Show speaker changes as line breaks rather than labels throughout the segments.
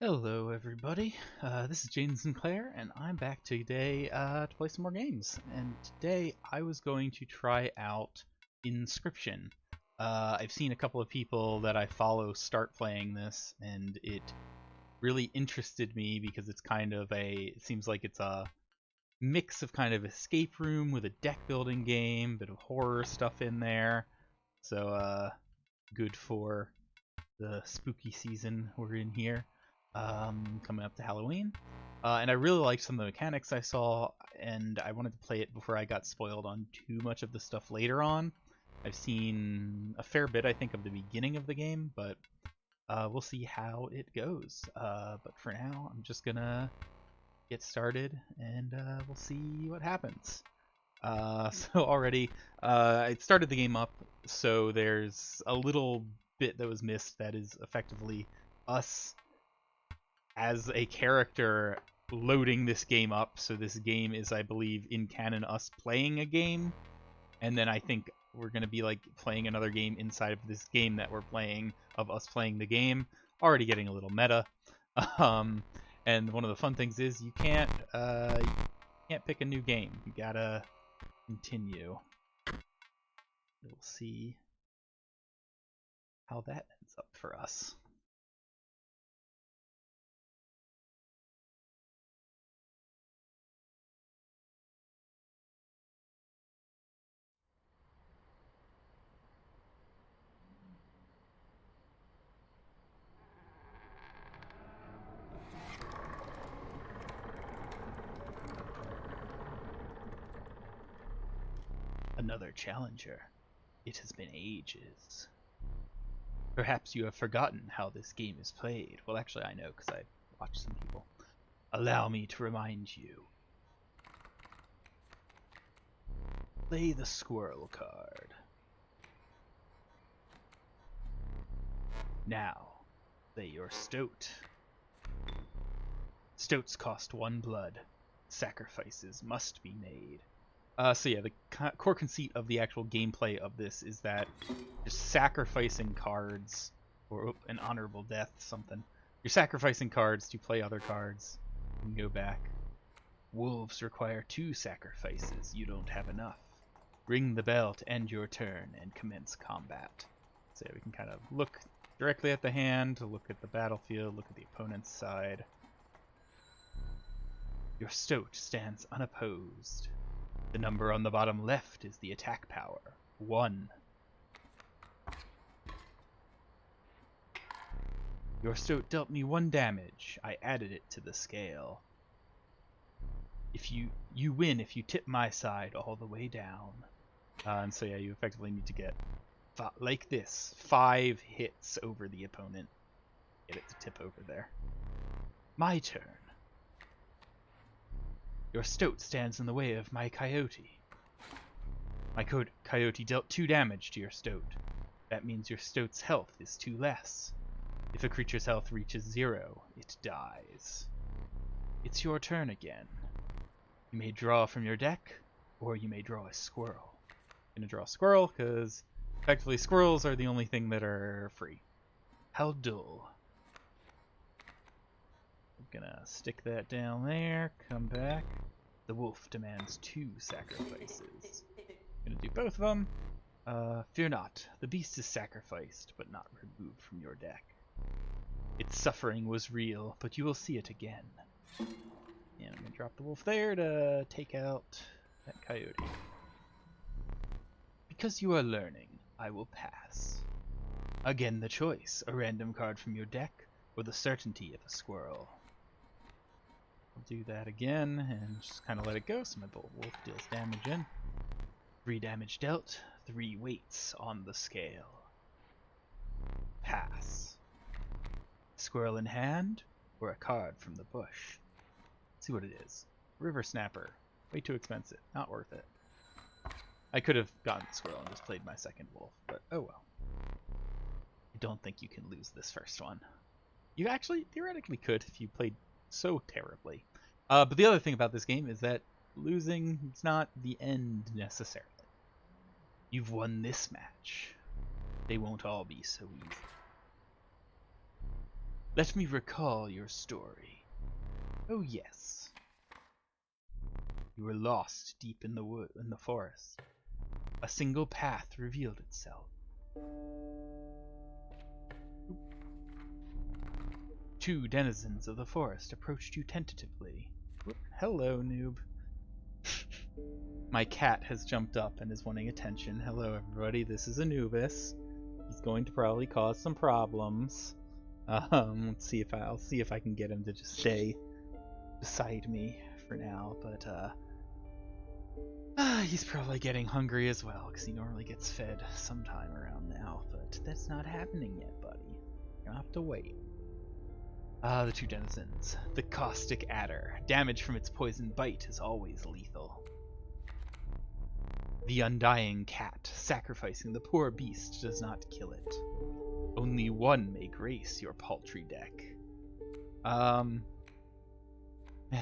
Hello everybody, this is Jaden Sinclair, and I'm back today to play some more games. And today I was going to try out Inscryption. I've seen a couple of people that I follow start playing this, and it really interested me because it seems like it's a mix of kind of escape room with a deck building game, bit of horror stuff in there. So good for the spooky season we're in here, coming up to Halloween. And I really liked some of the mechanics I saw, and I wanted to play it before I got spoiled on too much of the stuff later on. I've seen a fair bit, I think, of the beginning of the game, but we'll see how it goes. But for now, I'm just gonna get started, and we'll see what happens. So already, I started the game up, so there's a little bit that was missed that is effectively us as a character loading this game up. So this game is, I believe, in canon us playing a game, and then I think we're going to be like playing another game inside of this game that we're playing, of us playing the game. Already getting a little meta. And one of the fun things is you can't pick a new game. You gotta continue. We'll see how that ends up for us. Another challenger. It has been ages. Perhaps you have forgotten how this game is played. Well, actually, I know, because I watched some people. Allow me to remind you. Play the squirrel card. Now, play your stoat. Stoats cost 1 blood. Sacrifices must be made. So yeah, the core conceit of the actual gameplay of this is that you're sacrificing cards, or an honorable death, something. You're sacrificing cards to play other cards. You can go back. Wolves require 2 sacrifices. You don't have enough. Ring the bell to end your turn and commence combat. So yeah, we can kind of look directly at the hand, look at the battlefield, look at the opponent's side. Your stoat stands unopposed. The number on the bottom left is the attack power, 1. Your stoat dealt me 1 damage. I added it to the scale. If you win if you tip my side all the way down. And so yeah, you effectively need to get, like this, 5 hits over the opponent. Get it to tip over there. My turn. Your stoat stands in the way of my coyote. My coyote dealt 2 damage to your stoat. That means your stoat's health is 2 less. If a creature's health reaches 0, it dies. It's your turn again. You may draw from your deck, or you may draw a squirrel. I'm gonna draw a squirrel, because effectively squirrels are the only thing that are free. How dull. I'm gonna stick that down there, come back. The wolf demands 2 sacrifices. I'm gonna do both of them. Fear not, the beast is sacrificed, but not removed from your deck. Its suffering was real, but you will see it again. And I'm gonna drop the wolf there to take out that coyote. Because you are learning, I will pass. Again the choice, a random card from your deck, or the certainty of a squirrel. I'll do that again, and just kind of let it go, so my wolf deals damage in. 3 damage dealt, 3 weights on the scale. Pass. Squirrel in hand, or a card from the bush. Let's see what it is. River Snapper. Way too expensive. Not worth it. I could have gotten the squirrel and just played my second wolf, but oh well. I don't think you can lose this first one. You actually theoretically could if you played so terribly. But the other thing about this game is that losing is not the end necessarily. You've won this match. They won't all be so easy. Let me recall your story. Oh yes. You were lost deep in the forest. A single path revealed itself. Two denizens of the forest approached you tentatively. Hello, noob. My cat has jumped up and is wanting attention. Hello, everybody. This is Anubis. He's going to probably cause some problems. Let's see if I'll see if I can get him to just stay beside me for now. But he's probably getting hungry as well because he normally gets fed sometime around now. But that's not happening yet, buddy. You're gonna have to wait. The two denizens. The caustic adder. Damage from its poison bite is always lethal. The undying cat. Sacrificing the poor beast does not kill it. Only one may grace your paltry deck. Man,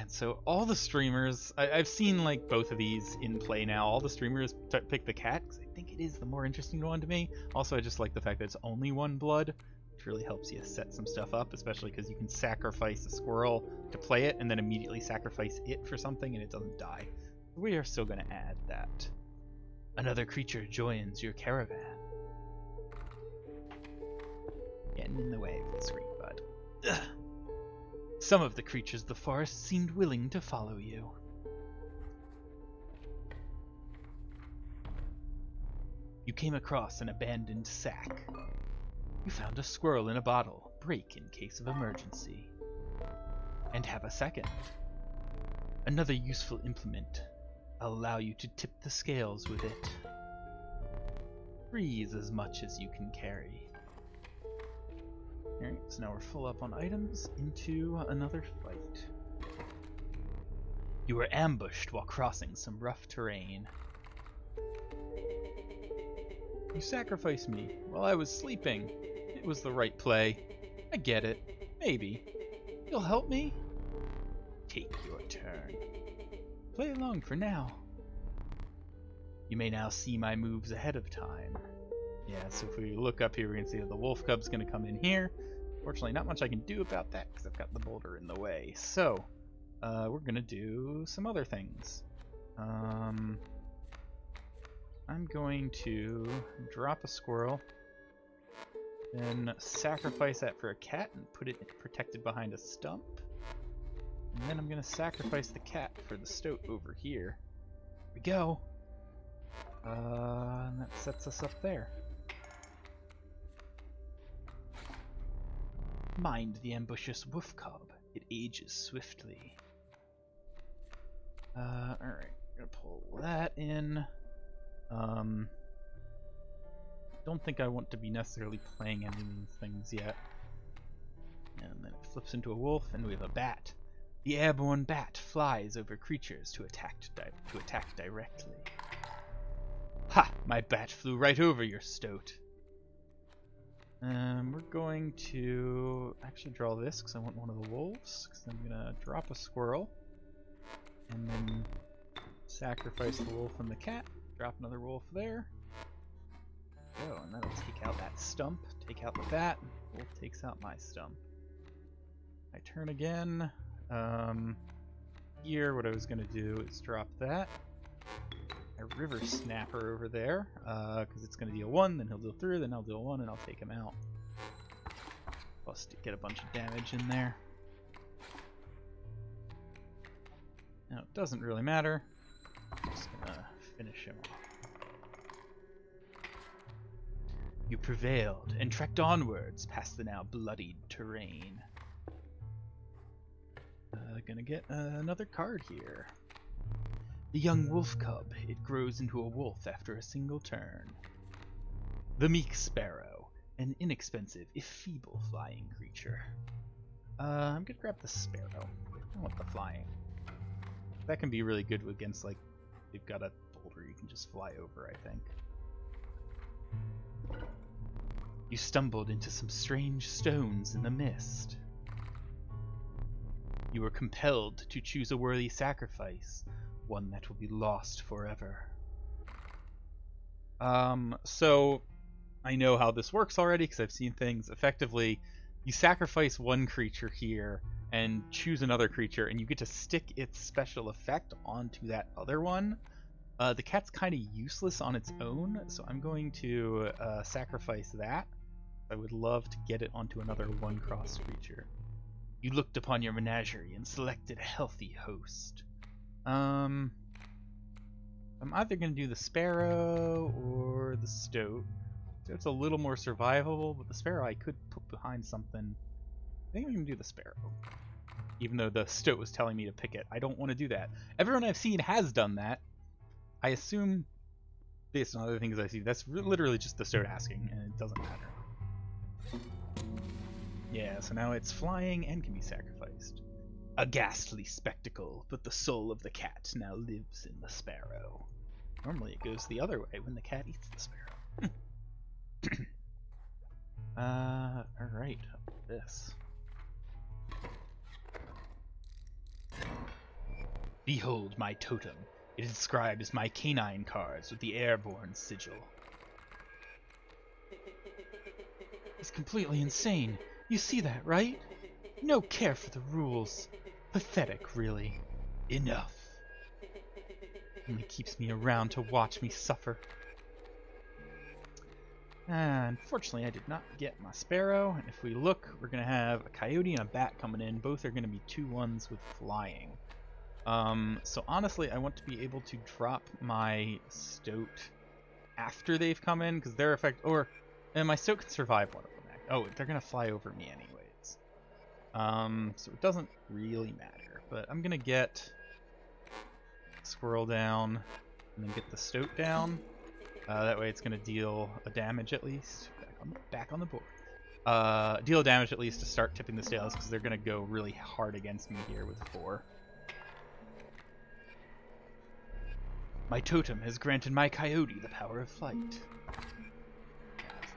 so all the streamers, I've seen like both of these in play now. All the streamers pick the cat because I think it is the more interesting one to me. Also, I just like the fact that it's only one blood. Really helps you set some stuff up, especially because you can sacrifice a squirrel to play it and then immediately sacrifice it for something and it doesn't die. We are still going to add that. Another creature joins your caravan. Getting in the way of the screen, bud. Ugh. Some of the creatures of the forest seemed willing to follow you. You came across an abandoned sack. You found a squirrel in a bottle. Break in case of emergency. And have a second. Another useful implement. I'll allow you to tip the scales with it. Freeze as much as you can carry. Alright, so now we're full up on items. Into another fight. You were ambushed while crossing some rough terrain. You sacrificed me while I was sleeping. It was the right play. I get it. Maybe. You'll help me? Take your turn. Play along for now. You may now see my moves ahead of time. Yeah, so if we look up here, we can see that the wolf cub's going to come in here. Fortunately, not much I can do about that because I've got the boulder in the way. So, we're going to do some other things. I'm going to drop a squirrel. Then sacrifice that for a cat and put it protected behind a stump. And then I'm going to sacrifice the cat for the stoat over here. Here we go. And that sets us up there. Mind the ambitious wolf cub. It ages swiftly. Alright, I'm going to pull that in. Don't think I want to be necessarily playing any of these things yet. And then it flips into a wolf, and we have a bat. The airborne bat flies over creatures to attack directly. Ha! My bat flew right over your stoat. We're going to actually draw this because I want one of the wolves. Because I'm gonna drop a squirrel, and then sacrifice the wolf and the cat. Drop another wolf there. Go, and that'll take out that stump, take out the bat, wolf takes out my stump. I turn again. Here, what I was going to do is drop that. A river snapper over there, because it's going to deal 1, then he'll deal 3, then I'll deal 1, and I'll take him out. Plus to get a bunch of damage in there. Now, it doesn't really matter. I'm just going to finish him off. You prevailed and trekked onwards past the now bloodied terrain. Gonna get another card here. The young wolf cub. It grows into a wolf after a single turn. The meek sparrow. An inexpensive, if feeble, flying creature. I'm gonna grab the sparrow. I want the flying. That can be really good against, like, they've got a boulder you can just fly over, I think. You stumbled into some strange stones in the mist. You were compelled to choose a worthy sacrifice, one that will be lost forever. So I know how this works already because I've seen things. Effectively, You sacrifice one creature here and choose another creature, and you get to stick its special effect onto that other one. The cat's kind of useless on its own, so I'm going to sacrifice that. I would love to get it onto another one-cross creature. You looked upon your menagerie and selected a healthy host. I'm either going to do the sparrow or the stoat. So it's a little more survivable, but the sparrow I could put behind something. I think I'm going to do the sparrow. Even though the stoat was telling me to pick it. I don't want to do that. Everyone I've seen has done that. I assume, based on other things I see, that's literally just the stoat asking, and it doesn't matter. Yeah, so now it's flying and can be sacrificed. A ghastly spectacle, but the soul of the cat now lives in the sparrow. Normally it goes the other way when the cat eats the sparrow. Alright, this. Behold my totem. It inscribes my canine cards with the airborne sigil. He's completely insane. You see that, right? No care for the rules. Pathetic, really. Enough. Only keeps me around to watch me suffer. Unfortunately, I did not get my sparrow. And if we look, we're going to have a coyote and a bat coming in. Both are going to be 2/1s with flying. So honestly, I want to be able to drop my stoat after they've come in, because their effect, and my stoat can survive one of them. Oh, they're gonna fly over me anyways. So it doesn't really matter, but I'm gonna get squirrel down and then get the stoat down. That way it's gonna deal a damage at least. Back on the board. Deal damage at least to start tipping the scales, because they're gonna go really hard against me here with 4. My totem has granted my coyote the power of flight.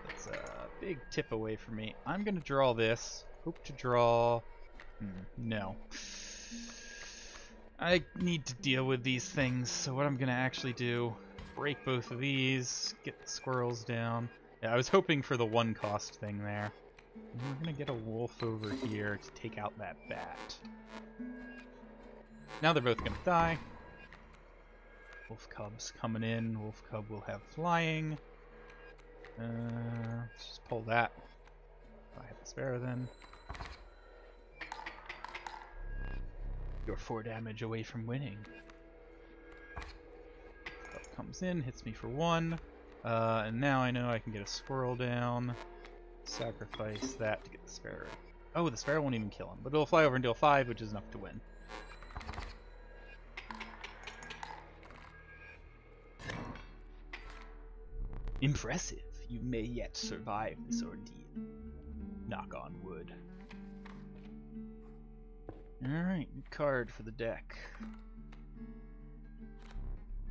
That's a big tip away from me. I'm going to draw this. Hope to draw... no. I need to deal with these things, so what I'm going to actually do... break both of these, get the squirrels down. Yeah, I was hoping for the 1-cost thing there. And we're going to get a wolf over here to take out that bat. Now they're both going to die. Wolf cub's coming in. Wolf cub will have flying. Let's just pull that. I have the sparrow then. You're 4 damage away from winning. Cub comes in, hits me for 1. And now I know I can get a squirrel down. Sacrifice that to get the sparrow. Oh, the sparrow won't even kill him, but it'll fly over and deal 5, which is enough to win. Impressive. You may yet survive this ordeal. Knock on wood. Alright, new card for the deck.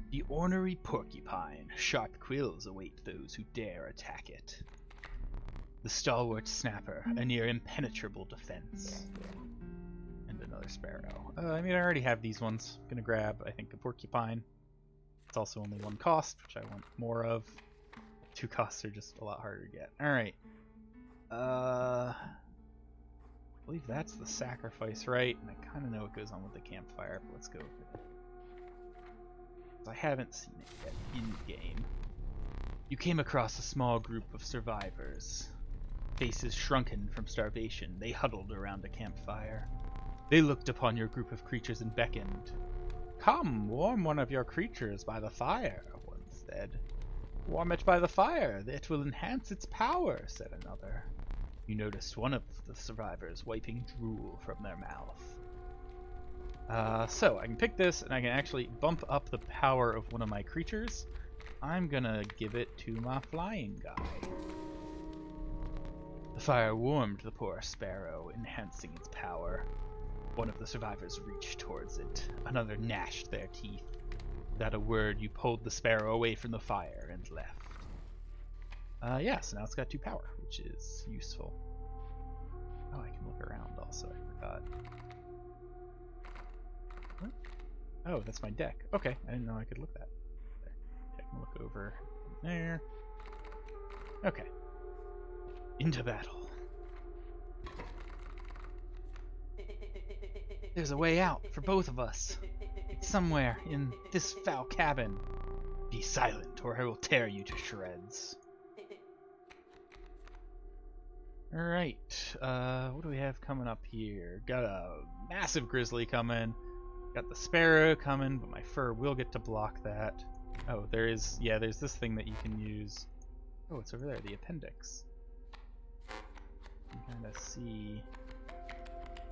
The ornery porcupine. Sharp quills await those who dare attack it. The stalwart snapper. A near impenetrable defense. And another sparrow. I mean, I already have these ones. I'm gonna grab, I think, a porcupine. It's also only 1 cost, which I want more of. 2 costs are just a lot harder to get. Alright. I believe that's the sacrifice, right? And I kind of know what goes on with the campfire, but let's go over it. I haven't seen it yet in-game. You came across a small group of survivors. Faces shrunken from starvation, they huddled around a campfire. They looked upon your group of creatures and beckoned. Come, warm one of your creatures by the fire, one said. Warm it by the fire, it will enhance its power, said another. You noticed one of the survivors wiping drool from their mouth. So I can pick this, and I can actually bump up the power of one of my creatures. I'm gonna give it to my flying guy. The fire warmed the poor sparrow, enhancing its power. One of the survivors reached towards it. Another gnashed their teeth. Without a word, you pulled the sparrow away from the fire and left. Yeah, so now it's got 2 power, which is useful. Oh, I can look around also, I forgot. What? Oh, that's my deck. Okay, I didn't know I could look that. There. I can look over there. Okay. Into battle. There's a way out for both of us. It's somewhere in this foul cabin. Be silent, or I will tear you to shreds. Alright, what do we have coming up here? Got a massive grizzly coming. Got the sparrow coming, but my fur will get to block that. Oh, there's this thing that you can use. Oh, it's over there, the appendix. You can kind of see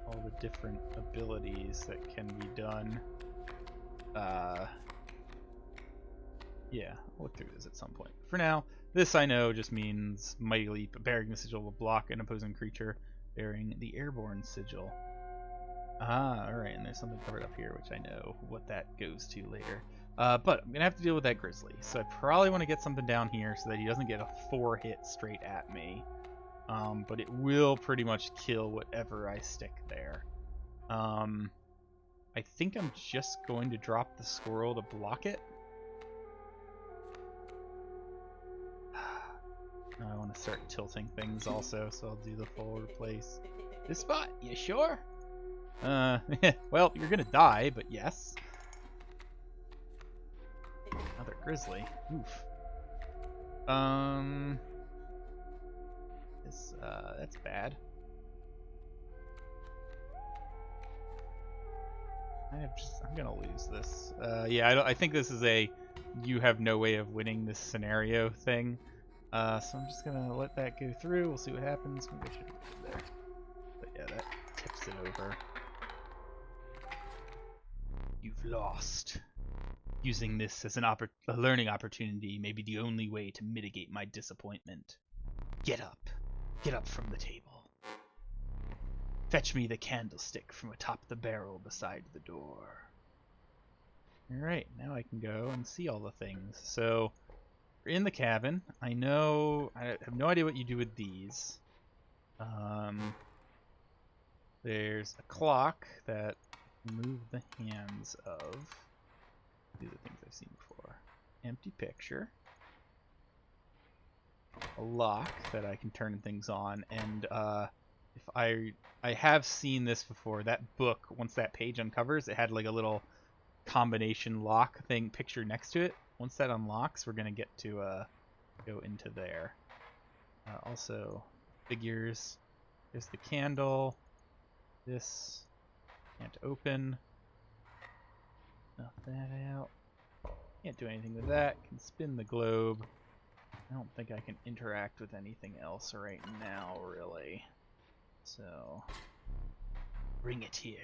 all the different abilities that can be done. Yeah, I'll look through this at some point. For now, this I know just means Mighty Leap. Bearing the sigil will block an opposing creature bearing the airborne sigil. Ah, alright, and there's something covered up here, which I know what that goes to later. But I'm going to have to deal with that grizzly, so I probably want to get something down here so that he doesn't get a 4-hit straight at me. But it will pretty much kill whatever I stick there. I think I'm just going to drop the squirrel to block it. I want to start tilting things also, so I'll do the full replace. This spot, you sure? Well, you're gonna die, but yes. Another grizzly. Oof. That's bad. I'm gonna lose this. Yeah, I think this is a you have no way of winning this scenario thing. So I'm just gonna let that go through. We'll see what happens. Maybe I should go there. But yeah, that tips it over. You've lost. Using this as a learning opportunity may be the only way to mitigate my disappointment. Get up. Get up from the table. Fetch me the candlestick from atop the barrel beside the door. Alright, now I can go and see all the things. So, we're in the cabin. I have no idea what you do with these. There's a clock that move the hands of. These are things I've seen before. Empty picture. A lock that I can turn things on, and if I have seen this before. That book, once that page uncovers, it had like a little combination lock thing picture next to it. Once that unlocks, we're gonna get to go into there. Also, figures. There's the candle. This can't open. Knock that out. Can't do anything with that. Can spin the globe. I don't think I can interact with anything else right now, really. So, bring it here.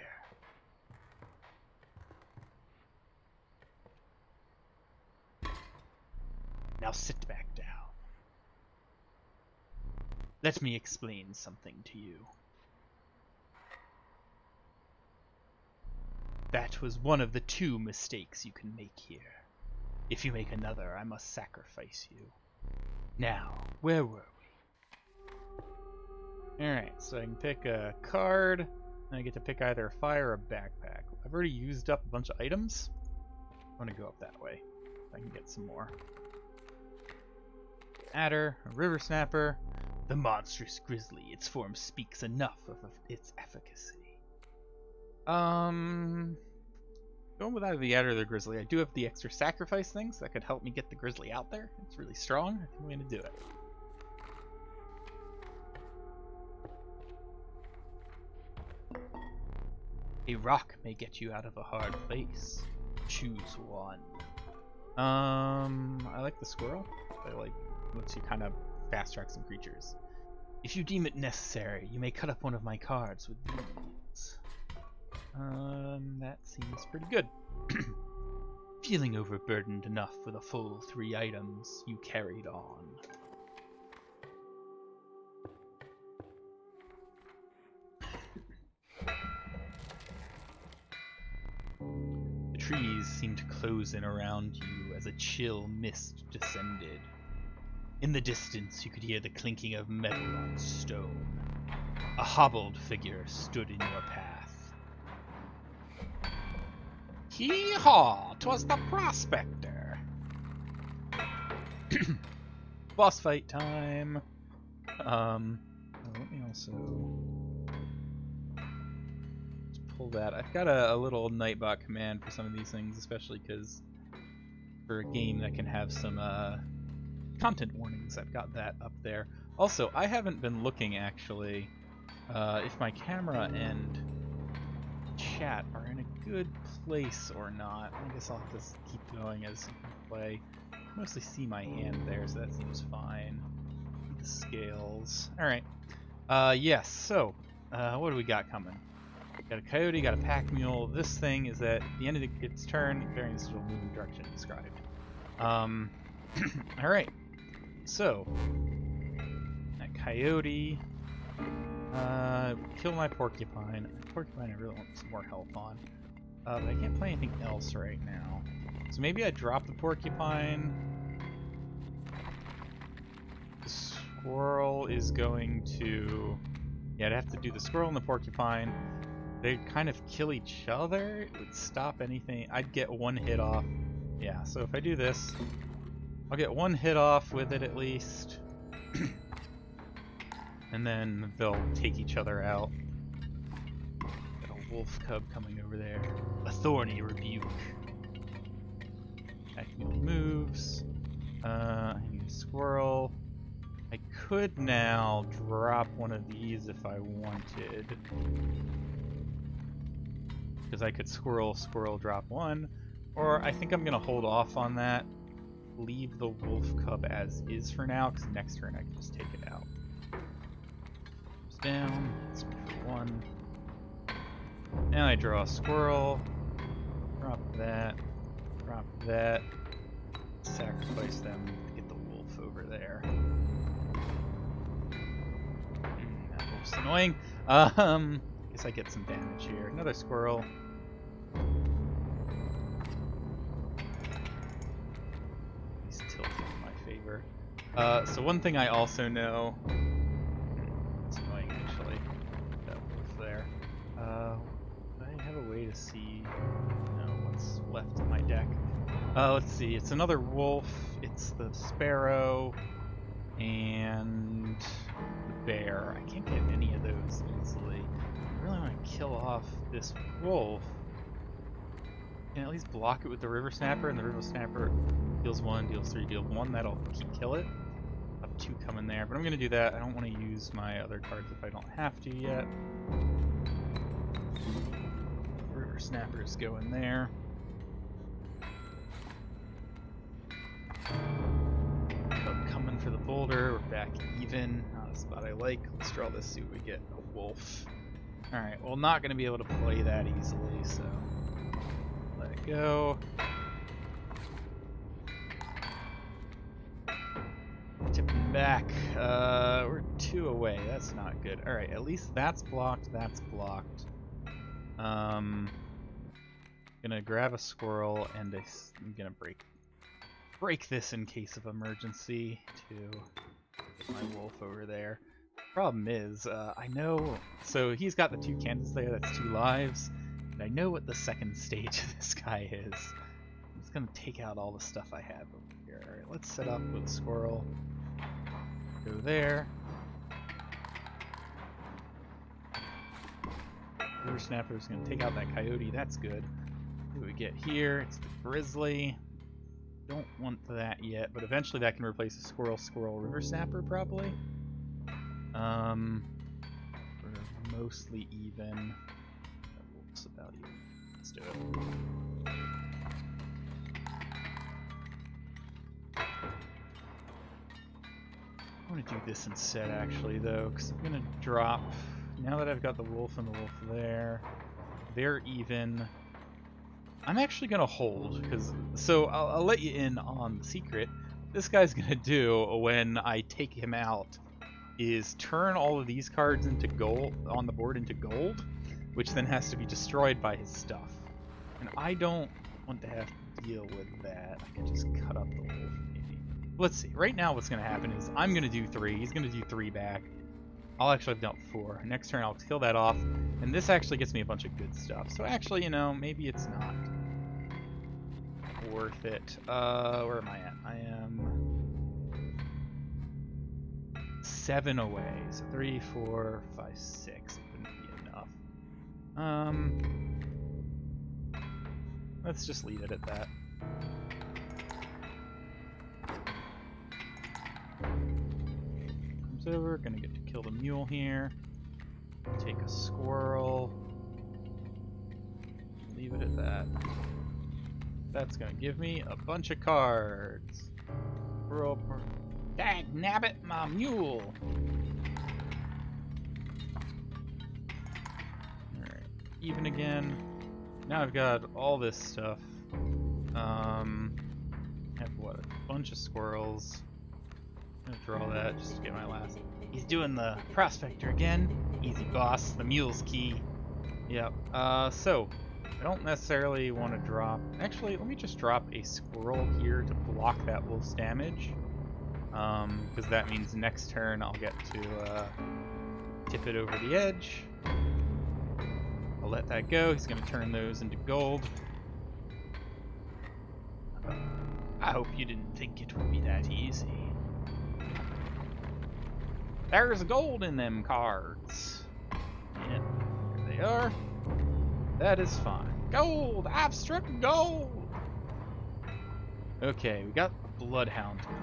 Now sit back down. Let me explain something to you. That was one of the 2 mistakes you can make here. If you make another, I must sacrifice you. Now, where were we? Alright, so I can pick a card, and I get to pick either a fire or a backpack. I've already used up a bunch of items. I want to go up that way, if I can get some more. Adder, a river snapper, the monstrous grizzly. Its form speaks enough of its efficacy. Going with either the adder or the grizzly. I do have the extra sacrifice things that could help me get the grizzly out there. It's really strong. I think I'm going to do it. A rock may get you out of a hard place. Choose one. I like the squirrel. Lets you kind of fast track some creatures. If you deem it necessary, you may cut up one of my cards with these. That seems pretty good. Feeling overburdened enough with a full 3 items, you carried on. The trees seemed to close in around you as a chill mist descended. In the distance, you could hear the clinking of metal on stone. A hobbled figure stood in your path. Hee-haw! 'Twas the prospector! Boss fight time! Let me also pull that. I've got a little Nightbot command for some of these things, especially because for a game that can have some content warnings, I've got that up there. Also, I haven't been looking, actually, if my camera and chat are in a good place or not. I guess I'll have to keep going as you can play. I mostly see my hand there, so that seems fine. The scales. Alright. Yes, so, what do we got coming? Got a coyote, got a pack mule. This thing is at the end of its turn, variance will move in the direction described. Alright. So, that coyote, kill my porcupine. Porcupine I really want some more health on. But I can't play anything else right now. So maybe I drop the porcupine. The squirrel is going to... Yeah, I'd have to do the squirrel and the porcupine. They kind of kill each other. It would stop anything. I'd get one hit off. Yeah, so if I do this, I'll get one hit off with it at least. And then they'll take each other out. Got a wolf cub coming over there. A thorny rebuke. Pack-mule moves. I need a squirrel. I could now drop one of these if I wanted. Because I could squirrel, drop one. Or I think I'm going to hold off on that. Leave the wolf cub as is for now, because next turn I can just take it out. Goes down, swing for one. Now I draw a squirrel. Drop that. Sacrifice them to get the wolf over there. That wolf's annoying. Guess I get some damage here. Another squirrel. He's tilting in my favor. So one thing I also know... It's annoying, actually. That wolf there. I have a way to see what's left in my deck. Let's see. It's another wolf. It's the sparrow. And the bear. I can't get any of those easily. I really want to kill off this wolf. Can I at least block it with the river snapper, and the river snapper deals 1, deals 3, deals 1. That'll kill it. I have 2 coming there, but I'm going to do that. I don't want to use my other cards if I don't have to yet. River snappers go in there. Cub coming for the boulder. We're back even. Not a spot I like. Let's draw this, see what we get. A wolf. Alright, well, not going to be able to play that easily, so let it go. Tipping back. We're 2 away. That's not good. Alright, at least that's blocked. That's blocked. Gonna grab a squirrel, and I'm gonna break this in case of emergency to get my wolf over there. Problem is, I know, so he's got the 2 candles there, that's 2 lives, and I know what the second stage of this guy is. I'm just gonna take out all the stuff I have over here. Alright, let's set up with a squirrel. Go there. River snapper's gonna take out that coyote, that's good. What do we get here? It's the grizzly. Don't want that yet, but eventually that can replace a squirrel river snapper probably. We're mostly even. That wolf's about even. Let's do it. I want to do this instead actually though, because I'm gonna drop. Now that I've got the wolf and the wolf there, they're even. I'm actually gonna hold, because so I'll let you in on the secret. This guy's gonna do when I take him out is turn all of these cards into gold on the board into gold, which then has to be destroyed by his stuff. And I don't want to have to deal with that. I can just cut up the wolf maybe. Let's see. Right now what's gonna happen is I'm gonna do 3, he's gonna do 3 back. I'll actually have dealt 4. Next turn I'll kill that off, and this actually gets me a bunch of good stuff. So actually, maybe it's not worth it. Where am I at? I am 7 away. So 3, 4, 5, 6. It wouldn't be enough. Let's just leave it at that. Comes over, gonna get to kill the mule here. Take a squirrel. Leave it at that. That's gonna give me a bunch of cards. Squirrel. Dag nabbit, my mule! Alright, even again. Now I've got all this stuff. I have what? A bunch of squirrels. I'm gonna draw that just to get my last. He's doing the prospector again. Easy boss, the mule's key. Yep. So I don't necessarily want to drop. Actually, let me just drop a squirrel here to block that wolf's damage. Because that means next turn I'll get to tip it over the edge. I'll let that go. He's going to turn those into gold. I hope you didn't think it would be that easy. There's gold in them cards. Yeah, here they are. That is fine. Gold! I've struck gold! Okay, we got Bloodhound coming.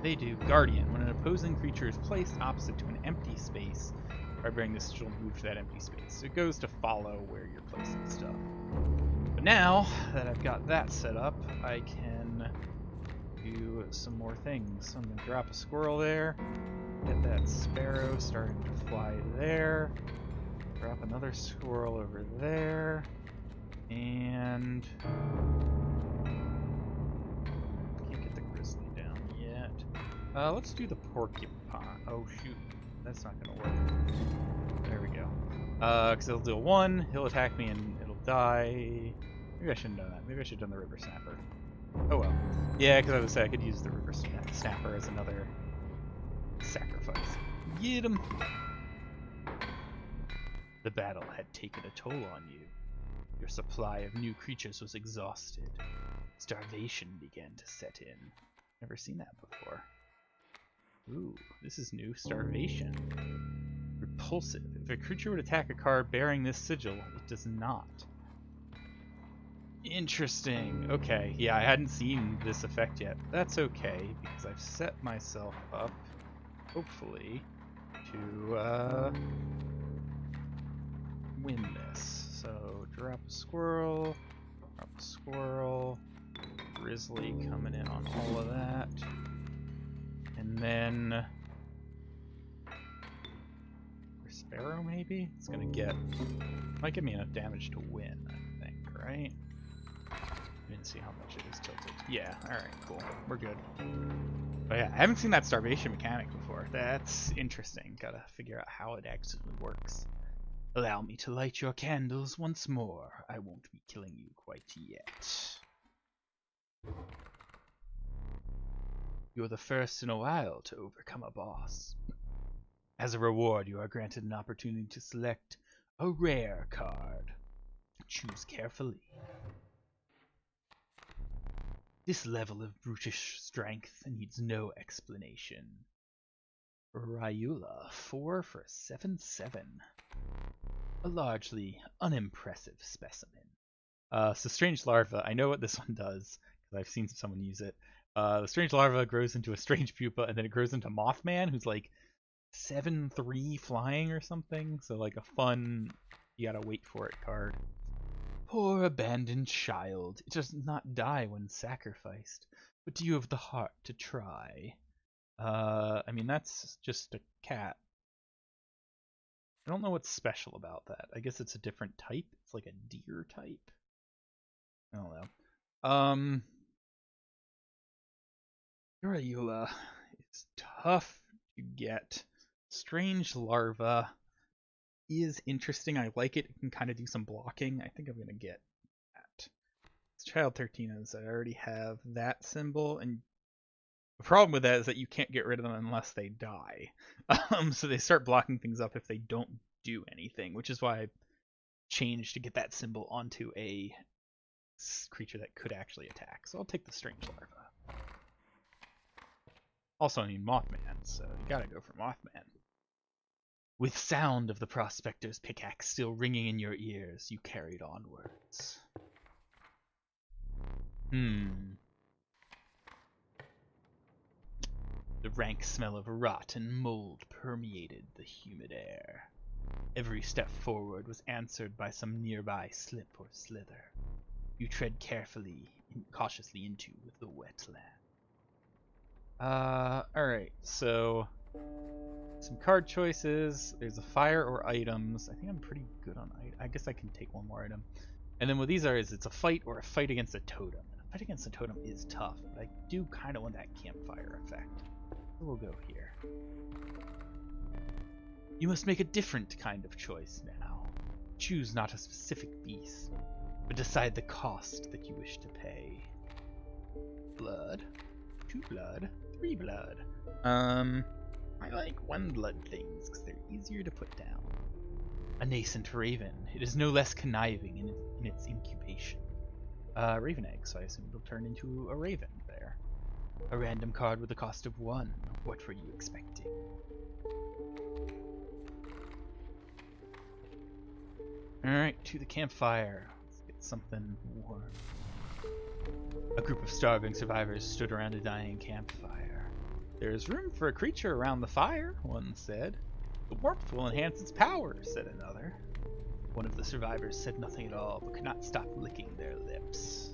They do Guardian. When an opposing creature is placed opposite to an empty space, by bringing this sigil, move to that empty space. So it goes to follow where you're placing stuff. But now that I've got that set up, I can do some more things. So I'm going to drop a squirrel there, get that sparrow starting to fly there, drop another squirrel over there, and can't get the grizzly down yet. Let's do the porcupine. Oh shoot. That's not gonna work. There we go. Because it'll do a 1, he'll attack me and it'll die. Maybe I shouldn't have done that. Maybe I should have done the river snapper. Oh well. Yeah, because I was saying I could use the river snapper as another sacrifice. Get him! The battle had taken a toll on you. Your supply of new creatures was exhausted. Starvation began to set in. Never seen that before. Ooh, this is new. Starvation. Repulsive. If a creature would attack a card bearing this sigil, it does not. Interesting. Okay, yeah, I hadn't seen this effect yet. That's okay, because I've set myself up, hopefully, to win this. So, drop a squirrel, grizzly coming in on all of that. And then for sparrow maybe? It's gonna might give me enough damage to win, I think, right? I didn't see how much it is tilted. Yeah, alright, cool. We're good. But yeah, I haven't seen that starvation mechanic before. That's interesting. Gotta figure out how it actually works. Allow me to light your candles once more. I won't be killing you quite yet. You're the first in a while to overcome a boss. As a reward, you are granted an opportunity to select a rare card. Choose carefully. This level of brutish strength needs no explanation. Ryula, 4 for 7/7. A largely unimpressive specimen. So Strange Larva, I know what this one does, because I've seen someone use it. The Strange Larva grows into a Strange Pupa, and then it grows into Mothman, who's like 7/3 flying or something. So like a fun, you gotta wait for it card. Poor abandoned child. It does not die when sacrificed. But do you have the heart to try? I mean, that's just a cat. I don't know what's special about that. I guess it's a different type. It's like a deer type. I don't know. Urayula is tough to get. Strange Larva is interesting. I like it. It can kind of do some blocking. I think I'm going to get that. It's Child 13 is I already have that symbol, and the problem with that is that you can't get rid of them unless they die. So they start blocking things up if they don't do anything, which is why I changed to get that symbol onto a creature that could actually attack. So I'll take the Strange Larva. Also, I need Mothman, so you gotta go for Mothman. With sound of the prospector's pickaxe still ringing in your ears, you carried onwards. The rank smell of rot and mold permeated the humid air. Every step forward was answered by some nearby slip or slither. You tread cautiously into the wet land. Alright, so some card choices. There's a fire or items. I think I'm pretty good on items. I guess I can take one more item. And then what these are is it's a fight or a fight against a totem. And a fight against a totem is tough, but I do kind of want that campfire effect. So we'll go here. You must make a different kind of choice now. Choose not a specific beast, but decide the cost that you wish to pay. Blood, 2 blood, 3 blood. I like 1 blood things because they're easier to put down. A nascent raven. It is no less conniving in its incubation. Raven egg, so I assume it'll turn into a raven there. A random card with a cost of 1. What were you expecting? Alright, to the campfire. Let's get something warm. A group of starving survivors stood around a dying campfire. There's room for a creature around the fire, one said. The warmth will enhance its power, said another. One of the survivors said nothing at all, but could not stop licking their lips.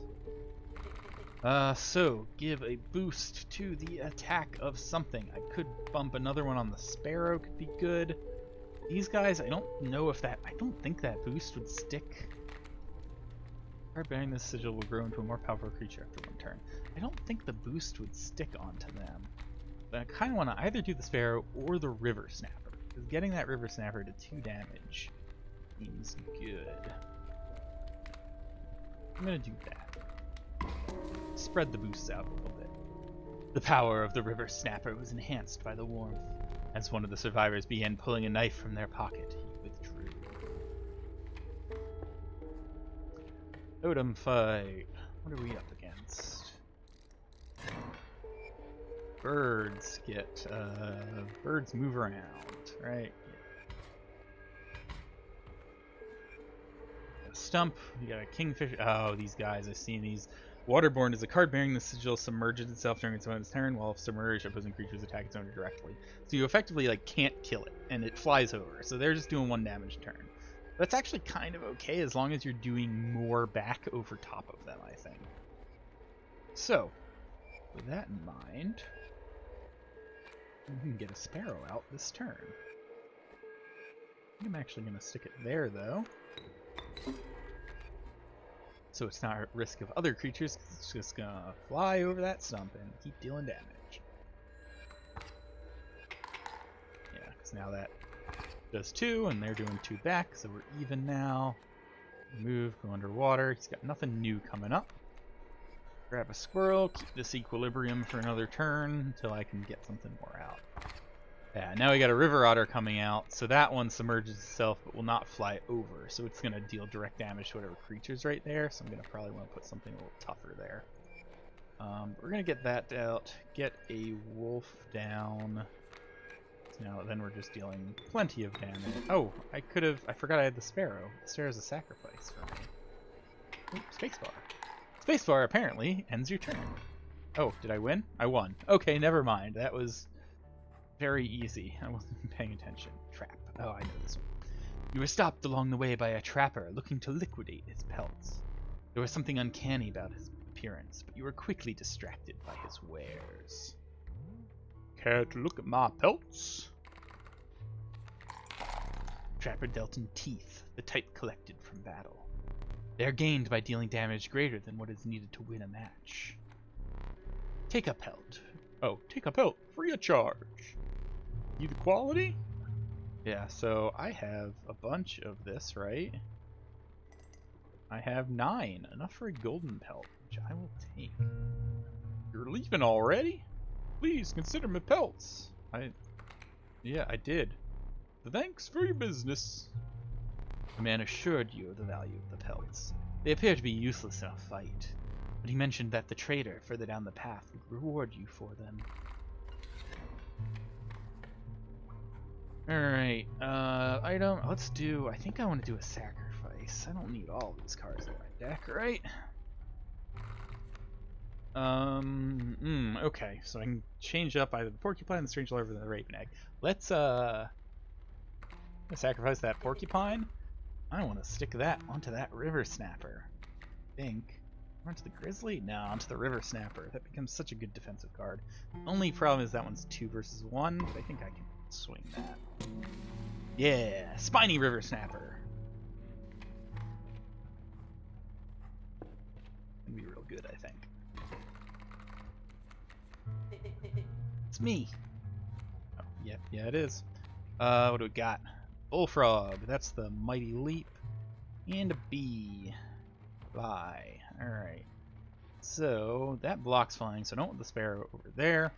So, give a boost to the attack of something. I could bump another one on the sparrow, could be good. These guys, I don't think that boost would stick. Card bearing this sigil will grow into a more powerful creature after 1 turn. I don't think the boost would stick onto them. But I kind of want to either do the sparrow or the river snapper. Because getting that river snapper to 2 damage seems good. I'm going to do that. Spread the boosts out a little bit. The power of the river snapper was enhanced by the warmth. As one of the survivors began pulling a knife from their pocket, he withdrew. Totem fight. What are we up against? Birds get, birds move around, right? Yeah. A stump, you got a kingfish. Oh, these guys, I've seen these. Waterborne is a card bearing the sigil submerges itself during its opponent's turn, while submerged opposing creatures attack its owner directly. So you effectively can't kill it, and it flies over. So they're just doing 1 damage turn. That's actually kind of okay as long as you're doing more back over top of them, I think. So, with that in mind, we can get a sparrow out this turn. I'm actually going to stick it there, though. So it's not at risk of other creatures, because it's just going to fly over that stump and keep dealing damage. Yeah, because now that does 2, and they're doing 2 back, so we're even now. Move, go underwater. He's got nothing new coming up. Grab a squirrel, keep this equilibrium for another turn until I can get something more out. Yeah, now we got a river otter coming out, so that one submerges itself but will not fly over, so it's going to deal direct damage to whatever creature's right there, so I'm going to probably want to put something a little tougher there. We're going to get that out, get a wolf down. So now then we're just dealing plenty of damage. Oh, I forgot I had the sparrow. The sparrow's a sacrifice for me. Ooh, spacebar. Spacebar apparently ends your turn. Oh, did I win? I won. Okay, never mind. That was very easy. I wasn't paying attention. Trap. Oh, I know this one. You were stopped along the way by a trapper looking to liquidate his pelts. There was something uncanny about his appearance, but you were quickly distracted by his wares. Care to look at my pelts? Trapper dealt in teeth, the type collected from battle. They are gained by dealing damage greater than what is needed to win a match. Take a pelt. Oh, take a pelt, free of charge. Need the quality? Yeah, so I have a bunch of this, right? I have 9, enough for a golden pelt, which I will take. You're leaving already? Please consider my pelts. Yeah, I did. Thanks for your business. The man assured you of the value of the pelts. They appear to be useless in a fight, but he mentioned that the trader further down the path would reward you for them. Alright, item, let's do, I think I want to do a sacrifice. I don't need all these cards in my deck, right? Okay, so I can change up either the Porcupine, the Strange Larva, or the Raven Egg. Let's, sacrifice that Porcupine. I want to stick that onto that River Snapper. I think. Onto the Grizzly? No, onto the River Snapper. That becomes such a good defensive card. Only problem is that one's 2 versus 1, but I think I can swing that. Yeah, Spiny River Snapper. It'd be real good, I think. It's me. Oh, yep, yeah, it is. What do we got? Bullfrog. That's the Mighty Leap. And a bee. Fly. Alright. So, that blocks flying, so I don't want the Sparrow over there.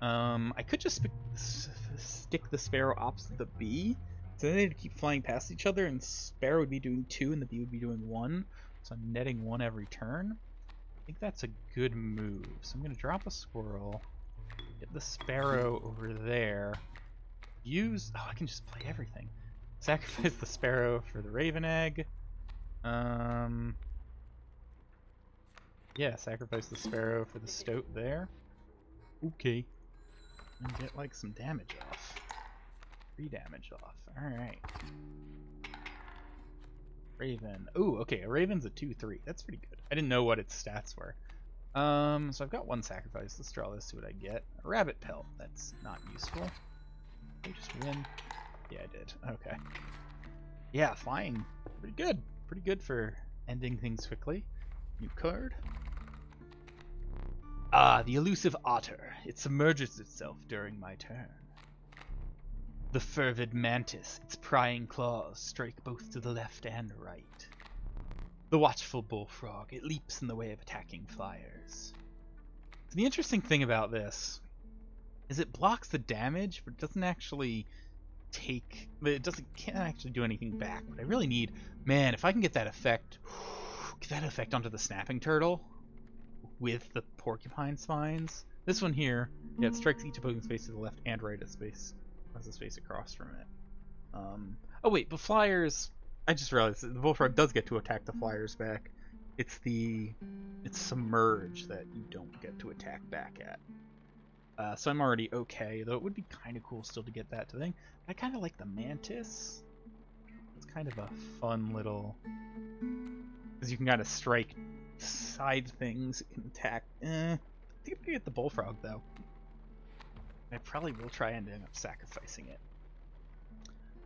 I could just stick the Sparrow opposite the bee. So then they'd keep flying past each other, and Sparrow would be doing 2 and the bee would be doing 1. So I'm netting 1 every turn. I think that's a good move. So I'm going to drop a squirrel. Get the Sparrow over there. Use... Oh, I can just play everything. Sacrifice the Sparrow for the Raven Egg. Yeah, sacrifice the Sparrow for the Stoat there. Okay. And get, like, some damage off. 3 damage off. Alright. Raven. Ooh, okay, a Raven's a 2-3. That's pretty good. I didn't know what its stats were. So I've got 1 sacrifice. Let's draw this, see what I get. A Rabbit Pelt. That's not useful. Did I just win? Yeah, I did. Okay. Yeah, flying. Pretty good. Pretty good for ending things quickly. New card. Ah, the elusive otter. It submerges itself during my turn. The fervid mantis. Its prying claws strike both to the left and right. The watchful bullfrog. It leaps in the way of attacking flyers. So the interesting thing about this is it blocks the damage, but it doesn't actually can't actually do anything back. But I really need, man, if I can get that effect onto the snapping turtle with the porcupine spines. This one here, yeah, it strikes each opposing space to the left and right of space. Has a space across from it. Oh wait, but flyers. I just realized that the bullfrog does get to attack the flyers back. It's submerge that you don't get to attack back at. So I'm already okay, though it would be kind of cool still to get that thing. I kind of like the mantis. It's kind of a fun little, because you can kind of strike side things and attack. I think I'm gonna get the bullfrog though. I probably will try ending up sacrificing it.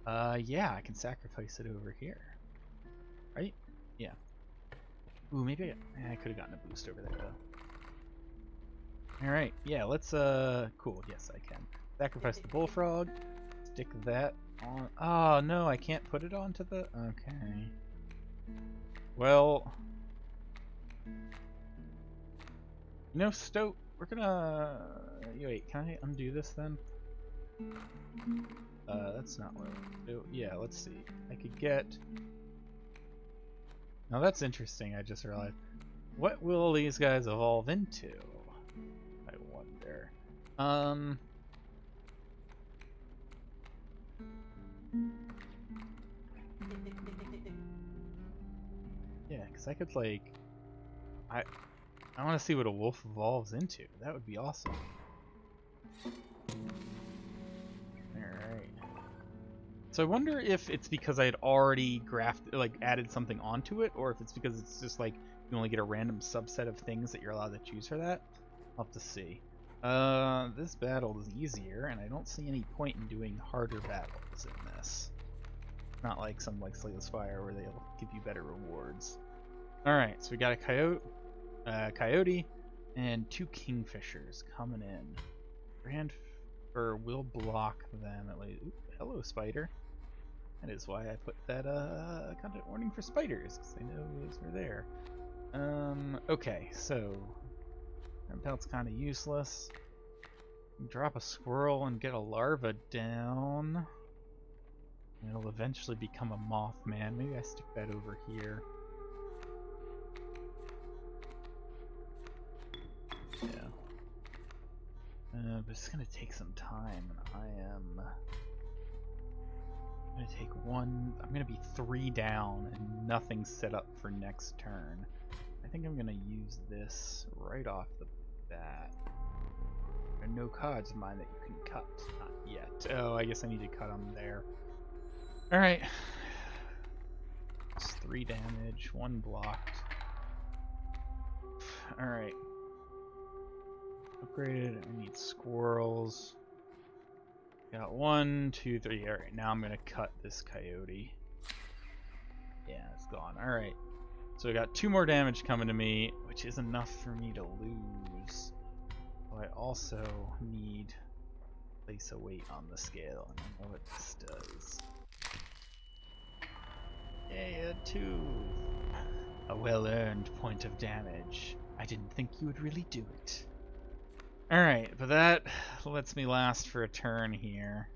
Yeah, I can sacrifice it over here. Right? Yeah. Ooh, maybe I could have gotten a boost over there though. Alright, yeah, let's cool, yes I can. Sacrifice the bullfrog. Stick that on. Oh no, I can't put it onto the. Okay. Well, you know, Stoat, we're gonna. Wait, can I undo this then? That's not what I want to do. Yeah, let's see. I could get. Now that's interesting. I just realized. What will these guys evolve into? I wonder. Yeah, because I could like. I want to see what a wolf evolves into. That would be awesome. Alright. So I wonder if it's because I had already added something onto it, or if it's because it's just like you only get a random subset of things that you're allowed to choose for that. I'll have to see. This battle is easier, and I don't see any point in doing harder battles in this. Not like some like Slay the Spire where they'll give you better rewards. Alright, so we got a coyote, and 2 kingfishers coming in. Grandfur will block them at least. Ooh, hello, spider. That is why I put that content warning for spiders, because I know those are there. Okay, so Pelt's kind of useless. Drop a squirrel and get a larva down. It'll eventually become a Mothman. Maybe I stick that over here. Yeah. But it's gonna take some time, and I am I'm gonna take one. I'm gonna be 3 down and nothing set up for next turn. I think I'm gonna use this right off the bat. There are no cards of mine that you can cut. Not yet. Oh, I guess I need to cut them there. Alright. It's 3 damage, 1 blocked. Alright. Upgraded. I need squirrels. Got 1, 2, 3. Alright, now I'm gonna cut this coyote. Yeah, it's gone. Alright. So I got 2 more damage coming to me, which is enough for me to lose. So I also need to place a weight on the scale, and I know what this does. Yay, a 2. A well-earned point of damage. I didn't think you would really do it. Alright, but that lets me last for a turn here.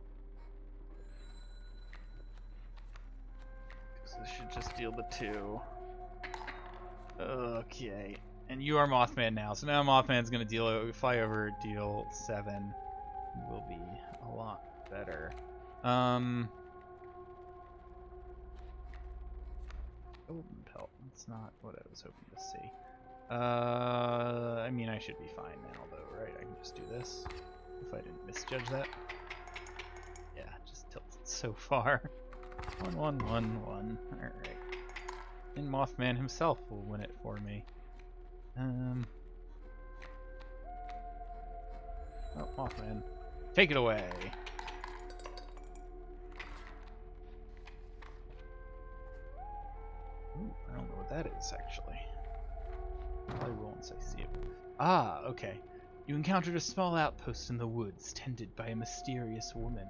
So this should just deal the 2. Okay. And you are Mothman now, so now Mothman's gonna fly over, deal 7. Will be a lot better. Golden pelt. That's not what I was hoping to see. I mean, I should be fine now, though, right? I can just do this. If I didn't misjudge that. Yeah, just tilted so far. 1, 1, 1, 1. Alright. And Mothman himself will win it for me. Oh, Mothman. Take it away! Ooh, I don't know what that is, actually. Probably will once I see it. Ah, okay. You encountered a small outpost in the woods, tended by a mysterious woman.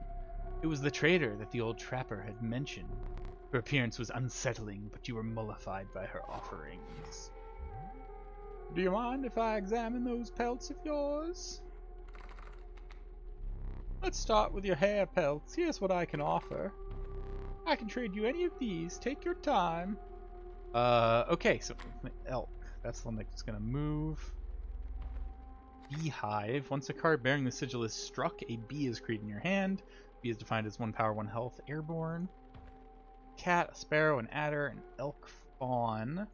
It was the trader that the old trapper had mentioned. Her appearance was unsettling, but you were mollified by her offerings. Do you mind if I examine those pelts of yours? Let's start with your hair pelts. Here's what I can offer. I can trade you any of these. Take your time. Okay, so elk. That's the one that's gonna move. Beehive. Once a card bearing the sigil is struck, a bee is created in your hand. Bee is defined as 1 power, 1 health, airborne. Cat, a sparrow, an adder, an elk fawn.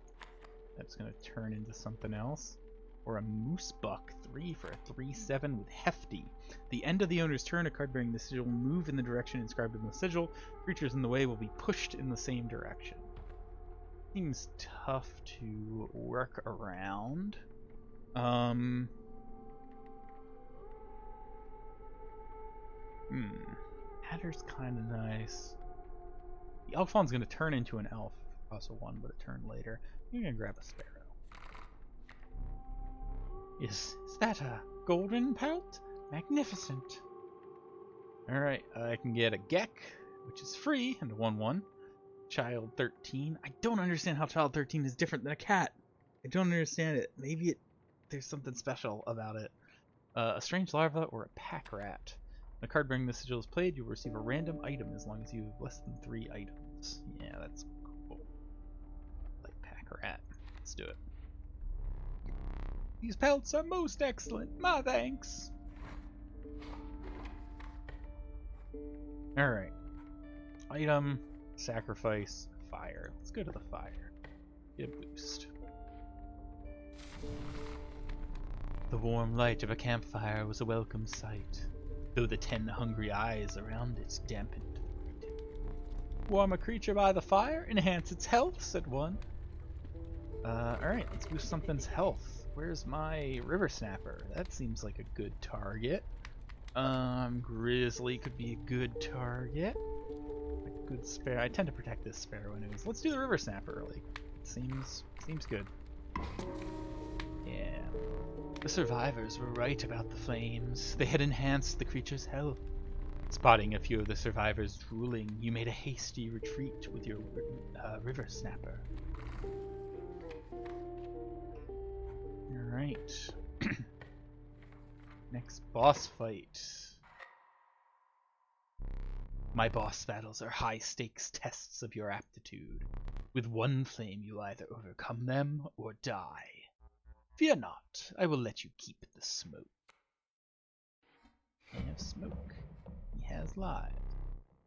That's gonna turn into something else. Or a moose buck, 3 for a 3/7 with hefty. The end of the owner's turn, a card bearing the sigil will move in the direction inscribed in the sigil. Creatures in the way will be pushed in the same direction. Seems tough to work around. Adder's kind of nice. The elk fawn's gonna turn into an elf. Also 1, but a turn later. I'm gonna grab a sparrow. Is that a golden pelt? Magnificent. Alright, I can get a Gek, which is free, and a 1/1. Child 13. I don't understand how Child 13 is different than a cat. I don't understand it. Maybe there's something special about it. A strange larva or a pack rat. When a card bearing the sigil is played, you'll receive a random item as long as you have less than 3 items. Yeah, that's cool. Like pack rat. Let's do it. These pelts are most excellent. My thanks. Alright. Item, sacrifice, fire. Let's go to the fire. Get a boost. The warm light of a campfire was a welcome sight, though the 10 hungry eyes around it dampened the light. Warm a creature by the fire, enhance its health, said one. Alright, let's boost something's health. Where's my river snapper? That seems like a good target. Grizzly could be a good target. A good sparrow. I tend to protect this sparrow anyways. Let's do the river snapper. Like, it seems good. Yeah. The survivors were right about the flames. They had enhanced the creature's health. Spotting a few of the survivors drooling, you made a hasty retreat with your river snapper. Alright. Next boss fight. My boss battles are high-stakes tests of your aptitude. With one flame you either overcome them or die. Fear not, I will let you keep the smoke. I have smoke. He has lives.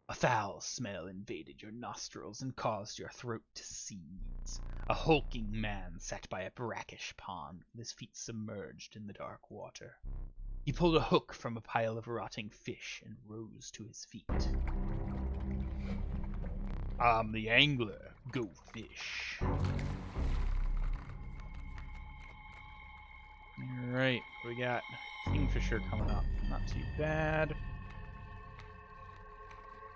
A foul smell invaded your nostrils and caused your throat to seize. A hulking man sat by a brackish pond with his feet submerged in the dark water. He pulled a hook from a pile of rotting fish and rose to his feet. I'm the angler. Go fish. Alright, we got kingfisher coming up. Not too bad.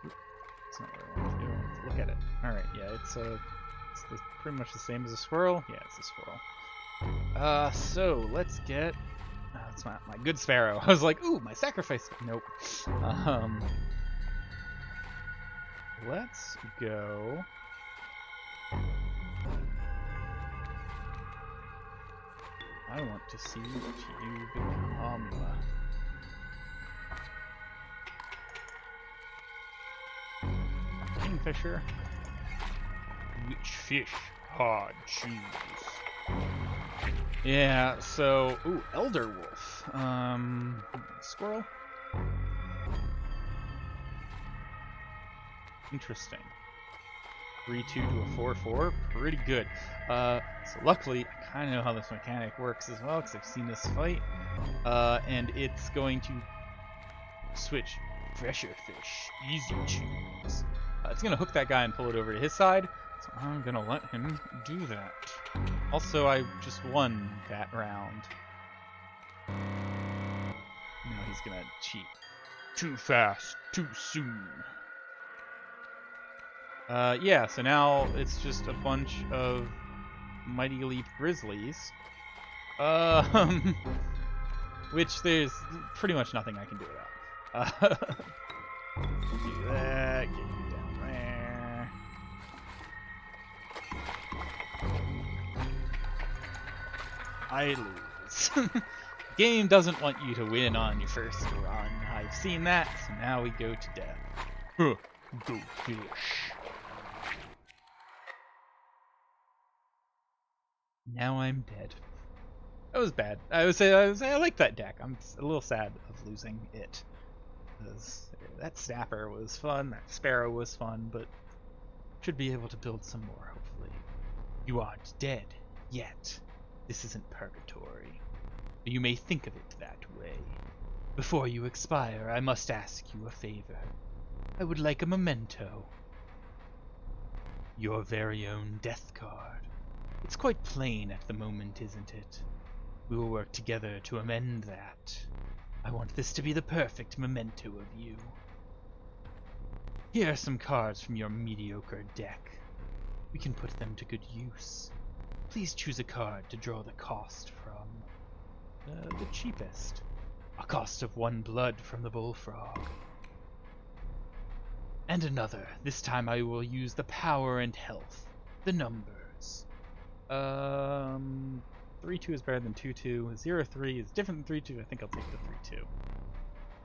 That's not where I want to go. Look at it. Alright, yeah, it's pretty much the same as a squirrel. Yeah, it's a squirrel. So let's get. That's my good sparrow. I was like, ooh, my sacrifice. Nope. Let's go. I want to see what you become. Kingfisher. Which fish? Hard choose. Yeah, so elder wolf. Squirrel. Interesting. 3-2 to a 4-4. Pretty good. So luckily, I kind of know how this mechanic works as well, because I've seen this fight. And it's going to switch fresher fish. Easy choose. It's going to hook that guy and pull it over to his side. So I'm going to let him do that. Also, I just won that round. Now he's going to cheat. Too fast, too soon. Yeah, so now it's just a bunch of Mighty Leap Grizzlies. Which there's pretty much nothing I can do about. Do that, get you down there. I lose. Game doesn't want you to win on your first run. I've seen that, so now we go to death. Go fish. Now I'm dead. That was bad. I like that deck. I'm a little sad of losing it. Because that snapper was fun, that sparrow was fun, but should be able to build some more, hopefully. You aren't dead yet. This isn't purgatory. You may think of it that way. Before you expire, I must ask you a favor. I would like a memento. Your very own death card. It's quite plain at the moment, isn't it? We will work together to amend that. I want this to be the perfect memento of you. Here are some cards from your mediocre deck. We can put them to good use. Please choose a card to draw the cost from the cheapest. A cost of 1 blood from the bullfrog. And another. This time I will use the power and health. The numbers. 3-2 is better than 2-2. 0-3 is different than 3-2. I think I'll take the 3-2.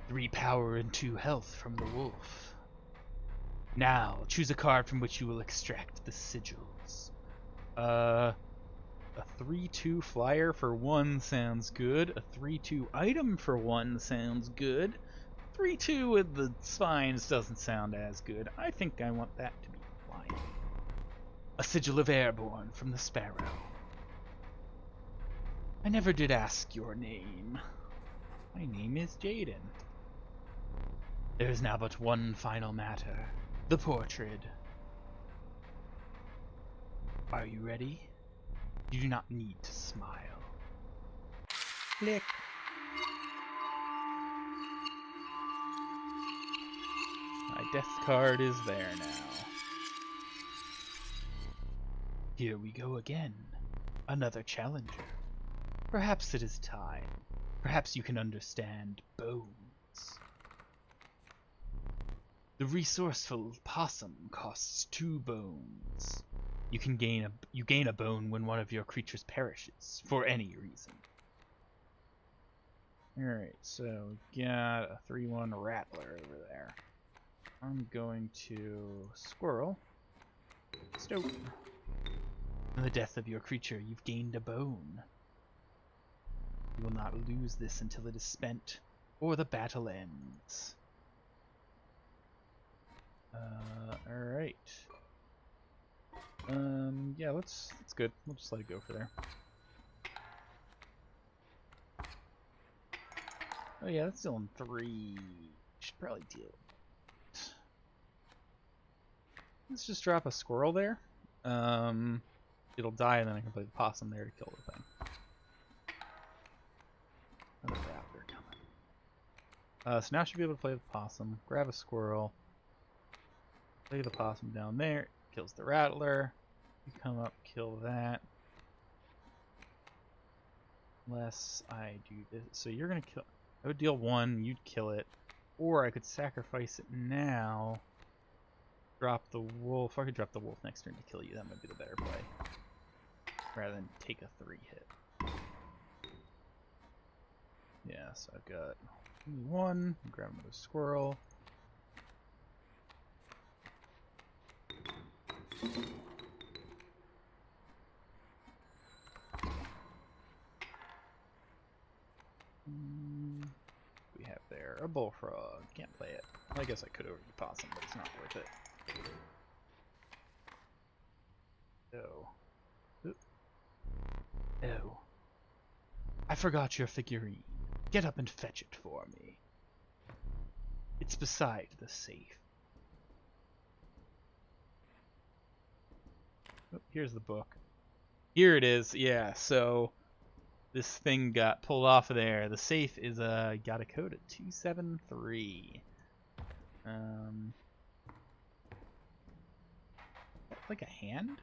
3 power and 2 health from the wolf. Now, choose a card from which you will extract the sigils. A 3-2 flyer for 1 sounds good. A 3-2 item for 1 sounds good. 3-2 with the spines doesn't sound as good. I think I want that to be flying. A sigil of airborne from the sparrow. I never did ask your name. My name is Jaden. There is now but one final matter. The portrait. Are you ready? You do not need to smile. Click. My death card is there now. Here we go again. Another challenger. Perhaps it is time. Perhaps you can understand bones. The resourceful possum costs 2 bones. You gain a bone when one of your creatures perishes, for any reason. Alright, so we got a 3-1 rattler over there. I'm going to squirrel. Stoke. In the death of your creature, you've gained a bone. You will not lose this until it is spent, or the battle ends. let's. That's good. We'll just let it go for there. Oh yeah, that's still in 3. Should probably deal with it. Let's just drop a squirrel there. It'll die, and then I can play the possum there to kill the thing. Another raptor coming. So now I should be able to play the possum. Grab a squirrel. Play the possum down there. Kills the rattler. You come up, kill that. Unless I do this. So you're gonna kill. I would deal 1, you'd kill it. Or I could sacrifice it now. Drop the wolf. I could drop the wolf next turn to kill you. That might be the better play. Rather than take a 3 hit. Yeah, so I've got 1. Grab another squirrel. We have there a bullfrog. Can't play it. Well, I guess I could over the possum, but it's not worth it. Oh. Oh. I forgot your figurine. Get up and fetch it for me. It's beside the safe. Oh, here's the book. Here it is. Yeah, so this thing got pulled off of there. The safe is got a code at 273. Like a hand?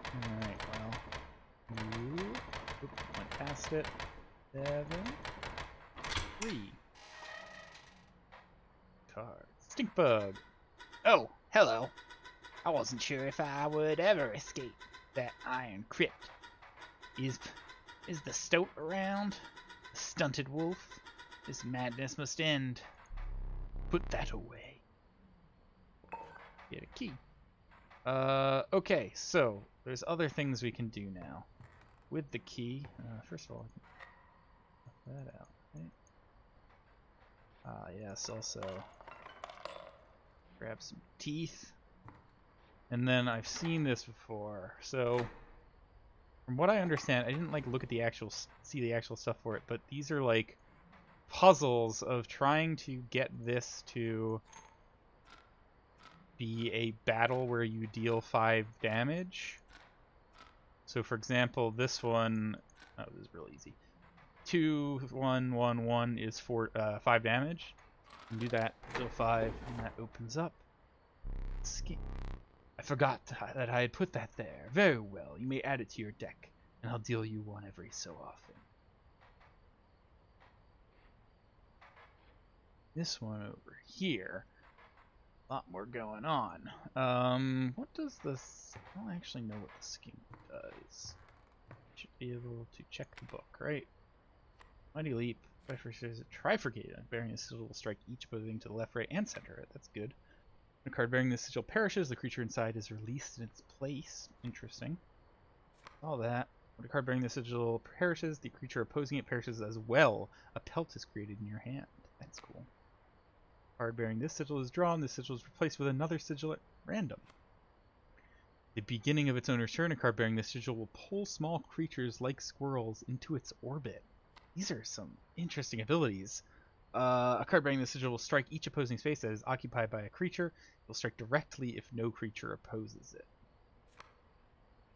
Alright, well. Oops, went past it. 7, 3. Cards. Stink bug.
Oh, hello. I wasn't sure if I would ever escape that iron crypt. Is the stoat around? The stunted wolf? This madness must end. Put that away.
Get a key. Okay, so there's other things we can do now. With the key, first of all, I can put that out, right? Yes, also grab some teeth. And then I've seen this before, so from what I understand, I didn't like look at the actual, see the actual stuff for it, but these are like puzzles of trying to get this to be a battle where you deal 5 damage. So for example, this one, oh, this is really easy. 2, 1, 1, 1 is 5 damage. You can do that, deal 5, and that opens up. Skin. I forgot that I had put that there. Very well, you may add it to your deck, and I'll deal you 1 every so often. This one over here, a lot more going on. What does this? I don't actually know what the skin does. Should be able to check the book, right? Mighty Leap. There's a Trifurcate. Bearing a sigil will strike each opposing to the left, right, and center. That's good. When a card bearing this sigil perishes, the creature inside is released in its place. Interesting. All that. When a card bearing this sigil perishes, the creature opposing it perishes as well. A pelt is created in your hand. That's cool. Card bearing this sigil is drawn. This sigil is replaced with another sigil at random. At the beginning of its owner's turn, a card bearing this sigil will pull small creatures like squirrels into its orbit. These are some interesting abilities. A card bearing this sigil will strike each opposing space that is occupied by a creature. It will strike directly if no creature opposes it.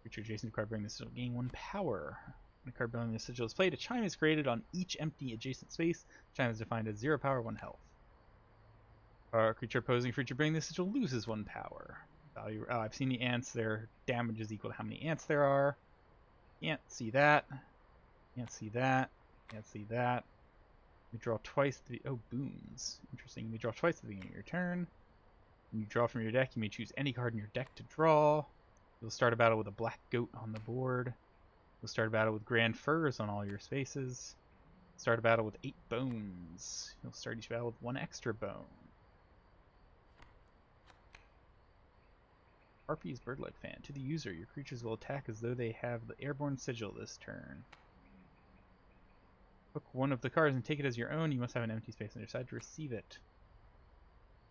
Creature adjacent to card bearing this sigil gain 1 power. When a card bearing this sigil is played, a chime is created on each empty adjacent space. The chime is defined as 0 power, 1 health. Creature opposing creature bearing this sigil loses 1 power. Value. Oh, I've seen the ants. Their damage is equal to how many ants there are. Can't see that. Can't see that. Can't see that. You draw twice. Oh, boons. Interesting. You draw twice at the beginning of your turn. When you draw from your deck, you may choose any card in your deck to draw. You'll start a battle with a black goat on the board. You'll start a battle with grand furs on all your spaces. Start a battle with 8 bones. You'll start each battle with 1 extra bone. Harpy's Birdlike Fan. To the user, your creatures will attack as though they have the airborne sigil this turn. Hook one of the cards and take it as your own. You must have an empty space on your side to receive it.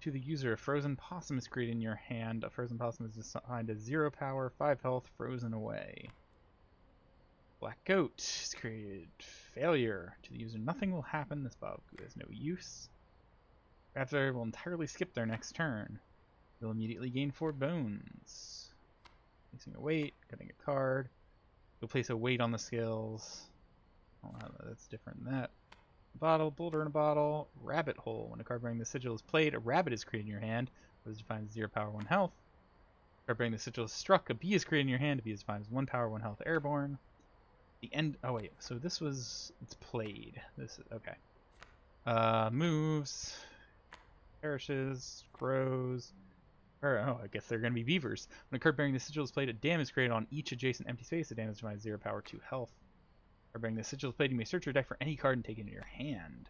to the user, a frozen possum is created in your hand. A frozen possum is assigned as 0 power, 5 health, frozen away. Black goat is created. Failure to the user. Nothing will happen. This Bob Goo has no use. Raptor will entirely skip their next turn. You'll immediately gain 4 bones. Placing a weight, cutting a card. You'll place a weight on the scales. Oh, that's different than that. Bottle, boulder in a bottle, rabbit hole. When a card bearing the sigil is played, a rabbit is created in your hand. What is defined as 0 power, 1 health. Card bearing the sigil is struck. A bee is created in your hand. A bee is defined as 1 power, 1 health, airborne. The end. Oh wait, so this was. It's played. This is okay. Moves, perishes, grows. Or, oh, I guess they're going to be beavers. When a card bearing the sigil is played, a dam is created on each adjacent empty space. The dam is defined as 0 power, 2 health. Card bearing the sigil is played, you may search your deck for any card and take it into your hand.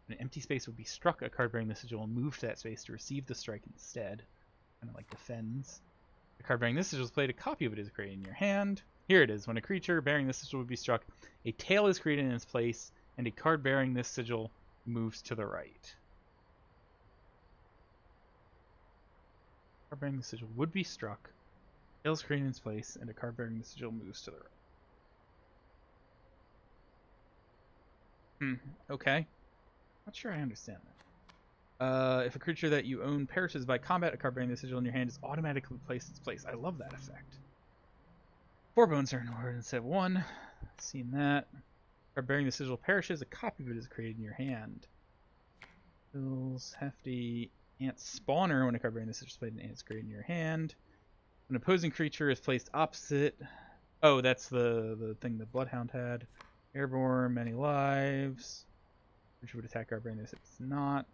When an empty space would be struck, a card bearing the sigil will move to that space to receive the strike instead. Kind of like defends. A card bearing this sigil is played, a copy of it is created in your hand. Here it is. When a creature bearing this sigil would be struck, a tail is created in its place, and a card bearing this sigil moves to the right. Card bearing the sigil would be struck, tail is created in its place, and a card bearing the sigil moves to the right. Okay. Not sure I understand that. If a creature that you own perishes by combat, a card bearing the sigil in your hand is automatically placed in its place. I love that effect. 4 bones are in order instead of 1. Seen that. Card bearing the sigil perishes, a copy of it is created in your hand. Bills, hefty, ant spawner. When a card bearing the sigil is played, an ant is created in your hand. An opposing creature is placed opposite. Oh, that's the thing the Bloodhound had. Airborne, many lives. Creature would attack card bearing the sigil. It's not.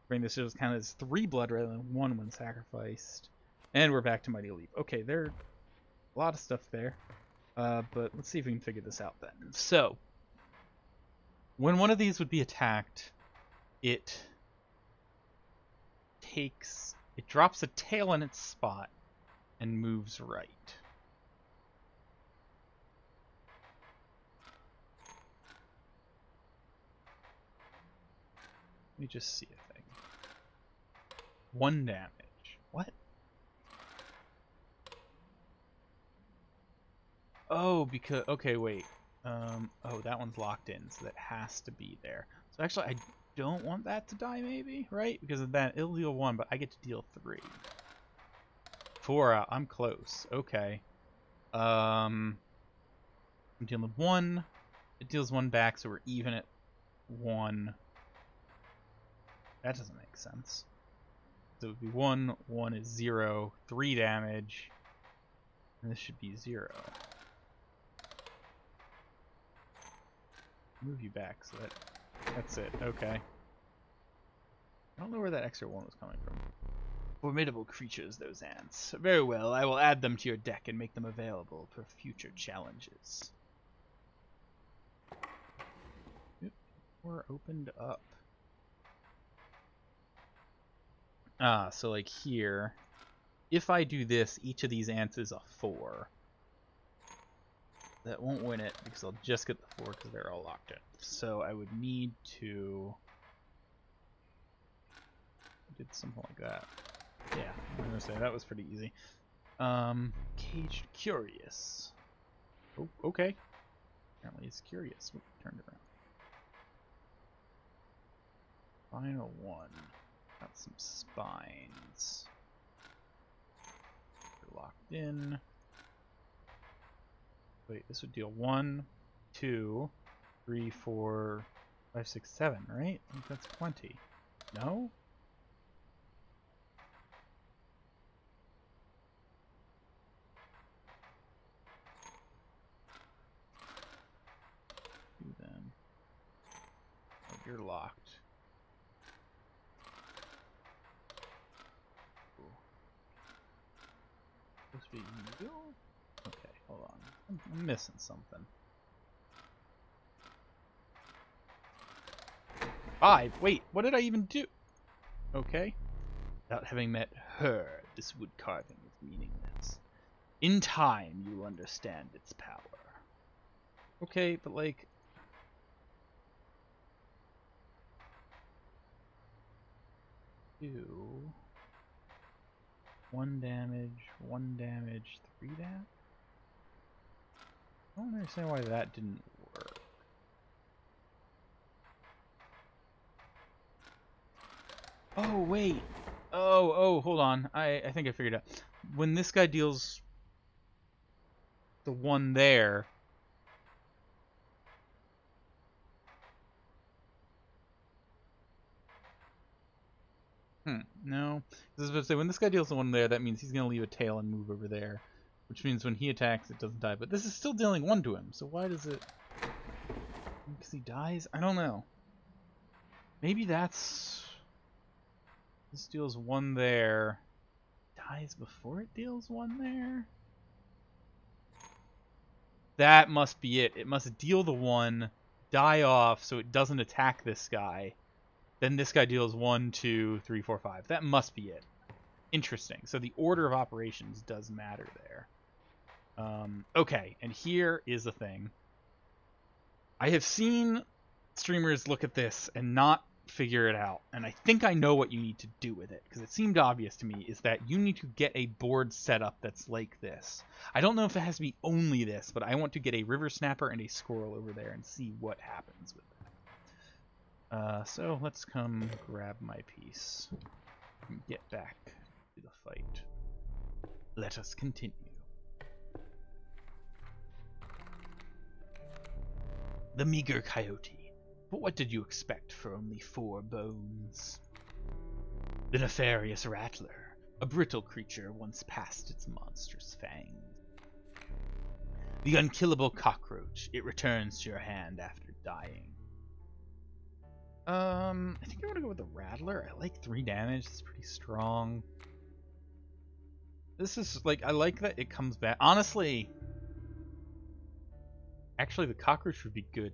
Bearing the sigil is counted as 3 blood rather than 1 when sacrificed. And we're back to Mighty Leap. Okay, there are a lot of stuff there. But let's see if we can figure this out then. So, when one of these would be attacked, it drops a tail in its spot and moves right. Let me just see a thing. 1 damage. What? Oh, because okay, wait. Oh, that one's locked in, so that has to be there. So actually, I don't want that to die, maybe, right? Because of that, it'll deal 1, but I get to deal 3. 4 out. I'm close. Okay. I'm dealing 1. It deals 1 back, so we're even at 1. That doesn't make sense. So it would be 1. 1 is 0. 3 damage. And this should be 0. Move you back, so that's it. Okay. I don't know where that extra 1 was coming from. Formidable creatures, those ants. Very well, I will add them to your deck and make them available for future challenges. Yep, we're opened up. So like here, if I do this, each of these ants is a 4. That won't win it because I'll just get the 4 because they're all locked in. So I would need to... I did something like that. Yeah, I'm gonna say that was pretty easy. Caged Curious. Oh, okay. Apparently it's curious. Ooh, turned it around. Final 1. Got some spines. They're locked in. Wait, this would deal 1, 2, 3, 4, 5, 6, 7, right? I think that's plenty. No? You then. Oh, you're locked. Cool. Supposed to be you? Okay, hold on. I'm missing something. 5. Wait, what did I even do? Okay. Without having met her, this wood carving is meaningless. In time, you will understand its power. Okay, but like... 2. 1 damage, 1 damage, 3 damage? I don't understand why that didn't work. Oh, wait! Oh, hold on. I think I figured it out. When this guy deals the 1 there... no. I was about to say, when this guy deals the 1 there, that means he's going to leave a tail and move over there. Which means when he attacks, it doesn't die. But this is still dealing 1 to him, so why does it... Because he dies? I don't know. Maybe that's... This deals 1 there. Dies before it deals 1 there? That must be it. It must deal the 1, die off so it doesn't attack this guy. Then this guy deals 1, 2, 3, 4, 5. That must be it. Interesting. So the order of operations does matter there. Okay, and here is the thing. I have seen streamers look at this and not figure it out, and I think I know what you need to do with it, because it seemed obvious to me, is that you need to get a board setup that's like this. I don't know if it has to be only this, but I want to get a river snapper and a squirrel over there and see what happens with that. So let's come grab my piece and get back to the fight. Let us continue. The meager coyote. But what did you expect for only 4 bones? The nefarious rattler, a brittle creature once past its monstrous fangs. The unkillable cockroach, it returns to your hand after dying. I think I'm gonna go with the rattler. I like 3 damage, it's pretty strong. This is, like, I like that it comes back. Honestly, actually the cockroach would be good.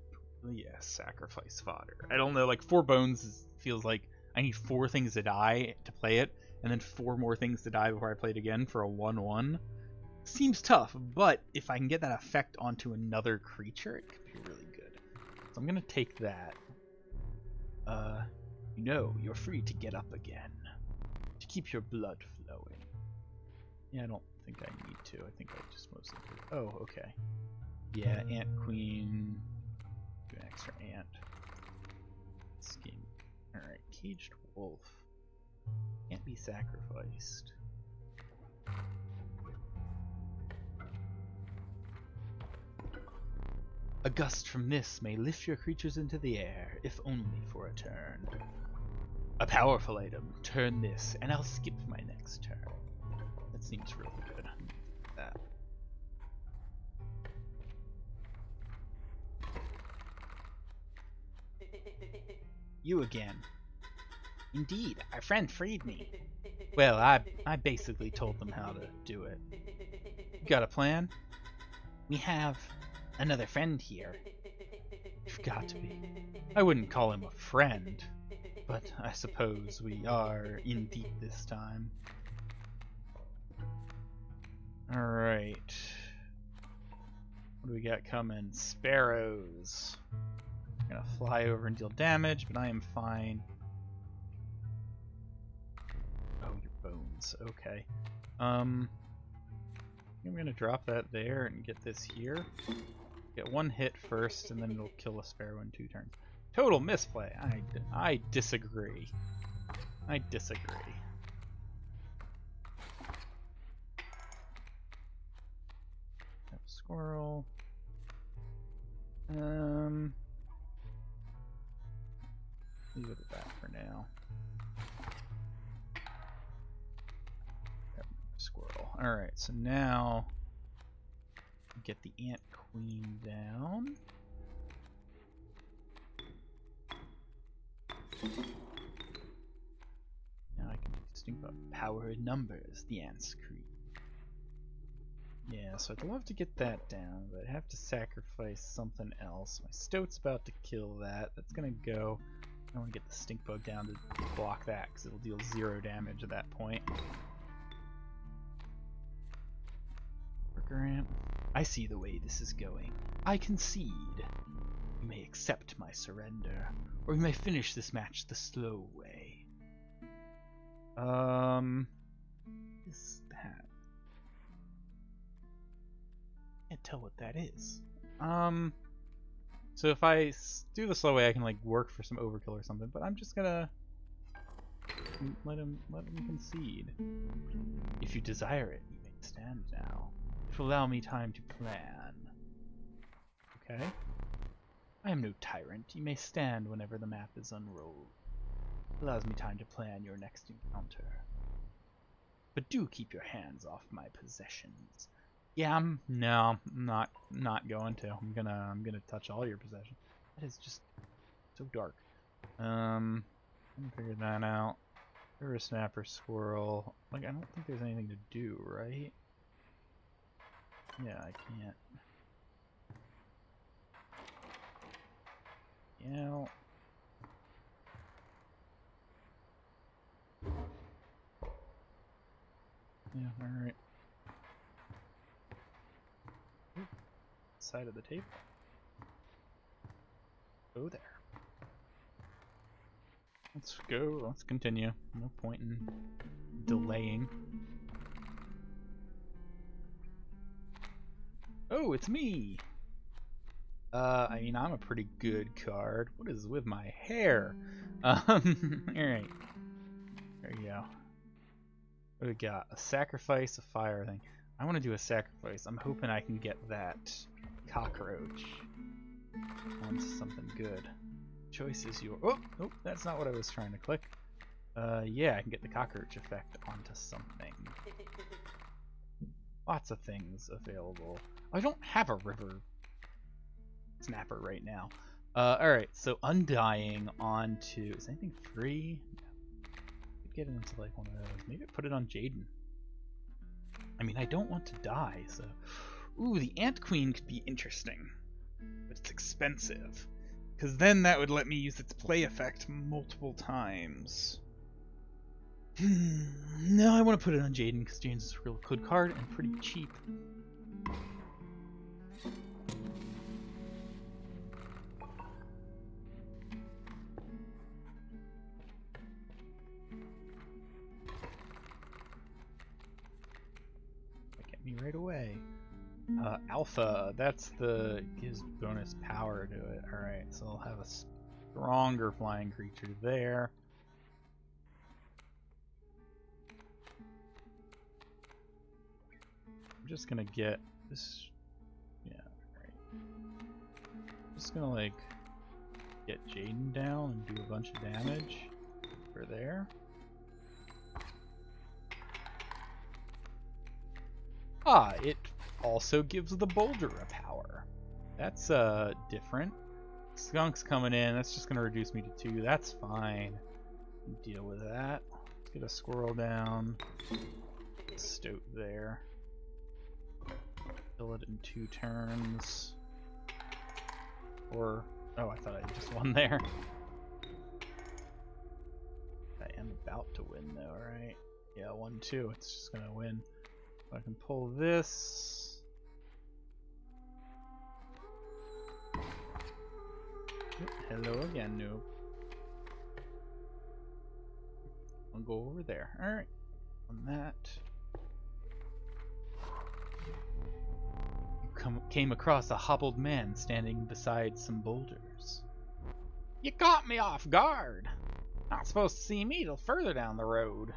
Yeah, sacrifice fodder. I don't know, like 4 bones feels like I need 4 things to die to play it, and then 4 more things to die before I play it again for a 1/1. Seems tough, but if I can get that effect onto another creature, it could be really good. So I'm gonna take that. You know, you're free to get up again. To keep your blood flowing. Yeah, I don't think I need to. I think I just mostly do. Oh, okay. Yeah, Ant Queen. Do an extra ant. Skin. Alright, Caged Wolf. Can't be sacrificed. A gust from this may lift your creatures into the air, if only for a turn. A powerful item. Turn this, and I'll skip my next turn. That seems really good. That. You again. Indeed, our friend freed me. Well, I basically told them how to do it. You got a plan? We have another friend here. You've got to be. I wouldn't call him a friend, but I suppose we are in deep this time. Alright. What do we got coming? Sparrows. I'm gonna fly over and deal damage, but I am fine. Oh, your bones. Okay. I'm gonna drop that there and get this here. Get 1 hit first, and then it'll kill a sparrow in 2 turns. Total misplay. I disagree. I disagree. Squirrel. Leave it at that for now. Yep, squirrel. Alright, so now get the Ant Queen down. Now I can think about power in numbers, the ants creep. Yeah, so I'd love to get that down, but I'd have to sacrifice something else. My stoat's about to kill that. That's gonna go. I want to get the stink bug down to block that, because it'll deal 0 damage at that point. Worker ant. I see the way this is going. I concede. You may accept my surrender, or you may finish this match the slow way. Is that? Can't tell what that is. So if I do the slow way, I can like work for some overkill or something. But I'm just gonna let him concede. If you desire it, you may stand now. It will allow me time to plan. Okay. I am no tyrant. You may stand whenever the map is unrolled. It allows me time to plan your next encounter. But do keep your hands off my possessions. Yeah, I'm not going to. I'm gonna touch all your possessions. That is just so dark. Let me figure that out. River snapper, squirrel. Like, I don't think there's anything to do, right? Yeah, I can't. Yeah. Yeah, alright. Side of the table. Go there. Let's go. Let's continue. No point in delaying. Oh, it's me! I mean, I'm a pretty good card. What is with my hair? Alright. There you go. What do we got? A sacrifice, a fire thing. I want to do a sacrifice. I'm hoping I can get that cockroach onto something good. Choice is yours. Oh, nope, that's not what I was trying to click. Yeah, I can get the cockroach effect onto something. Lots of things available. I don't have a river snapper right now. Alright, so Undying onto... Is anything free? Could get into like one of those. Maybe put it on Jaden. I mean, I don't want to die, so... Ooh, the Ant Queen could be interesting. But it's expensive. Because then that would let me use its play effect multiple times. No, I want to put it on Jaden because Jaden's is a real good card and pretty cheap. Get me right away. Alpha, that's the gives bonus power to it. Alright, so I'll have a stronger flying creature there. I'm just gonna get this. Yeah, right. Just gonna like get Jaden down and do a bunch of damage for there. Ah, it also gives the boulder a power. That's different. Skunk's coming in. That's just gonna reduce me to 2. That's fine. Deal with that. Let's get a squirrel down. Stoat there. Kill it in 2 turns. Or oh, I thought I just won there. I am about to win though, right? Yeah, 1-2. It's just gonna win. I can pull this. Hello again, noob. I'll go over there. Alright. On that. You came across a hobbled man standing beside some boulders. You caught me off guard. Not supposed to see me till further down the road.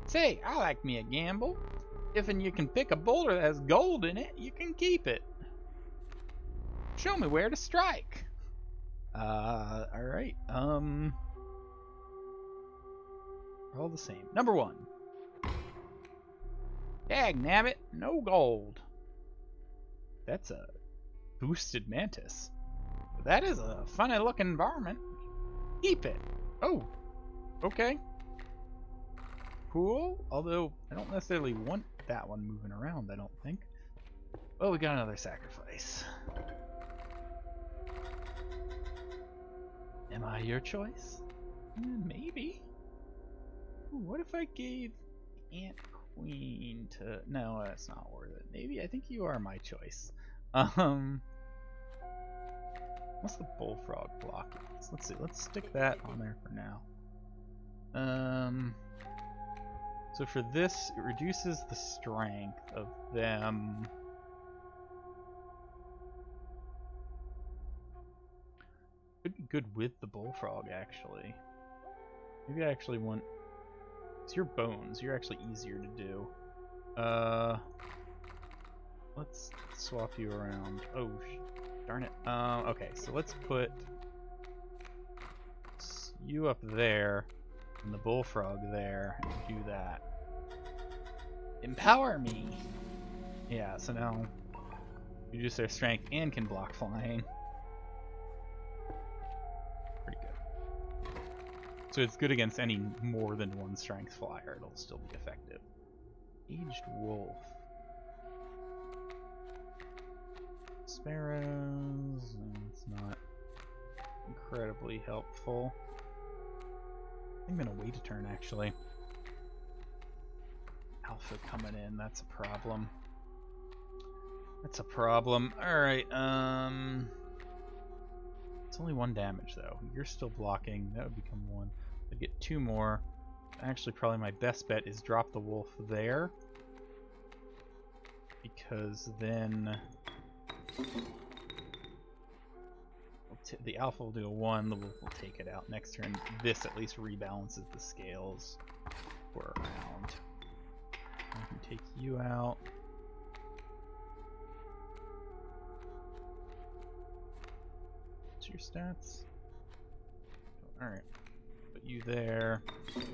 Say, I like me a gamble. If you can pick a boulder that has gold in it, you can keep it. Show me where to strike. Alright, all the same. Number 1. Dag nabbit, no gold. That's a boosted mantis. That is a funny looking varmint. Keep it. Oh, okay. Cool, although I don't necessarily want that one moving around, I don't think. Oh, we got another sacrifice. Am I your choice? Maybe. Ooh, what if I gave Ant Queen to... No, that's not worth it. Maybe, I think you are my choice. What's the bullfrog block? Let's see, let's stick that on there for now. So for this, it reduces the strength of them. Could be good with the bullfrog, actually. Maybe I actually want... It's your bones. You're actually easier to do. Let's swap you around. Oh, darn it. Okay, so let's put you up there and the bullfrog there and do that.
Empower me!
Yeah, so now reduce their strength and can block flying. Pretty good. So it's good against any more than one strength flyer. It'll still be effective. Aged wolf. Sparrows. It's not incredibly helpful. I'm gonna wait a turn actually. Alpha coming in, that's a problem. That's a problem. Alright, it's only 1 damage though. You're still blocking, that would become 1. I'd get 2 more. Actually, probably my best bet is drop the wolf there. Because then the alpha will do a 1, the wolf will take it out. Next turn, this at least rebalances the scales for a round. I can take you out. What's your stats? Alright. Put you there. Get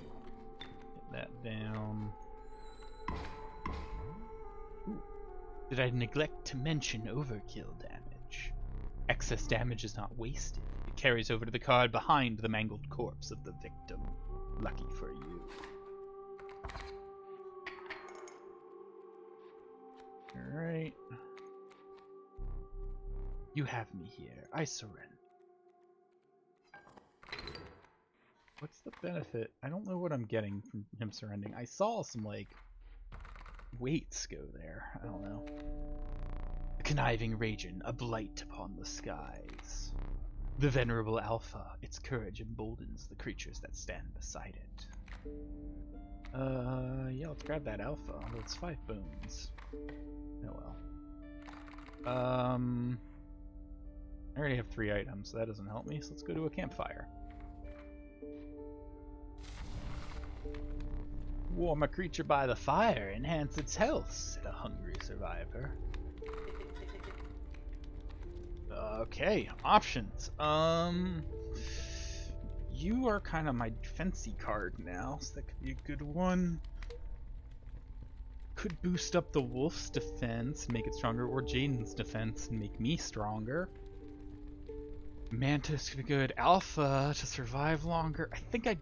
that down. Ooh. Did I neglect to mention overkill damage? Excess damage is not wasted. It carries over to the card behind the mangled corpse of the victim. Lucky for you. Alright. You have me here. I surrender. What's the benefit? I don't know what I'm getting from him surrendering. I saw some, like, weights go there. I don't know. A conniving region, a blight upon the skies. The venerable Alpha, its courage emboldens the creatures that stand beside it. Yeah, let's grab that Alpha. Although it's 5 bones. Oh well. I already have 3 items, so that doesn't help me, so let's go to a campfire. Warm a creature by the fire, enhance its health, said a hungry survivor. Okay, options. You are kind of my defensey card now, so that could be a good one. Could boost up the wolf's defense, make it stronger, or Jaden's defense and make me stronger. Mantis could be good. Alpha to survive longer. I think I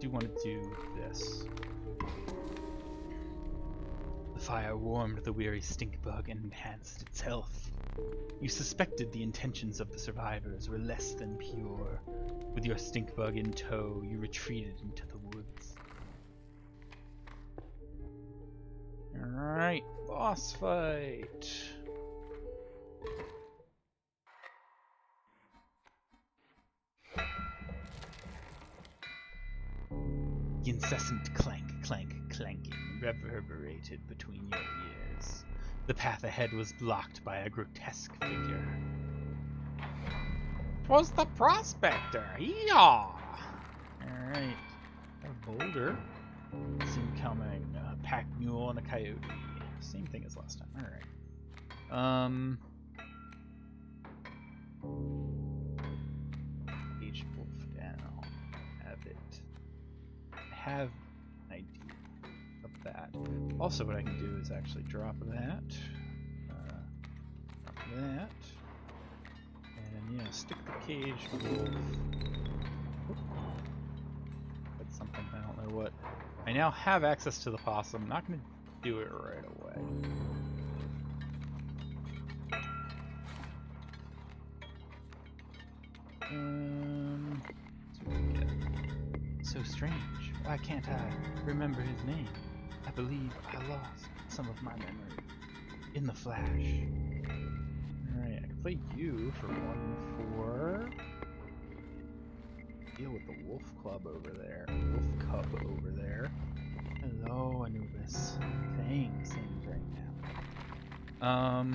do want to do this. The fire warmed the weary stink bug and enhanced its health. You suspected the intentions of the survivors were less than pure. With your stink bug in tow, you retreated into the woods. Alright, boss fight. The incessant clank, clank, clanking reverberated between your ears. The path ahead was blocked by a grotesque figure. 'Twas the prospector! Yeehaw! Alright. A boulder. Seen coming. A pack mule and a coyote. Same thing as last time. Alright. Aged wolf down. Have it. Have an idea of that. Also, what I can do is actually drop that. Drop that. And, yeah, stick the caged wolf. That's something, I don't know what. I now have access to the possum. I'm not going to do it right away. Let's see what we get. So strange. Why can't I remember his name? I believe I lost some of my memory in the flash. Alright, I can play you for 1/4. Deal with the wolf club over there. Wolf cub over there. Hello, Anubis. Saying things right now.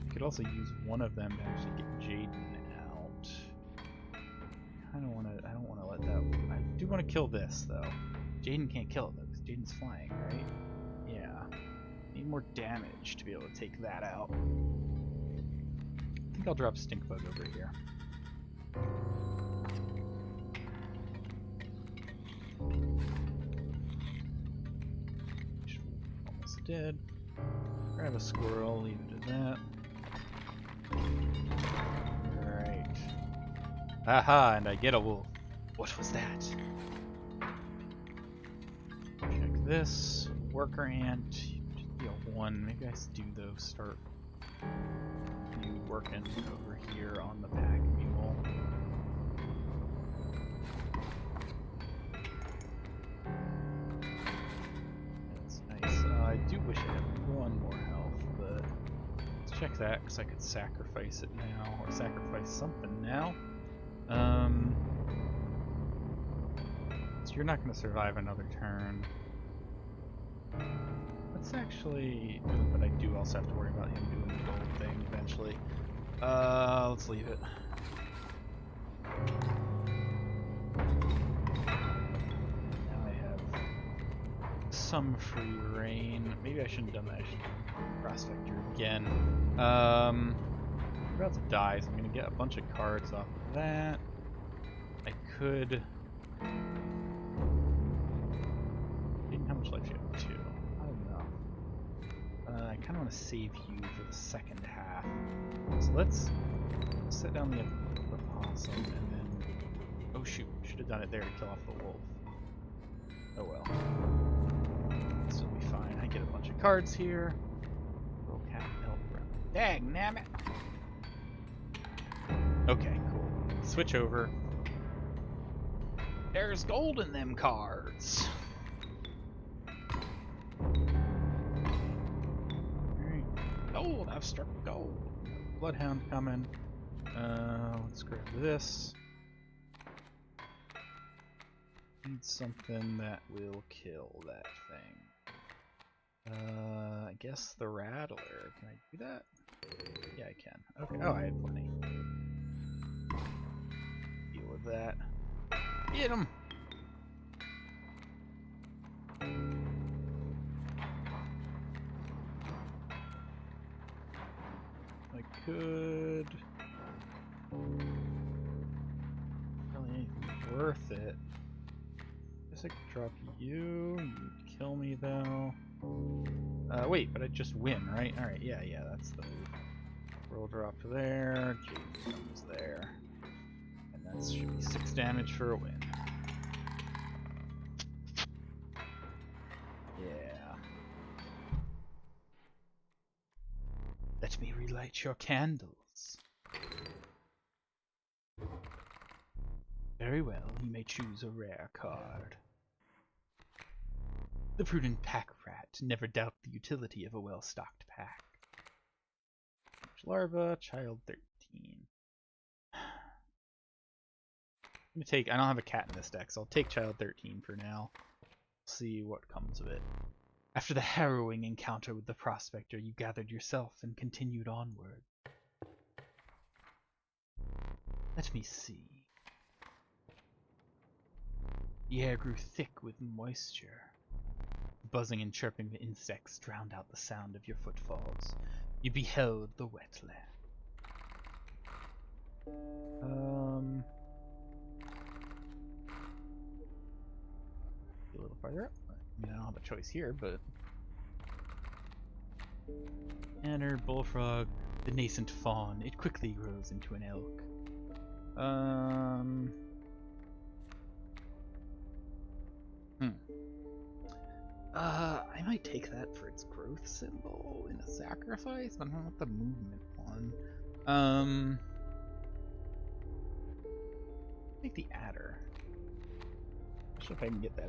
I could also use one of them to actually get Jaden out. I don't want to let that. I do want to kill this though. Jaden can't kill it though, because Jaden's flying, right? Yeah. Need more damage to be able to take that out. I think I'll drop Stinkbug over here. Almost dead. Grab a squirrel, leave it to that. Alright. Aha, and I get a wolf. What was that? Check this. Worker ant. Just be a 1. Maybe I do though start you working over here on the pack mule. That's nice. I do wish I had 1 more health, but let's check that because I could sacrifice it now, or sacrifice something now. So you're not going to survive another turn. Let's actually, but I do also have to worry about him doing the gold thing eventually. Let's leave it. Now I have some free reign. Maybe I shouldn't have done that. I should do Prospector again. I'm about to die, so I'm going to get a bunch of cards off of that. I could... How much life do you have? 2. I don't know. I kind of want to save you for the second half. So let's set down the possum and then... Oh shoot, should have done it there to kill off the wolf. Oh well. This will be fine. I get a bunch of cards here. Roll cat help around. Dang, nabbit! Okay, cool. Switch over. There's gold in them cards. Alright. Gold! I've struck gold. Bloodhound coming. Let's grab this. Need something that will kill that thing. I guess the Rattler. Can I do that? Yeah, I can. Okay. Oh, I had plenty. Deal with that. Get him! I could... Really anything worth it. Guess I could drop you. You'd kill me though. Wait, but I just win, right? Alright, yeah, that's the move. Roll drop there. Jaden comes there. And that should be 6 damage for a win. Yeah. Let me relight your candles. Very well, you may choose a rare card. The prudent pack rat never doubt the utility of a well-stocked pack. Larva, child 13. I'm gonna take, I don't have a cat in this deck, so I'll take child 13 for now. See what comes of it. After the harrowing encounter with the prospector, you gathered yourself and continued onward. Let me see. The air grew thick with moisture. The buzzing and chirping of insects drowned out the sound of your footfalls. You beheld the wetland. A little farther up. I mean, I don't have a choice here, but... Anner, bullfrog, the nascent fawn. It quickly grows into an elk. I might take that for its growth symbol in a sacrifice, but I don't want the movement one. Take the adder. Not sure if I can get that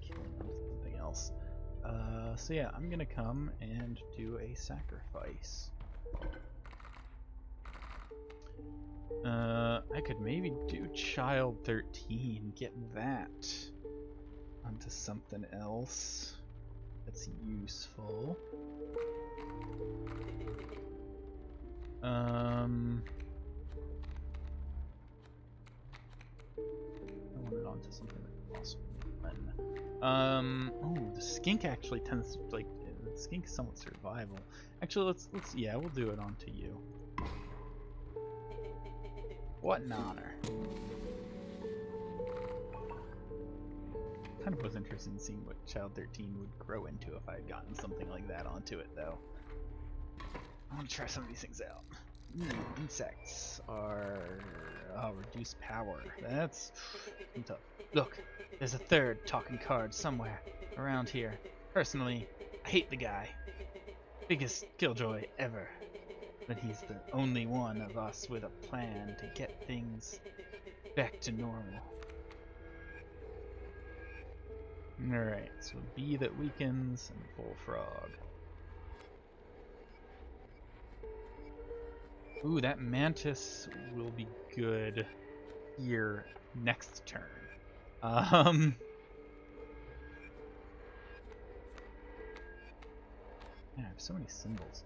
killing on something else. So yeah, I'm gonna come and do a sacrifice. I could maybe do Child 13, get that onto something else that's useful. I want it onto something like plus one. Oh, the skink actually tends to, like, the skink is somewhat survival. Actually, let's yeah, we'll do it onto you. What an honor. Kind of was interested in seeing what Child 13 would grow into if I had gotten something like that onto it, though. I want to try some of these things out. Insects are reduced power. That's tough. Look, there's a third talking card somewhere around here. Personally, I hate the guy. Biggest killjoy ever. But he's the only one of us with a plan to get things back to normal. Alright, so bee that weakens and bullfrog. Ooh, that mantis will be good here next turn. Man, I have so many symbols.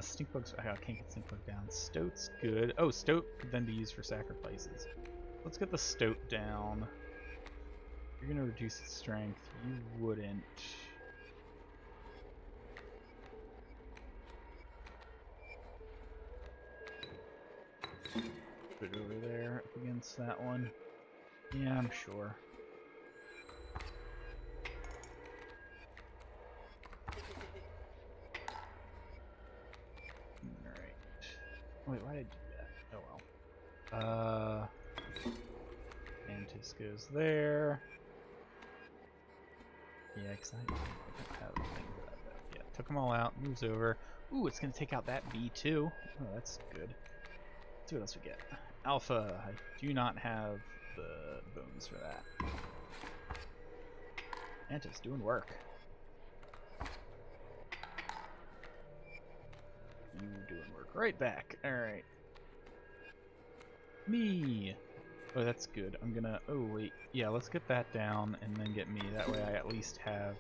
Stink bugs. I can't get stink bug down. Stoat's good. Oh, stoat could then be used for sacrifices. Let's get the stoat down. You're gonna reduce its strength. You wouldn't. Put it over there up against that one. Yeah, I'm sure. Alright. Wait, why did I do that? Oh well. Mantis goes there. Yeah, because I don't have a thing for that though. Yeah, took them all out, moves over. Ooh, it's gonna take out that bee too. Oh, that's good. Let's see what else we get. Alpha, I do not have the bones for that. Mantis doing work. You doing work right back. Alright. Me! Oh, that's good. I'm gonna... Oh, wait. Yeah, let's get that down and then get me. That way I at least have...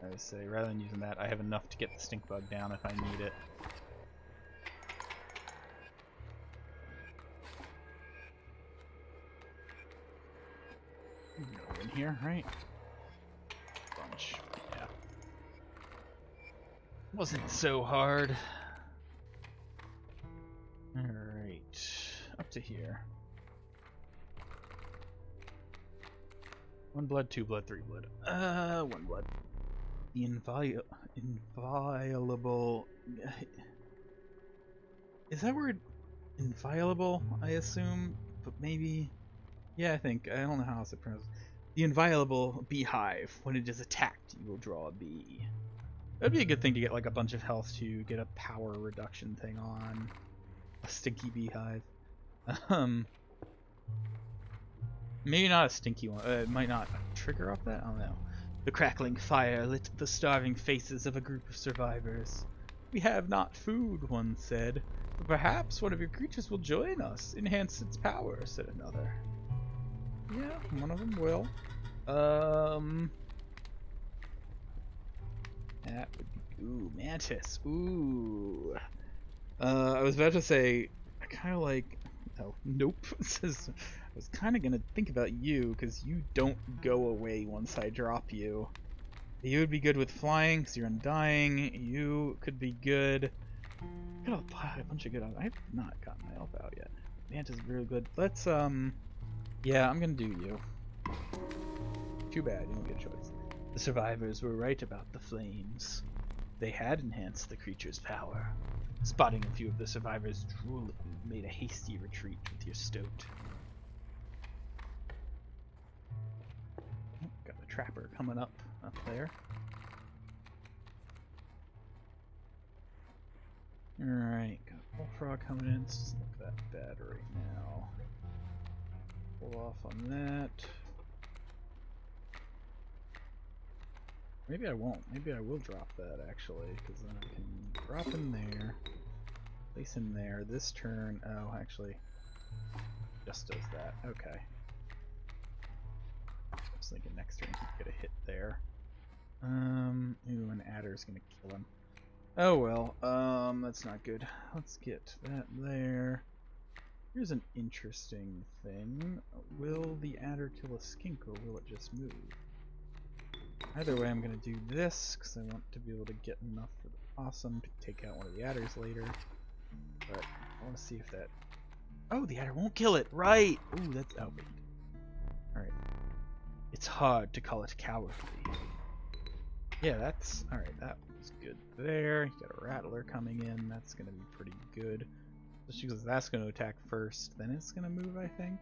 I say, rather than using that, I have enough to get the stink bug down if I need it. Go in here, right? Bunch. Yeah. Wasn't so hard. Alright. Up to here. 1 blood, 2 blood, 3 blood. 1 blood. The inviolable... Is that word inviolable, I assume? But maybe... Yeah, I think. I don't know how else to pronounce it. The inviolable beehive. When it is attacked, you will draw a bee. That'd be a good thing to get like a bunch of health to get a power reduction thing on. A stinky beehive. Maybe not a stinky one. It might not trigger off that? I don't know. The crackling fire lit the starving faces of a group of survivors. We have not food, one said. But perhaps one of your creatures will join us. Enhance its power, said another. Yeah, one of them will. That would be... Ooh, mantis. Ooh. I was about to say, I kind of like... Oh, nope. I was kind of going to think about you, because you don't go away once I drop you. You would be good with flying, because you're undying. You could be good. Got a bunch of good... I have not gotten my elf out yet. Mantis is really good. Let's, yeah, I'm going to do you. Too bad, you don't get a choice. The survivors were right about the flames. They had enhanced the creature's power. Spotting a few of the survivors, Drool made a hasty retreat with your stoat. Oh, got the trapper coming up there. Alright, got a bullfrog coming in. This doesn't look that bad right now. Pull off on that. Maybe I won't. Maybe I will drop that actually, because then I can drop in there. Place him there. This turn, oh, actually, just does that. Okay. I was thinking next turn he'd get a hit there. Ooh, an adder's gonna kill him. Oh well, that's not good. Let's get that there. Here's an interesting thing. Will the adder kill a skink or will it just move? Either way, I'm going to do this because I want to be able to get enough for the possum to take out one of the adders later. But I want to see if that... Oh, the adder won't kill it! Right! Ooh, that's... Oh, wait. Alright. It's hard to call it cowardly. Yeah, that's... Alright, that was good there. You got a rattler coming in. That's going to be pretty good. Just because that's going to attack first, then it's going to move, I think.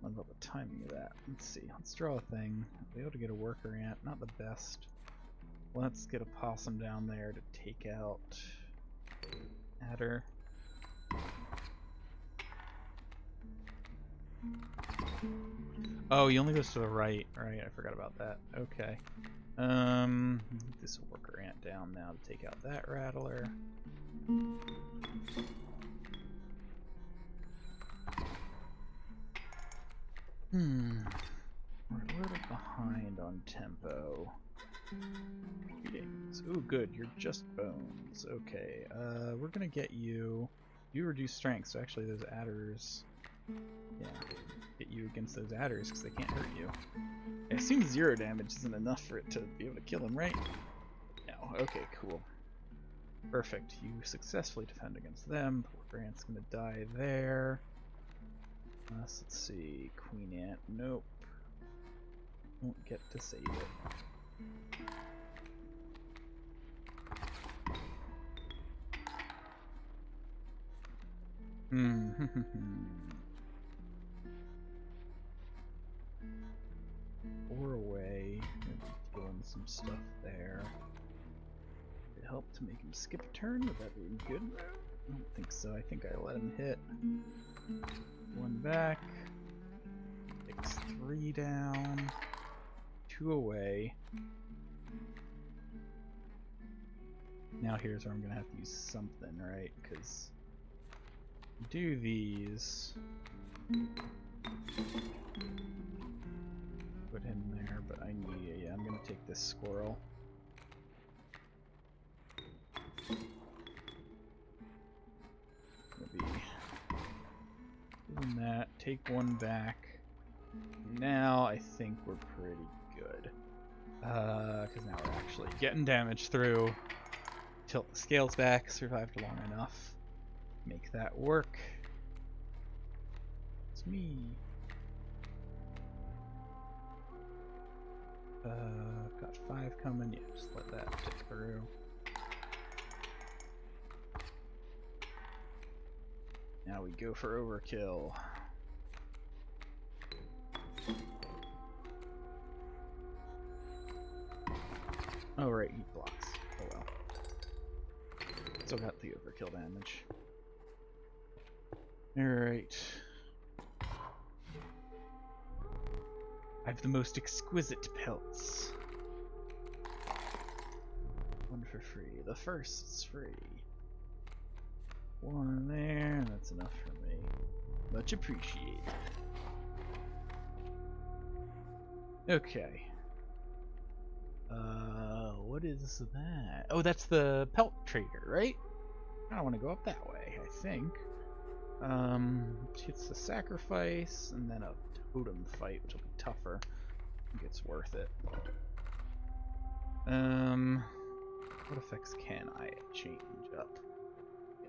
What about the timing of that? Let's see. Let's draw a thing. Be able to get a worker ant. Not the best. Let's get a possum down there to take out adder. Oh, he only goes to the right. Right, I forgot about that. Okay. This worker ant down now to take out that rattler. We're a little behind on tempo. Greetings. Ooh, good. You're just bones. Okay. We're gonna get you. You reduce strength, so actually those adders. Yeah. Get you against those adders because they can't hurt you. I assume 0 damage isn't enough for it to be able to kill him, right? No. Okay, cool. Perfect. You successfully defend against them. The worker ant's gonna die there. Let's see. Queen ant. Nope. Won't get to save it. Or away. Doing some stuff there. It helped to make him skip a turn. Would that be good? I don't think so. I think I let him hit. 1 back. Takes 3 down. 2 away. Now here's where I'm gonna have to use something, right? Because do these. Put him there, but I need. Yeah, I'm gonna take this squirrel. Gonna be doing that. Take 1 back. Now I think we're pretty good. Because now we're actually getting damage through. Tilt the scales back. Survived long enough. Make that work. It's me. Got 5 coming. Yeah, just let that tick through. Now we go for overkill. Oh right, he blocks. Oh well. Still got the overkill damage. Alright. I have the most exquisite pelts. 1 for free. The first's free. 1 there, that's enough for me. Much appreciated. Okay. What is that? Oh, that's the pelt trader, right? I don't want to go up that way, I think. It's the sacrifice, and then a totem fight, which will be tougher. I think it's worth it. What effects can I change up?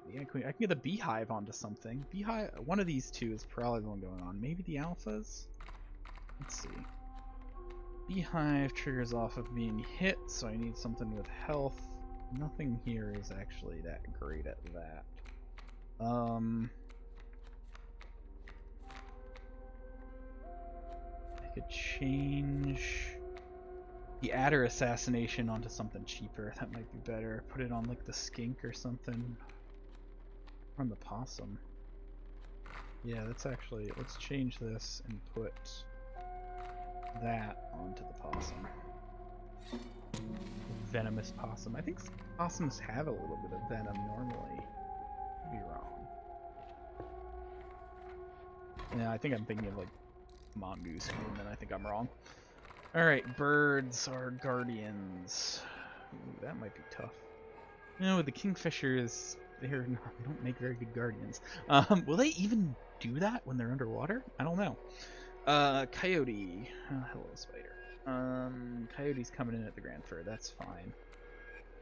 I can get the beehive onto something. Beehive, one of these two is probably the one going on. Maybe the alphas? Let's see. Beehive triggers off of being hit, so I need something with health. Nothing here is actually that great at that. I could change the adder assassination onto something cheaper. That might be better. Put it on like the skink or something. From the possum. Yeah, that's actually. Let's change this and put that onto the possum. Venomous possum. I think possums have a little bit of venom normally. Could be wrong. Yeah, I think I'm thinking of like mongoose, and then I think I'm wrong. Alright, birds are guardians. Ooh, that might be tough. You know, the kingfishers, they don't make very good guardians. Will they even do that when they're underwater? I don't know. Coyote. Hello, spider. Coyote's coming in at the Grand Fur. That's fine.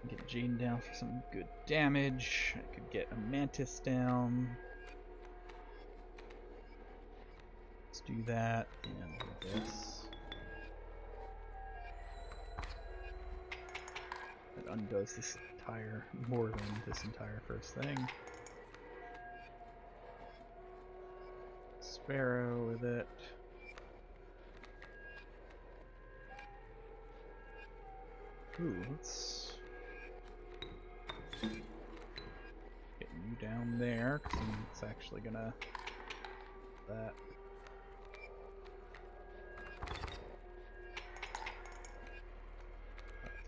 Get Jane down for some good damage. I could get a mantis down. Let's do that and this. It undoes this entire, more than this entire first thing. Sparrow with it. Ooh, let's get you down there, because it's actually gonna that.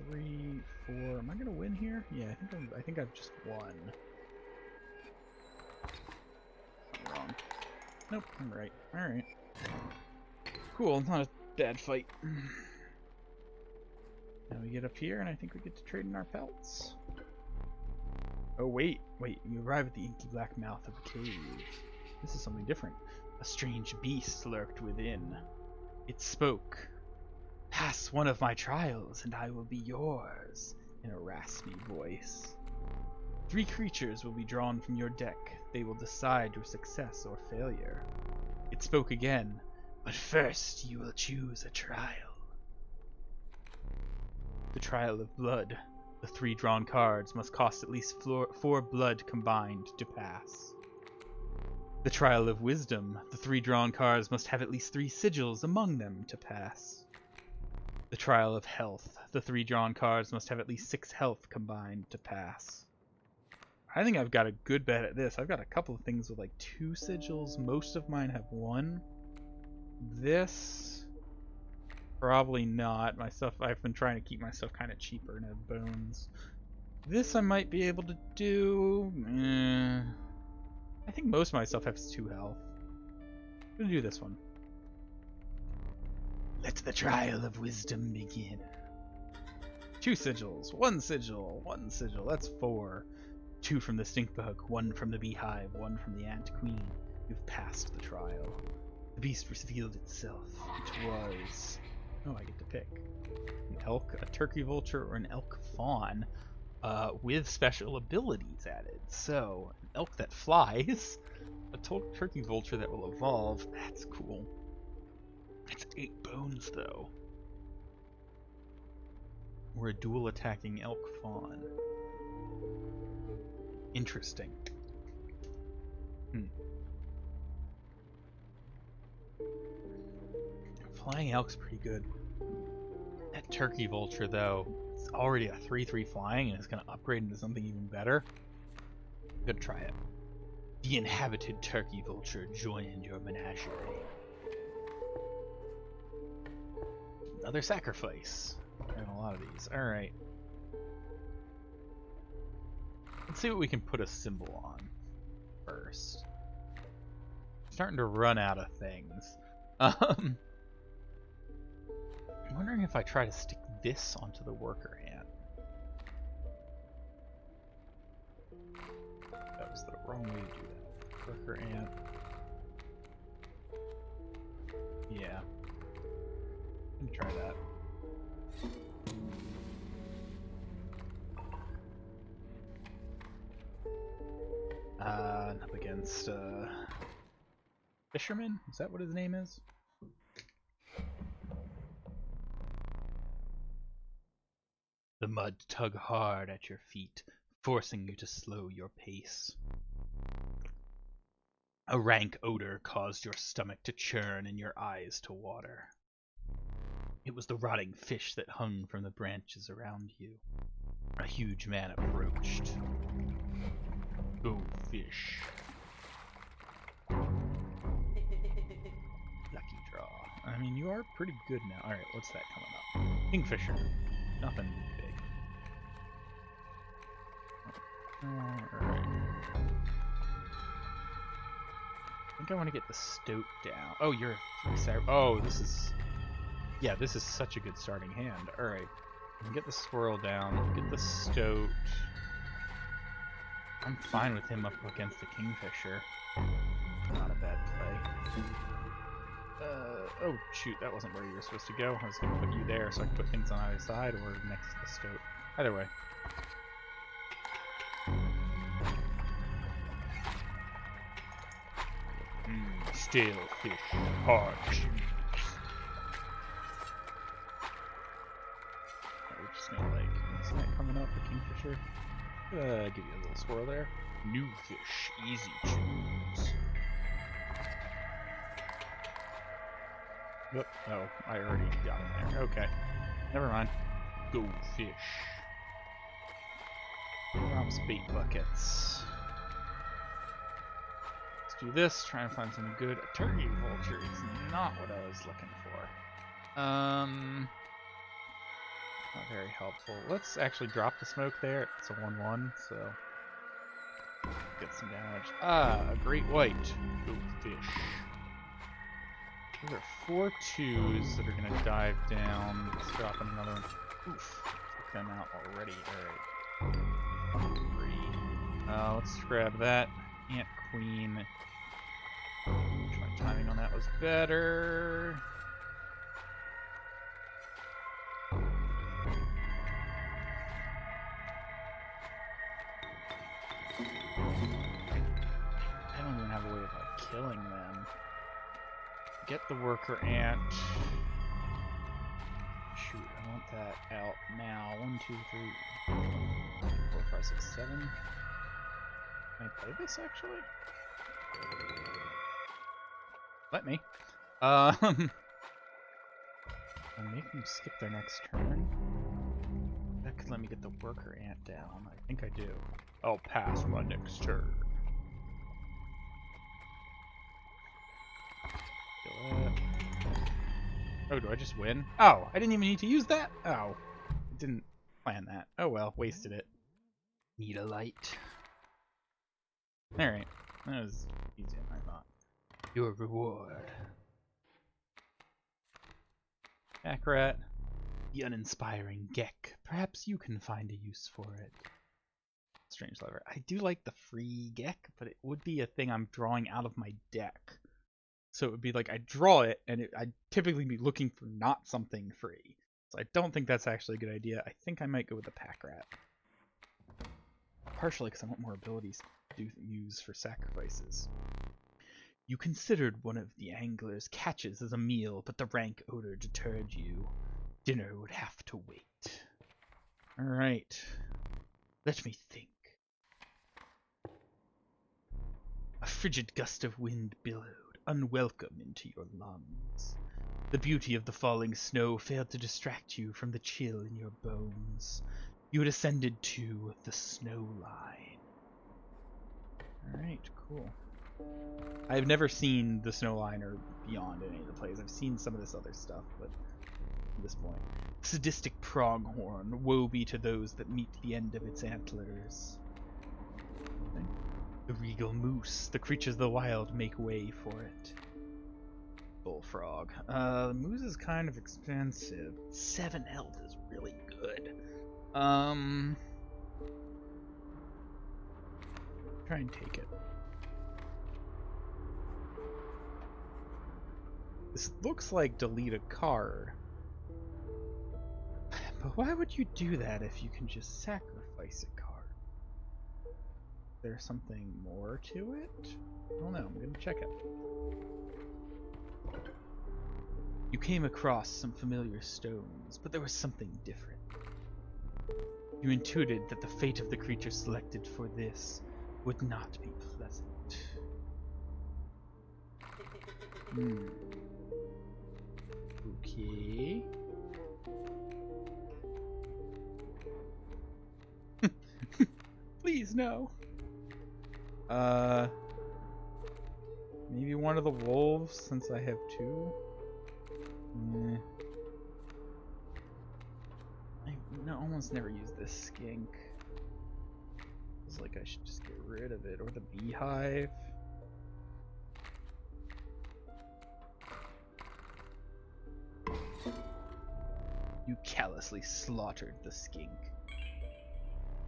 Three, four. Am I gonna win here? Yeah, I think I've just won. I'm wrong. Nope, I'm right. All right. Cool. Not a bad fight. Now we get up here, and I think we get to trade in our pelts. Oh wait. You arrive at the inky black mouth of the cave. This is something different. A strange beast lurked within. It spoke. Pass one of my trials, and I will be yours, in a raspy voice. 3 creatures will be drawn from your deck. They will decide your success or failure. It spoke again, but first you will choose a trial. The trial of blood. The 3 drawn cards must cost at least 4 blood combined to pass. The trial of wisdom. The 3 drawn cards must have at least 3 sigils among them to pass. The trial of health. The 3 drawn cards must have at least 6 health combined to pass. I think I've got a good bet at this. I've got a couple of things with like 2 sigils. Most of mine have 1. This, probably not. My stuff, I've been trying to keep my stuff kind of cheaper and have bones. This I might be able to do. I think most of my stuff has 2 health. I'm gonna do this one. Let the trial of wisdom begin. 2 sigils, 1 sigil, 1 sigil. That's 4. 2 from the stink bug, 1 from the beehive, 1 from the ant queen. You've passed the trial. The beast revealed itself. It was... Oh, I get to pick. An elk, a turkey vulture, or an elk fawn with special abilities added. So, an elk that flies, a turkey vulture that will evolve. That's cool. It's 8 bones, though. We're a dual attacking elk fawn. Interesting. Flying elk's pretty good. That turkey vulture, though, it's already a 3/3 flying and it's going to upgrade into something even better. Good, try it. The inhabited turkey vulture joined your menagerie. Another sacrifice. And a lot of these. Alright. Let's see what we can put a symbol on first. Starting to run out of things. I'm wondering if I try to stick this onto the worker ant. That was the wrong way to do that. Worker ant. Yeah. Let me try that. Up against Fisherman? Is that what his name is? The mud tug hard at your feet, forcing you to slow your pace. A rank odor caused your stomach to churn and your eyes to water. It was the rotting fish that hung from the branches around you. A huge man approached. Go fish. Lucky draw. I mean, you are pretty good now. Alright, what's that coming up? Kingfisher. Nothing big. Alright. I think I want to get the stoat down. Oh, you're sorry. Oh, this is, yeah, this is such a good starting hand. All right, get the squirrel down. Get the stoat. I'm fine with him up against the kingfisher. Not a bad play. Oh shoot, that wasn't where you were supposed to go. I was gonna put you there so I can put things on either side or next to the stoat. Either way. Stale fish, hard cheese. We're just gonna like, isn't that coming up, the kingfisher? Give you a little swirl there. New fish, easy choose. Whoop, oh, I already got it there. Okay. Never mind. Go fish. Drops bait buckets. Let's do this, try and find something good. A turkey vulture is not what I was looking for. Not very helpful. Let's actually drop the smoke there. It's a 1-1, so get some damage. Ah, a great white. Go fish. Those are 4 2s that are going to dive down. Let's drop another one. Oof. Took them out already. Alright. 3. Let's grab that. Ant Queen. Wish my timing on that was better. I don't even have a way of like killing them. Get the worker ant. Shoot, I want that out now. 1, 2, 3, 4, 5, 6, 7. Can I play this actually? Let me. I'll make them skip their next turn. That could let me get the worker ant down. I think I do. I'll pass my next turn. Oh, do I just win? Oh, I didn't even need to use that? Oh, I didn't plan that. Oh well, wasted it. Need a light. Alright, that was easier than I thought. Your reward. Backrat. The uninspiring Gek. Perhaps you can find a use for it. Strange lever. I do like the free Gek, but it would be a thing I'm drawing out of my deck. So it would be like I draw it, and I'd typically be looking for not something free. So I don't think that's actually a good idea. I think I might go with the pack rat. Partially because I want more abilities to use for sacrifices. You considered one of the angler's catches as a meal, but the rank odor deterred you. Dinner would have to wait. Alright. Let me think. A frigid gust of wind billowed, unwelcome, into your lungs. The beauty of the falling snow failed to distract you from the chill in your bones. You had ascended to the snow line. Alright, cool. I've never seen the snow line or beyond in any of the plays. I've seen some of this other stuff, but at this point. Sadistic pronghorn, woe be to those that meet the end of its antlers. Okay. The regal moose, the creatures of the wild make way for it. Bullfrog. The moose is kind of expensive. 7 health is really good. Try and take it. This looks like delete a card. But why would you do that if you can just sacrifice a card? Is there something more to it? I don't know. I'm gonna check it. You came across some familiar stones, but there was something different. You intuited that the fate of the creature selected for this would not be pleasant. Okay. Please, no. Maybe one of the wolves, since I have 2. I almost never use this skink. It's like I should just get rid of it. Or the beehive. You callously slaughtered the skink.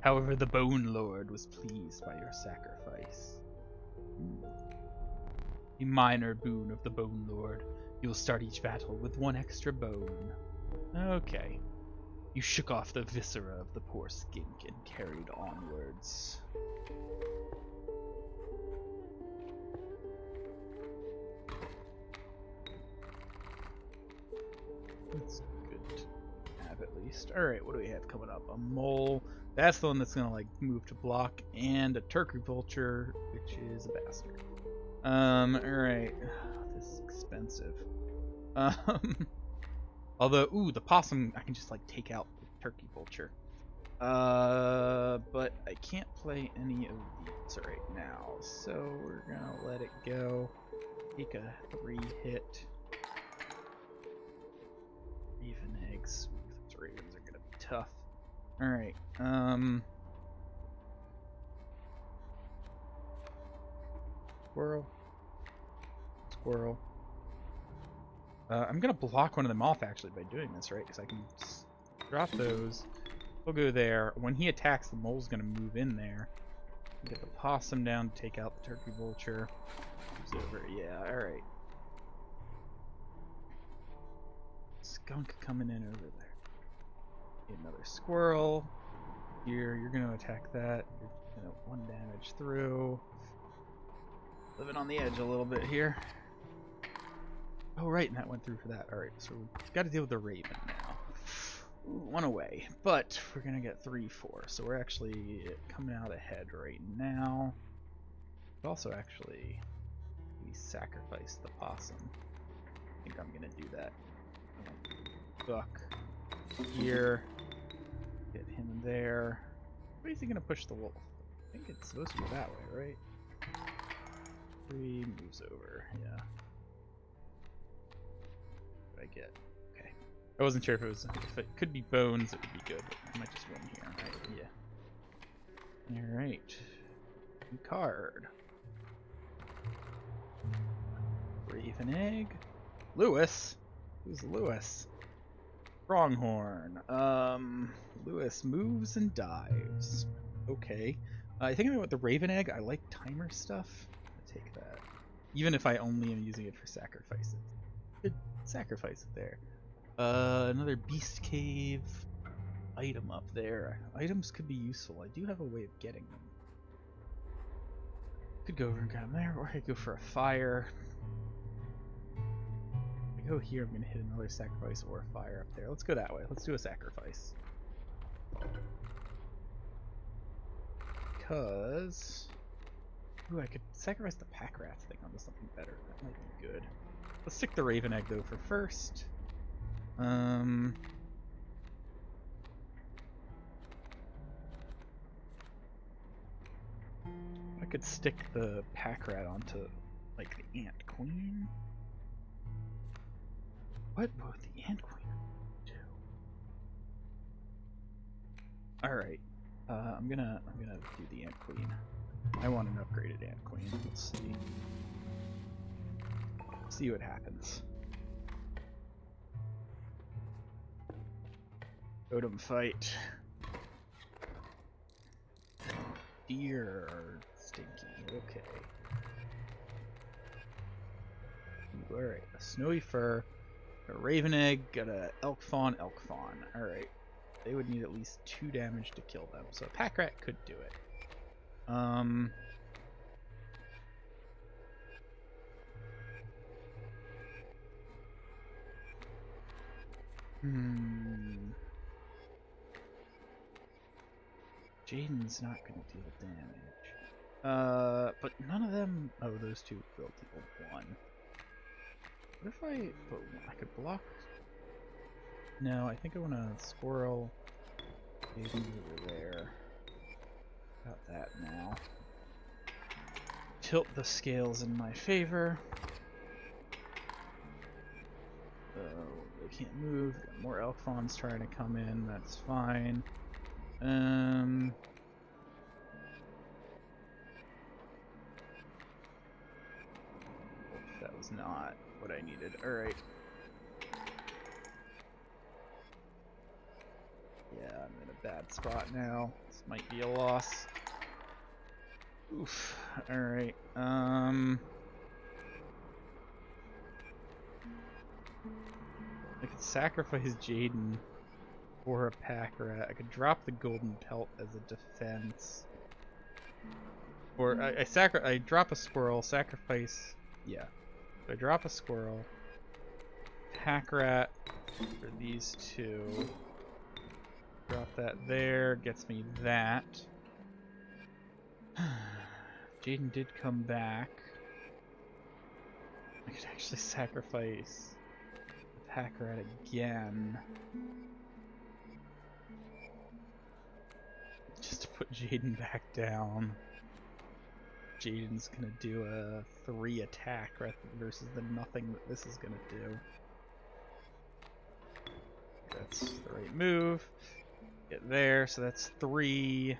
However, the Bone Lord was pleased by your sacrifice. A minor boon of the Bone Lord. You'll start each battle with 1 extra bone. Okay. You shook off the viscera of the poor skink and carried onwards. That's good to have at least. Alright, what do we have coming up? A mole. That's the one that's gonna like move to block, and a turkey vulture, which is a bastard. Alright. This is expensive. Although, ooh, the possum I can just like take out the turkey vulture. But I can't play any of these right now, so we're gonna let it go. Take a 3-hit. Raven eggs. Those ravens are gonna be tough. Alright, Squirrel. Squirrel. I'm gonna block one of them off actually by doing this, right? Because I can drop those. We'll go there. When he attacks, the mole's gonna move in there. Get the possum down to take out the turkey vulture. Moves over. Yeah, alright. Skunk coming in over there. Get another squirrel. Here, you're gonna attack that. You're gonna 1 damage through. Living on the edge a little bit here. Oh, right, and that went through for that. Alright, so we've got to deal with the raven now. Ooh, 1 away, but we're going to get 3-4, so we're actually coming out ahead right now. But also, actually, we sacrificed the possum. I think I'm going to do that. Buck here. Get him there. Where is he going to push the wolf? I think it's supposed to go that way, right? 3 moves over, yeah. I get. Okay. I wasn't sure if it could be bones, it would be good, but I might just win here, right? Yeah. Alright. New card. Raven egg. Lewis? Who's Lewis? Pronghorn. Lewis moves and dives. Okay. I think I'm going with the Raven egg. I like timer stuff. I'll take that. Even if I only am using it for sacrifices. Could sacrifice it there. Another beast cave item up there. Items could be useful. I do have a way of getting them. Could go over and grab them there, or I could go for a fire. If I go here, I'm going to hit another sacrifice or a fire up there. Let's go that way. Let's do a sacrifice. Because... ooh, I could sacrifice the pack rats thing onto something better. That might be good. Let's stick the raven egg though for first. I could stick the pack rat onto like the ant queen. What would the ant queen do? All right, I'm gonna do the ant queen. I want an upgraded ant queen. Let's see. See what happens. Totem fight. Deer are stinky. Okay. Alright, a snowy fur, a raven egg, got a elk fawn, elk fawn. Alright. They would need at least 2 damage to kill them, so a pack rat could do it. Jaden's not going to deal damage. But none of them... oh, those 2 will deal 1. What if I... but I could block... no, I think I want to squirrel Jaden over there. Got that now. Tilt the scales in my favor. They can't move. Got more elk fawns trying to come in. That's fine. That was not what I needed. Alright. Yeah, I'm in a bad spot now. This might be a loss. Oof. Alright. I could sacrifice Jaden for a pack rat. I could drop the golden pelt as a defense. Or I drop a squirrel, sacrifice. Yeah. So I drop a squirrel. Pack rat for these two. Drop that there, gets me that. Jaden did come back. I could actually sacrifice the pack rat again. Just to put Jaden back down. Jaden's gonna do a 3 attack versus the nothing that this is gonna do. That's the right move. Get there, so that's 3.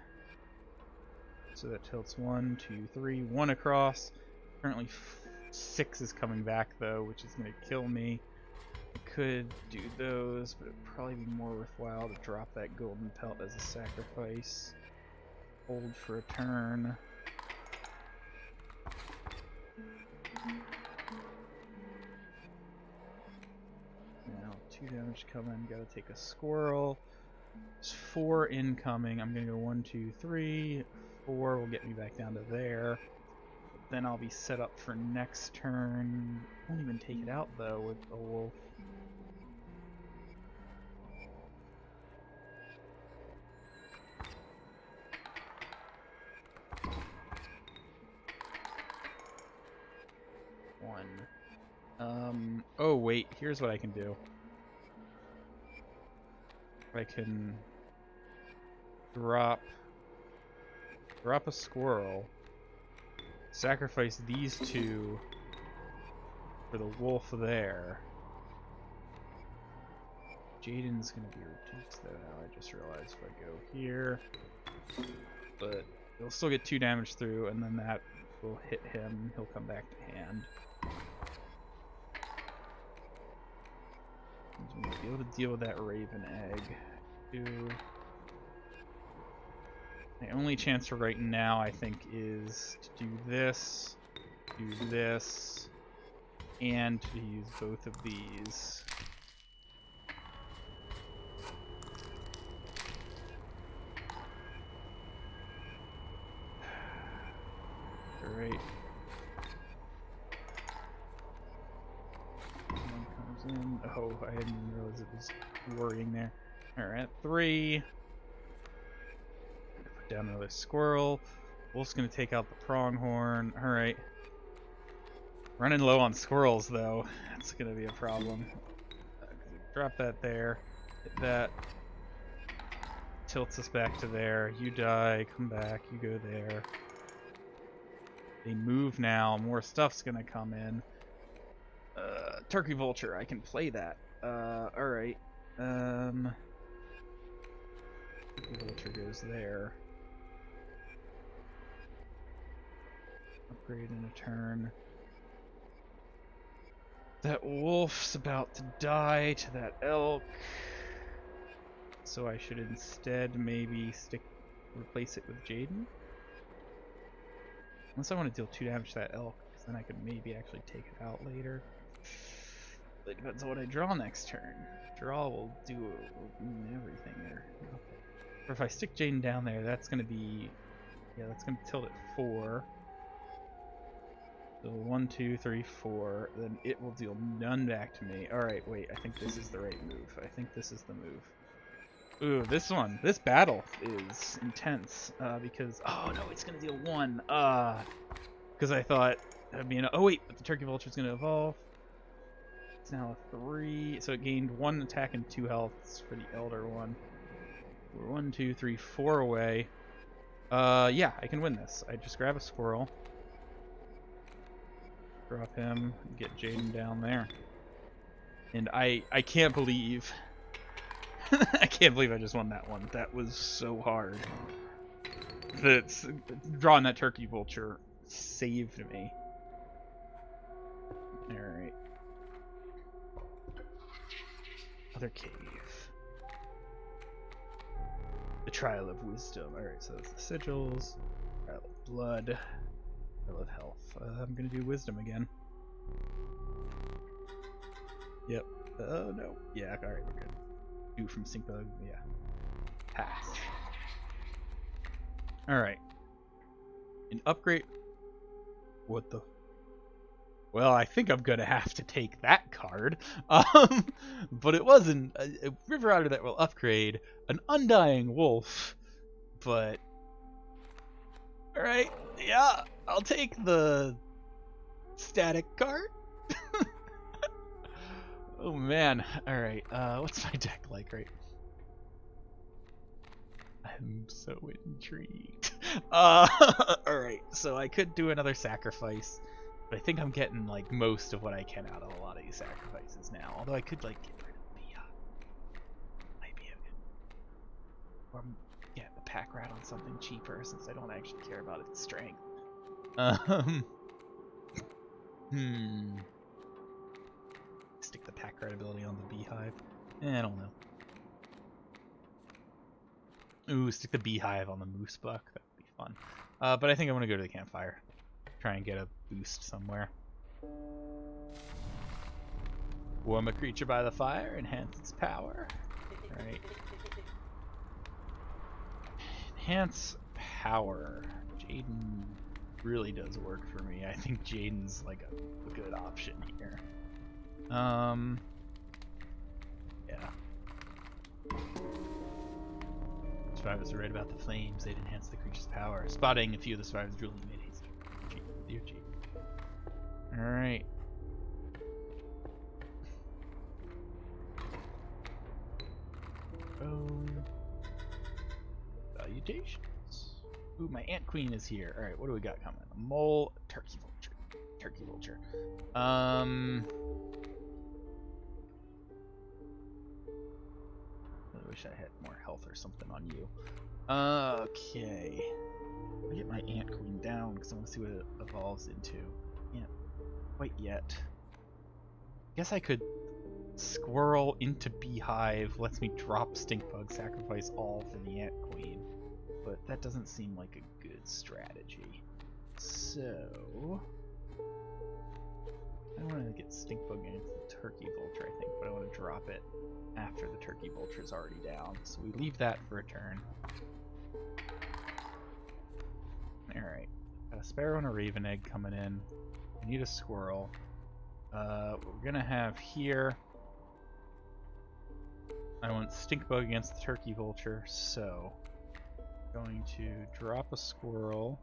So that tilts 1, 2, 3, 1 across. Currently 6 is coming back though, which is gonna kill me. I could do those, but it'd probably be more worthwhile to drop that golden pelt as a sacrifice. Hold for a turn. Now 2 damage coming, gotta take a squirrel. There's 4 incoming. I'm gonna go 1, 2, 3. 4 will get me back down to there. Then I'll be set up for next turn. Won't even take it out though with a wolf. Oh wait, here's what I can do. I can drop a squirrel, sacrifice these 2 for the wolf there. Jaden's gonna be reduced though now, I just realized if I go here. But he'll still get 2 damage through, and then that will hit him. He'll come back to hand. I'm gonna be able to deal with that raven egg. 2. My only chance for right now, I think, is to do this, and to use both of these. Alright. One comes in. Oh, I didn't even realize it was worrying there. Alright, 3. Put down another squirrel. Wolf's gonna take out the pronghorn. Alright. Running low on squirrels, though. That's gonna be a problem. Drop that there. Hit that. Tilts us back to there. You die. Come back. You go there. They move now. More stuff's gonna come in. Turkey Vulture. I can play that. Alright. Turkey Vulture goes there. Upgrade in a turn. That wolf's about to die to that elk. So I should instead maybe replace it with Jaden. Unless I want to deal 2 damage to that elk, because then I could maybe actually take it out later. But it depends on what I draw next turn. Draw will do everything there. Or if I stick Jaden down there, that's going to be... Yeah, that's going to tilt at 4. So 1, 2, 3, 4. Then it will deal none back to me. Alright, wait, I think this is the right move. I think this is the move. Ooh, this battle is intense, because, oh no, it's gonna deal 1, because I thought, that'd be oh wait, but the Turkey Vulture's gonna evolve. It's now a 3, so it gained 1 attack and 2 healths for the Elder one. We're 1, 2, 3, 4 away. Yeah, I can win this. I just grab a squirrel, drop him, and get Jaden down there. And I can't believe... I can't believe I just won that one. That was so hard. Drawing that Turkey Vulture saved me. Alright. Other cave. The Trial of Wisdom. Alright, so that's the sigils. Trial of Blood. Trial of Health. I'm gonna do Wisdom again. Yep. Oh no. Yeah, alright, we're good. 2 from Syncbug. Yeah. Pass. Alright. An upgrade. What the? Well, I think I'm gonna have to take that card. But it wasn't a River Otter that will upgrade an Undying Wolf. But all right, yeah, I'll take the static card. Oh man, all right. What's my deck like right? I'm so intrigued. All right, so I could do another sacrifice. But I think I'm getting like most of what I can out of a lot of these sacrifices now. Although I could like get rid of the might be a good, or get the pack rat on something cheaper since I don't actually care about its strength. Stick the pack rat ability on the beehive. I don't know. Ooh, stick the beehive on the moose buck. That would be fun. But I think I'm gonna go to the campfire. Try and get a boost somewhere. Warm a creature by the fire, enhance its power. Right. Enhance power. Jaden really does work for me. I think Jaden's like a good option here. Yeah. Survivors are right about the flames. They'd enhance the creature's power. Spotting a few of the survivors really made haste. Dear G. Alright. Salutations. Ooh, my Ant Queen is here. Alright, what do we got coming? A mole, turkey vulture. Turkey vulture. I wish I had more health or something on you. Okay. I'll get my Ant Queen down because I want to see what it evolves into. Can't quite yet. Guess I could squirrel into beehive, lets me drop stinkbug, sacrifice all for the Ant Queen. But that doesn't seem like a good strategy. So I want to get stinkbug against the turkey vulture, I think, but I want to drop it after the turkey vulture is already down. So we leave that for a turn. Alright, got a sparrow and a raven egg coming in. I need a squirrel. What we're gonna have here, I want stinkbug against the turkey vulture, so going to drop a squirrel.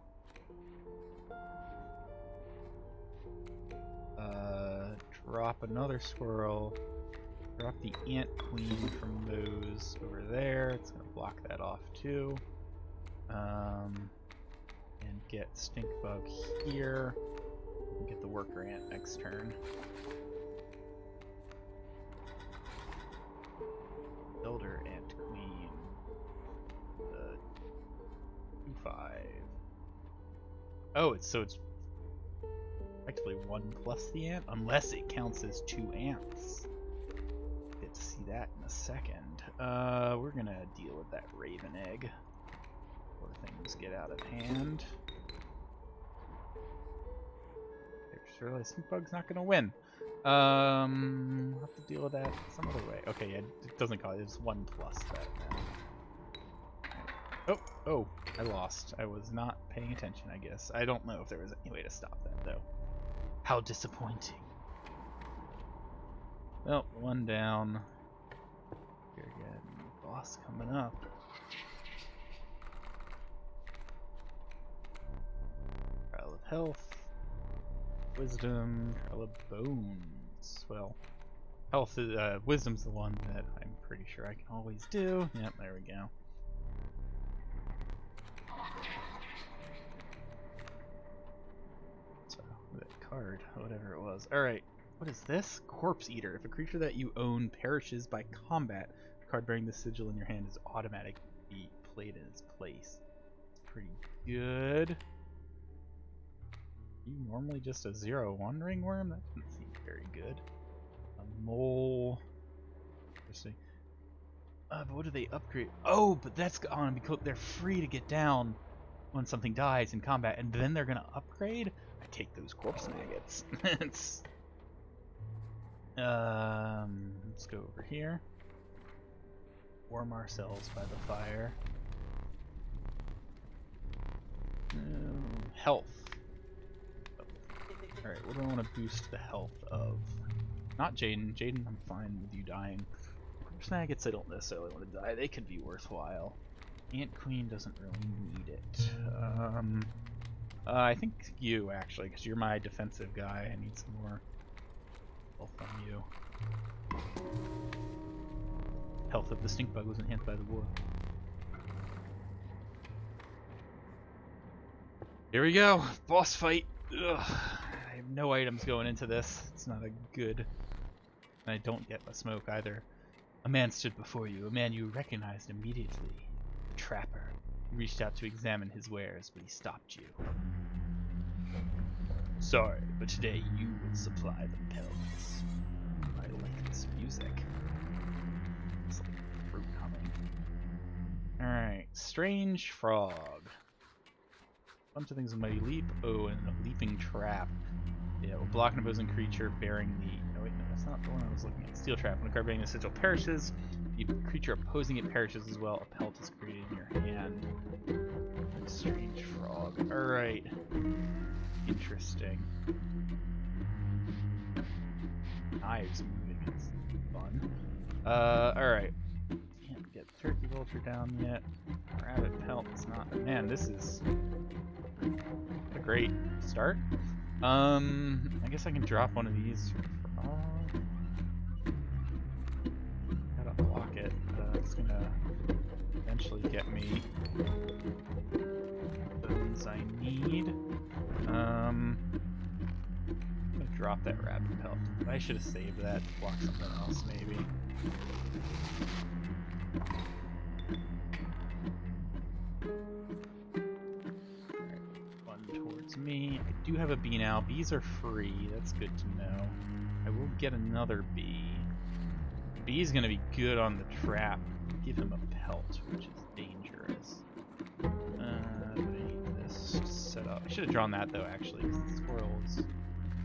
Drop another squirrel. Drop the Ant Queen from those over there. It's gonna block that off too. And get Stinkbug here. And get the Worker Ant next turn. Builder Ant Queen. 2/5. Oh, it's effectively 1 plus the ant, unless it counts as 2 ants. Get to see that in a second. We're gonna deal with that raven egg before things get out of hand. I just realized Stinkbug's not gonna win. I'll have to deal with that some other way. Okay, yeah, it doesn't call it. It's 1 plus that now. Oh, I lost. I was not paying attention, I guess. I don't know if there was any way to stop that, though. How disappointing. Well, 1 down. Here again, boss coming up. Trial of health. Wisdom. Trial of bones. Well, health is, wisdom's the one that I'm pretty sure I can always do. Yep, there we go. Card, whatever it was. Alright, what is this? Corpse Eater. If a creature that you own perishes by combat, the card bearing the sigil in your hand is automatically played in its place. It's pretty good. You normally just a 0/1 ringworm? That doesn't seem very good. A mole. Interesting. But what do they upgrade? Oh, but that's on because they're free to get down when something dies in combat, and then they're gonna upgrade. I take those corpse maggots. Let's go over here. Warm ourselves by the fire. Health. Alright, what do I want to boost the health of? Not Jaden. Jaden, I'm fine with you dying. Corpse maggots, I don't necessarily want to die. They could be worthwhile. Ant Queen doesn't really need it. I think you, actually, because you're my defensive guy. I need some more health on you. Health of the stink bug was enhanced by the war. Here we go, boss fight. Ugh. I have no items going into this. It's not a good. And I don't get the smoke either. A man stood before you, a man you recognized immediately. The trapper. You reached out to examine his wares, but he stopped you. Sorry, but today you will supply the pelts. I like this music. It's like fruit humming. Alright, strange frog. Bunch of things in Mighty Leap. Oh, and a leaping trap. Yeah, will block an opposing creature bearing the... Oh wait, no, that's not the one I was looking at. Steel trap. When a card bearing the sigil perishes, the creature opposing it perishes as well. A pelt is created in your hand. Strange frog. Alright. Interesting. Knives moving. It's fun. Alright. Can't get Turkey Vulture down yet. Rabbit pelt is not... Man, this is a great start. I guess I can drop one of these for gotta block it. It's gonna eventually get me the things I need. I'm gonna drop that rabbit pelt. I should have saved that to block something else, maybe. Me. I do have a bee now. Bees are free. That's good to know. I will get another bee. Bee is going to be good on the trap. Give him a pelt, which is dangerous. I need this set up. I should have drawn that though, actually, because the squirrel is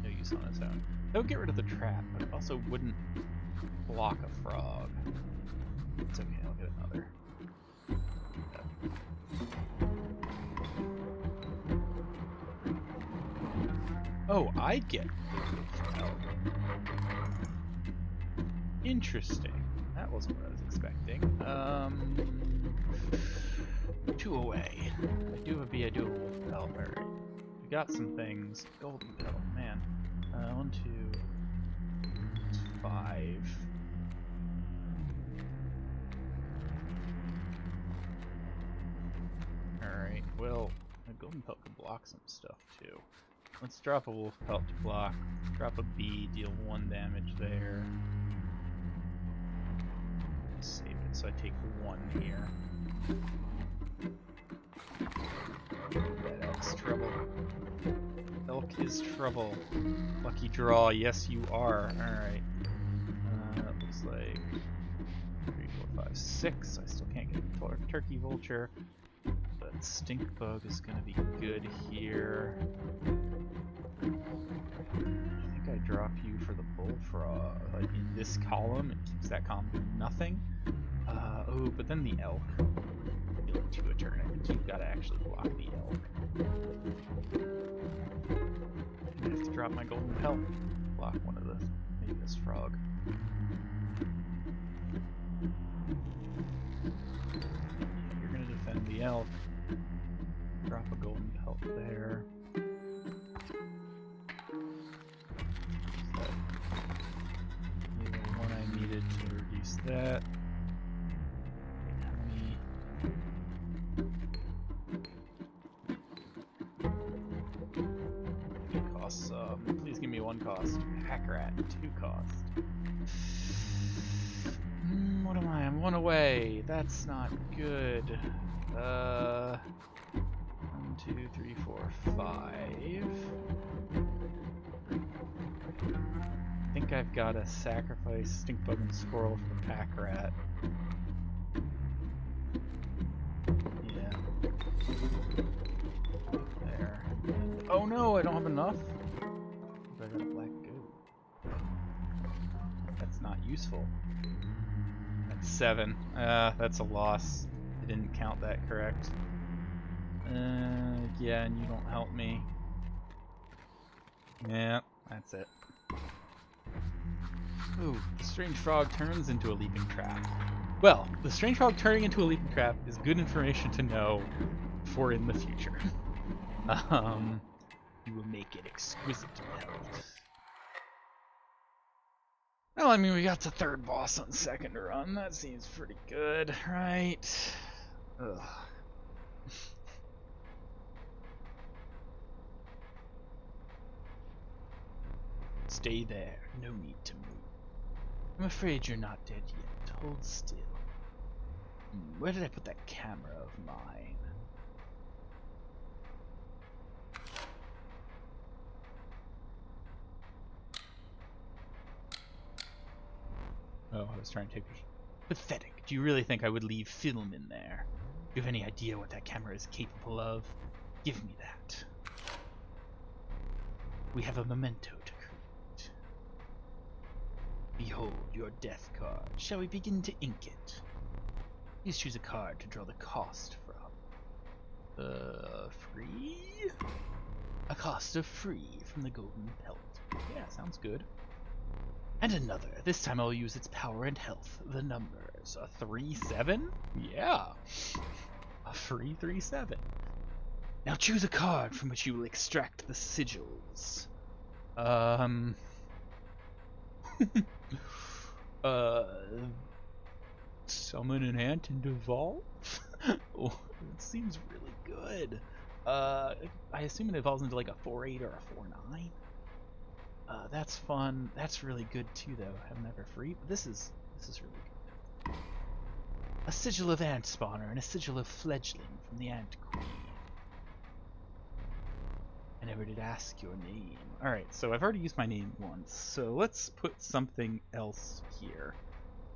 no use on its own. That would get rid of the trap, but it also wouldn't block a frog. It's okay. I'll get another. Oh, I get interesting. That wasn't what I was expecting. 2 away. I do have a bee, I do have a wolf pelt. Alright. We got some things. Golden pelt, man. 1, 2, 5. Alright, well, a golden pelt can block some stuff too. Let's drop a wolf pelt to block. Drop a bee, deal 1 damage there. Save it, so I take 1 here. That elk's trouble. Elk is trouble. Lucky draw, yes you are. Alright. That looks like 3, 4, 5, 6. I still can't get a turkey vulture. But stink bug is gonna be good here. I think I drop you for the bullfrog in this column. It keeps that column doing nothing. Oh, but then the elk. Dealing 2 a turn. I think you've got to actually block the elk. I have to drop my golden pelt. Block one of the maybe this frog. You're gonna defend the elk. Drop a golden pelt there. The one I needed to reduce that. It costs, please give me 1 cost. Hack rat, 2 cost. What am I? I'm 1 away. That's not good. 1, 2, 3, 4, 5. I think I've got to sacrifice stink bug and squirrel for the pack rat. There. Oh no, I don't have enough. I got a black goat. That's not useful. That's 7. That's a loss. I didn't count that correct. Yeah, and you don't help me. Yeah, that's it. Ooh, the strange frog turns into a leaping trap. Well, the strange frog turning into a leaping trap is good information to know for in the future. You will make it exquisite melt. Well, I mean, we got the 3rd boss on 2nd run. That seems pretty good, right? Ugh. Stay there. No need to move. I'm afraid you're not dead yet. Hold still. Where did I put that camera of mine? Oh, I was trying to take pictures. Pathetic. Do you really think I would leave film in there? Do you have any idea what that camera is capable of? Give me that. We have a memento to create. Behold your death card. Shall we begin to ink it? Please choose a card to draw the cost from. Free? A cost of free from the golden pelt. Yeah, sounds good. And another. This time I'll use its power and health. The numbers. A 3-7? Yeah. A free 3-7. Now choose a card from which you will extract the sigils. Summon an ant and evolve? Oh, it seems really good. I assume it evolves into like a 4-8 or a 4-9. That's fun. That's really good too, though. Having that for free. But this is really good. A sigil of ant spawner and a sigil of fledgling from the ant queen. I never did ask your name. All right, so I've already used my name once. So let's put something else here.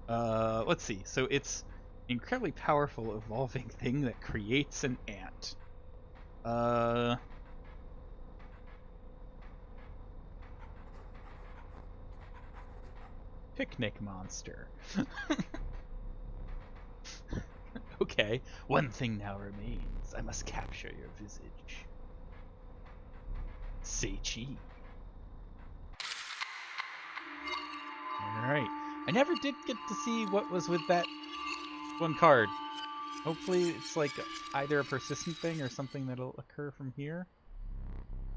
Let's see. So it's an incredibly powerful evolving thing that creates an ant. Picnic monster. Okay, one thing now remains. I must capture your visage. Say chi. Alright. I never did get to see what was with that one card. Hopefully it's like either a persistent thing or something that'll occur from here.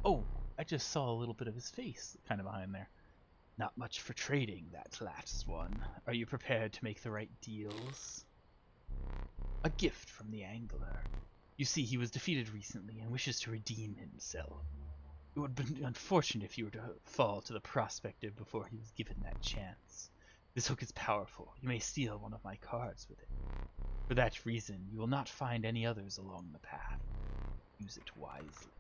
Oh, I just saw a little bit of his face kind of behind there. Not much for trading, that last one. Are you prepared to make the right deals? A gift from the angler. You see, he was defeated recently and wishes to redeem himself. It would have been unfortunate if you were to fall to the prospector before he was given that chance. This hook is powerful. You may steal one of my cards with it. For that reason, you will not find any others along the path. Use it wisely.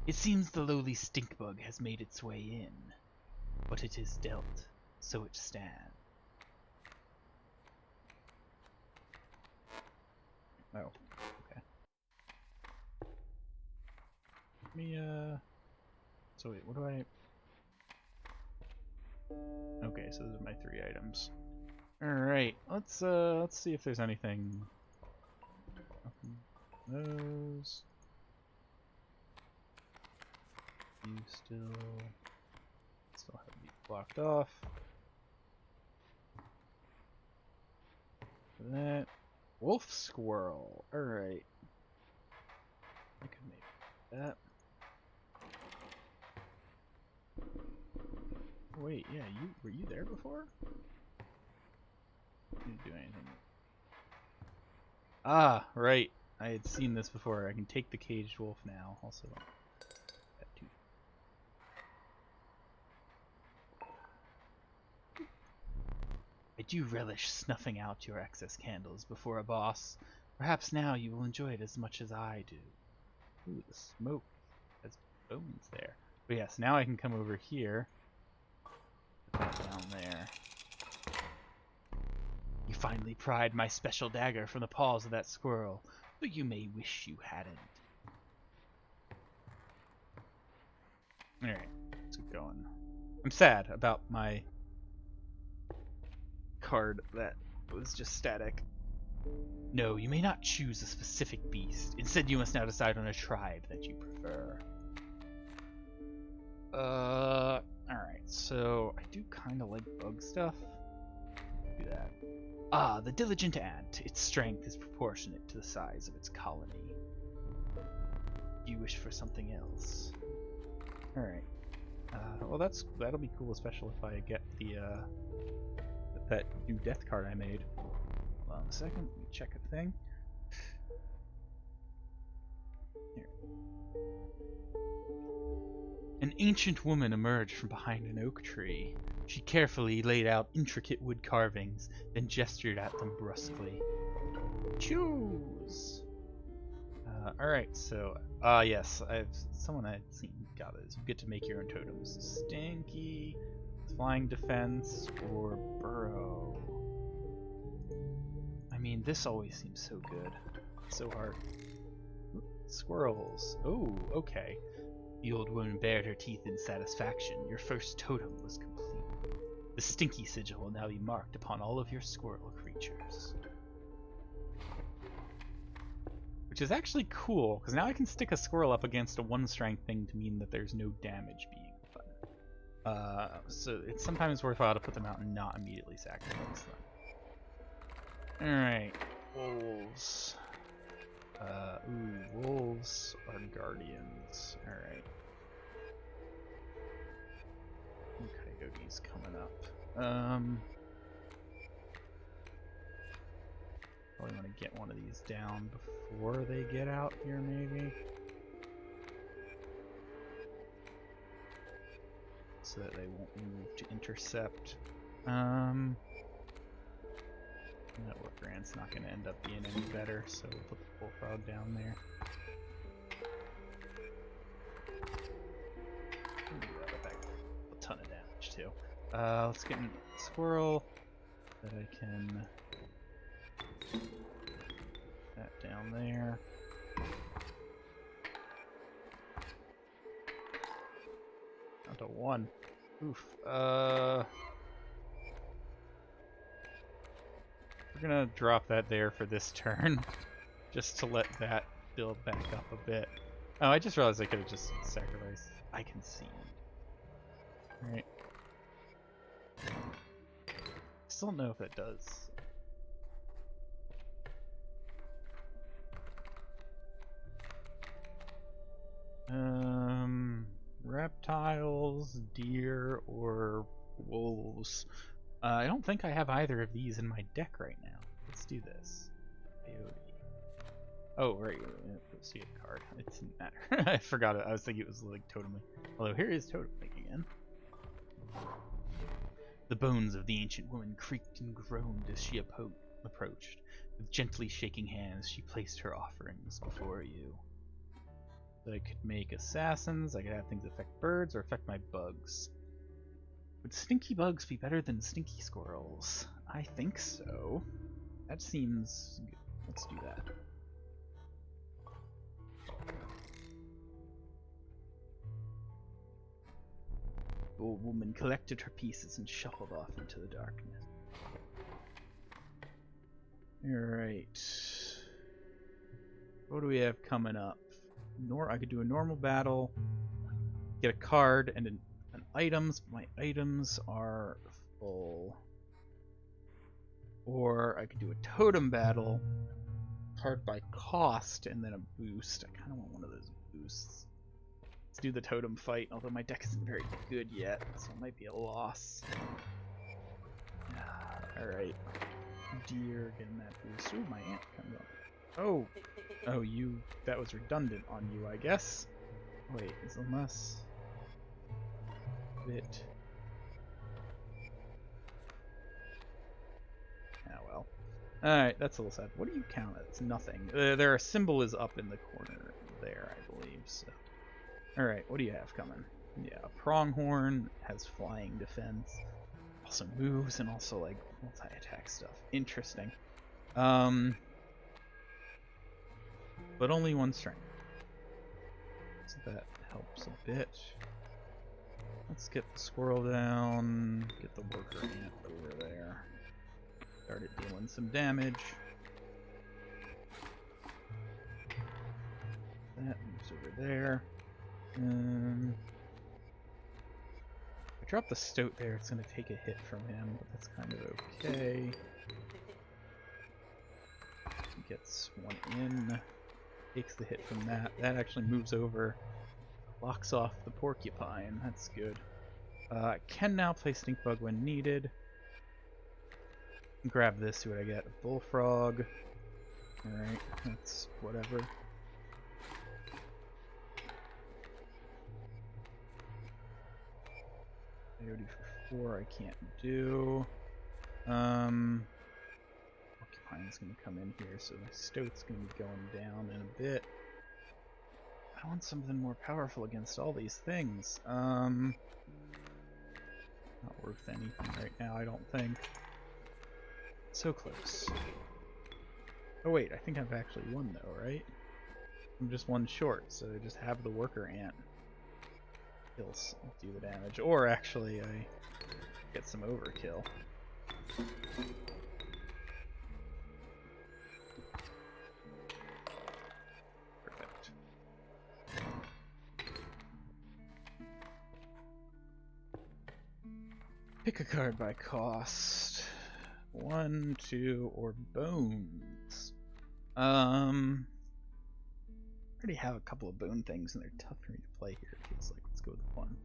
It seems the lowly stinkbug has made its way in. What it is dealt, so it stands. Oh, okay. Let me, so wait, what do I... Okay, so those are my 3 items. Alright, let's see if there's anything... Those... You still have these blocked off. That... Wolf squirrel, alright. I could make that. Wait, yeah, were you there before? Didn't do anything. Ah, right. I had seen this before. I can take the caged wolf now. Also, that too. I do relish snuffing out your excess candles before a boss. Perhaps now you will enjoy it as much as I do. Ooh, the smoke has bones there. But yes, now I can come over here. Put that down there. You finally pried my special dagger from the paws of that squirrel. but you may wish you hadn't. Alright, let's keep going. I'm sad about my card that was just static. No, you may not choose a specific beast. Instead, you must now decide on a tribe that you prefer. Alright, so I do kind of like bug stuff. Do that. Ah, the diligent ant. Its strength is proportionate to the size of its colony. You wish for something else. Alright. Well, that'll be cool, especially if I get the that new death card I made. Hold on a second, let me check a thing. Here. An ancient woman emerged from behind an oak tree. She carefully laid out intricate wood carvings, then gestured at them brusquely. Choose! Alright, so, yes, someone I'd seen got this. You get to make your own totems. Stinky, Flying Defense, or Burrow. I mean, this always seems so good. So hard. Squirrels. Oh, okay. The old woman bared her teeth in satisfaction. Your first totem was complete. The Stinky sigil will now be marked upon all of your squirrel creatures. Which is actually cool, because now I can stick a squirrel up against a 1-strength thing to mean that there's no damage being done. So it's sometimes worthwhile to put them out and not immediately sacrifice them. Alright, wolves. Wolves are guardians. Alright. Coyotes coming up. Probably want to get one of these down before they get out here, maybe. So that they won't move to intercept. Network Grant's not going to end up being any better, so we'll put the bullfrog down there. Ooh, that'll back a ton of damage too. Let's get a squirrel that I can that down there. Down to 1. Oof. We're gonna drop that there for this turn, just to let that build back up a bit. Oh, I just realized I could have just sacrificed. I can see. Alright. Still don't know if that does. Reptiles, deer, or wolves. I don't think I have either of these in my deck right now. Let's do this. Coyote. Oh, right. Let's see a card. It didn't matter. I forgot it. I was thinking it was like toteming. Although here is toteming again. The bones of the ancient woman creaked and groaned as she approached. With gently shaking hands, she placed her offerings before you. So I could make assassins, I could have things affect birds or affect my bugs. Would stinky bugs be better than stinky squirrels? I think so. That seems good. Let's do that. The old woman collected her pieces and shuffled off into the darkness. Alright. What do we have coming up? I could do a normal battle, get a card and an items, but my items are full. Or I could do a totem battle, card by cost, and then a boost. I kind of want one of those boosts. Let's do the totem fight, although my deck isn't very good yet, so it might be a loss. Alright. Deer getting that boost. Ooh, my ant comes up. Oh! Oh, that was redundant on you, I guess. Wait, is unless... Bit. Ah, well. Alright, that's a little sad. What do you count as? Nothing. Their symbol is up in the corner there, I believe, so... Alright, what do you have coming? Yeah, Pronghorn has flying defense. Also moves and also, like, multi-attack stuff. Interesting. but only 1 strength. So that helps a bit. Let's get the squirrel down, get the worker ant over there. Started dealing some damage. That moves over there. If I drop the stoat there, it's going to take a hit from him, but that's kind of okay. He gets 1 in, takes the hit from that. That actually moves over, locks off the porcupine. That's good. I can now play stink bug when needed. Grab this, see what I get. A bullfrog. Alright, that's whatever. Coyote for 4 I can't do. Porcupine's gonna come in here, so my stoat's gonna be going down in a bit. I want something more powerful against all these things. Not worth anything right now, I don't think. So close. Oh wait, I think I've actually won though, right? I'm just 1 short, so I just have the worker ant. He'll do the damage, or actually I get some overkill. Perfect. Pick a card by cost. 1, 2, or bones. I already have a couple of bone things and they're tough for me to play here, it feels like. Let's go with 1.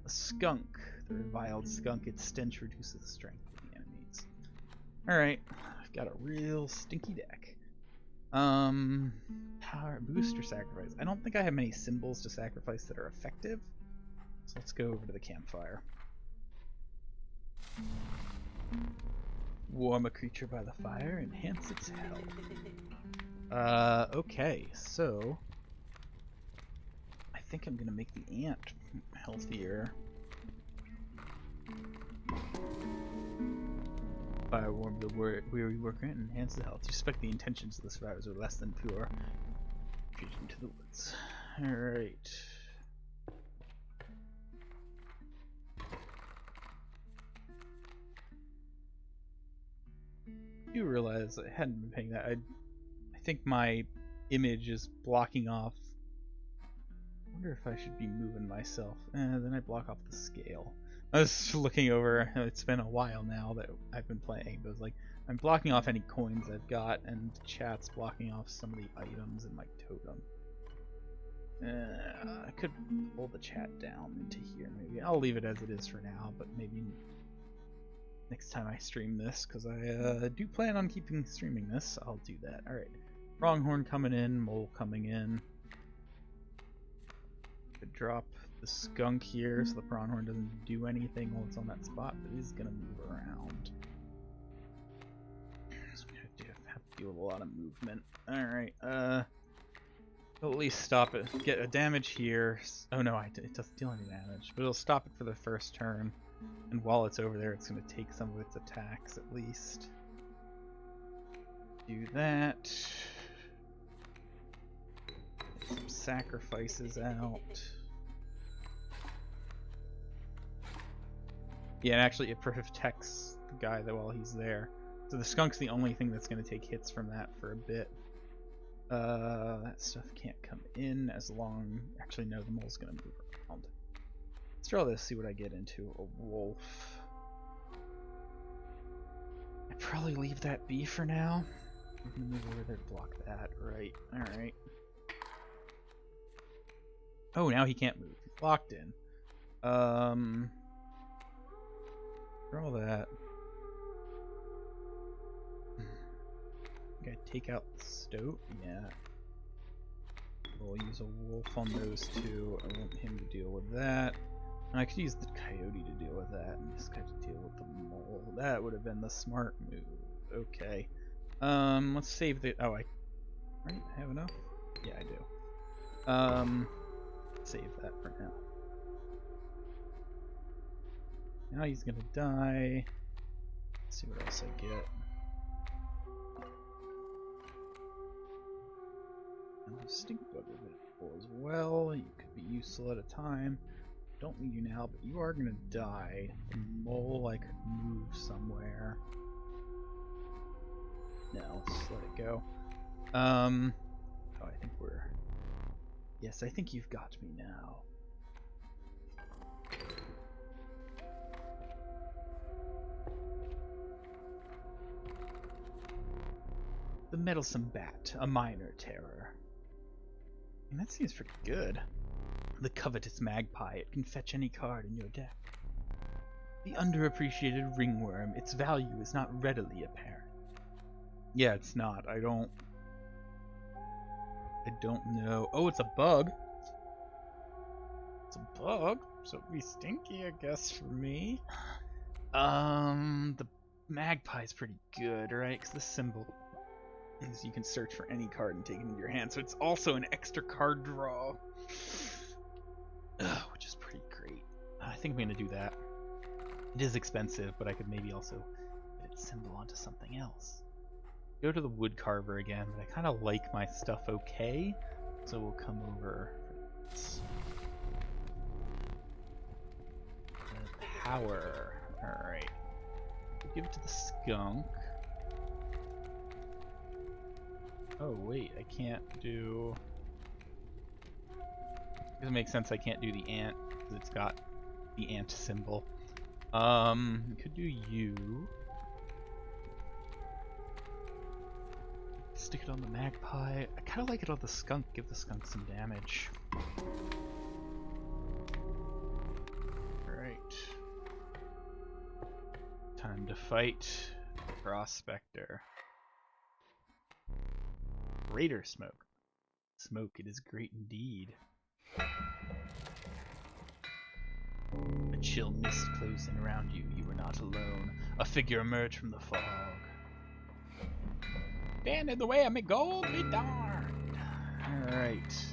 A skunk. The reviled skunk, its stench reduces the strength of the enemies. Alright, I've got a real stinky deck. Power boost or sacrifice. I don't think I have many symbols to sacrifice that are effective. So let's go over to the campfire. Warm a creature by the fire, enhance its health. Okay, so I think I'm gonna make the ant healthier. Fire warm the weary worker and enhance the health. Suspect the intentions of the survivors are less than pure. Retreat into the woods. Alright. I do realize I hadn't been paying that. I think my image is blocking off. I wonder if I should be moving myself. Then I block off the scale. I was looking over, it's been a while now that I've been playing, but it's like, I'm blocking off any coins I've got, and chat's blocking off some of the items in my totem. I could pull the chat down into here, maybe. I'll leave it as it is for now, but maybe next time I stream this, because I do plan on keeping streaming this, I'll do that. Alright. Pronghorn coming in, mole coming in. Could drop the skunk here so the pronghorn doesn't do anything while it's on that spot, but he's gonna move around. So we have to deal with a lot of movement. Alright, at least stop it. Get a damage here. Oh no, it doesn't deal any damage, but it'll stop it for the first turn. And while it's over there, it's gonna take some of its attacks at least. Do that. Get some sacrifices out. Yeah, and actually it protects the guy while he's there. So the skunk's the only thing that's going to take hits from that for a bit. That stuff can't come in as long... Actually, no, the mole's going to move around. Let's draw this, see what I get into. A wolf. I'd probably leave that be for now. I'm going to move over there to block that. Right, alright. Oh, now he can't move. He's locked in. Draw that. Gotta take out the stoat. Yeah. We'll use a wolf on those two. I want him to deal with that. And I could use the coyote to deal with that, and this guy to deal with the mole. That would have been the smart move. Okay. Let's save the... Oh, right? I have enough? Yeah, I do. Save that for now. Now he's gonna die. Let's see what else I get. And the stink bug available as well. You could be useful at a time. Don't need you now, but you are gonna die. The mole I could move somewhere. No, let's just let it go. Oh, I think we're... Yes, I think you've got me now. The meddlesome bat, a minor terror. And that seems pretty good. The covetous magpie, it can fetch any card in your deck. The underappreciated ringworm, its value is not readily apparent. Yeah, it's not. I don't know. Oh, it's a bug. It's a bug, so it'd be stinky, I guess, for me. The magpie's pretty good, right? Because the symbol is you can search for any card and take it into your hand, so it's also an extra card draw, which is pretty great. I think I'm gonna do that. It is expensive, but I could maybe also get its symbol onto something else. Go to the wood carver again, but I kind of like my stuff okay, so we'll come over for this. The power. Alright. Give it to the skunk. Oh wait, I can't do... It doesn't make sense I can't do the ant, because it's got the ant symbol. We could do you. Stick it on the magpie. I kind of like it on the skunk. Give the skunk some damage. Alright. Time to fight Prospector. Greater smoke. Smoke, it is great indeed. A chill mist closed in around you. You were not alone. A figure emerged from the fog. Stand in the way of me gold, be darned. Alright.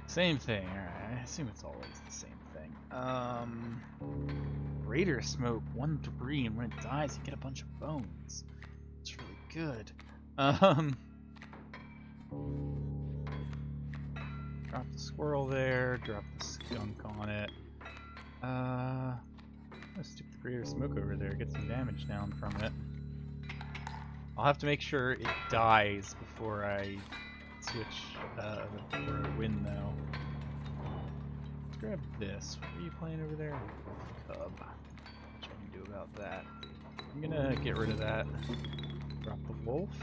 Same thing, alright. I assume it's always the same thing. Greater smoke, 1/3, and when it dies you get a bunch of bones. It's really good. Drop the squirrel there, drop the skunk on it. I'm gonna stick the greater smoke over there, get some damage down from it. I'll have to make sure it dies before I switch, before I win though. Let's grab this. What are you playing over there? Cub. What I can do about that? I'm gonna get rid of that. Drop the wolf.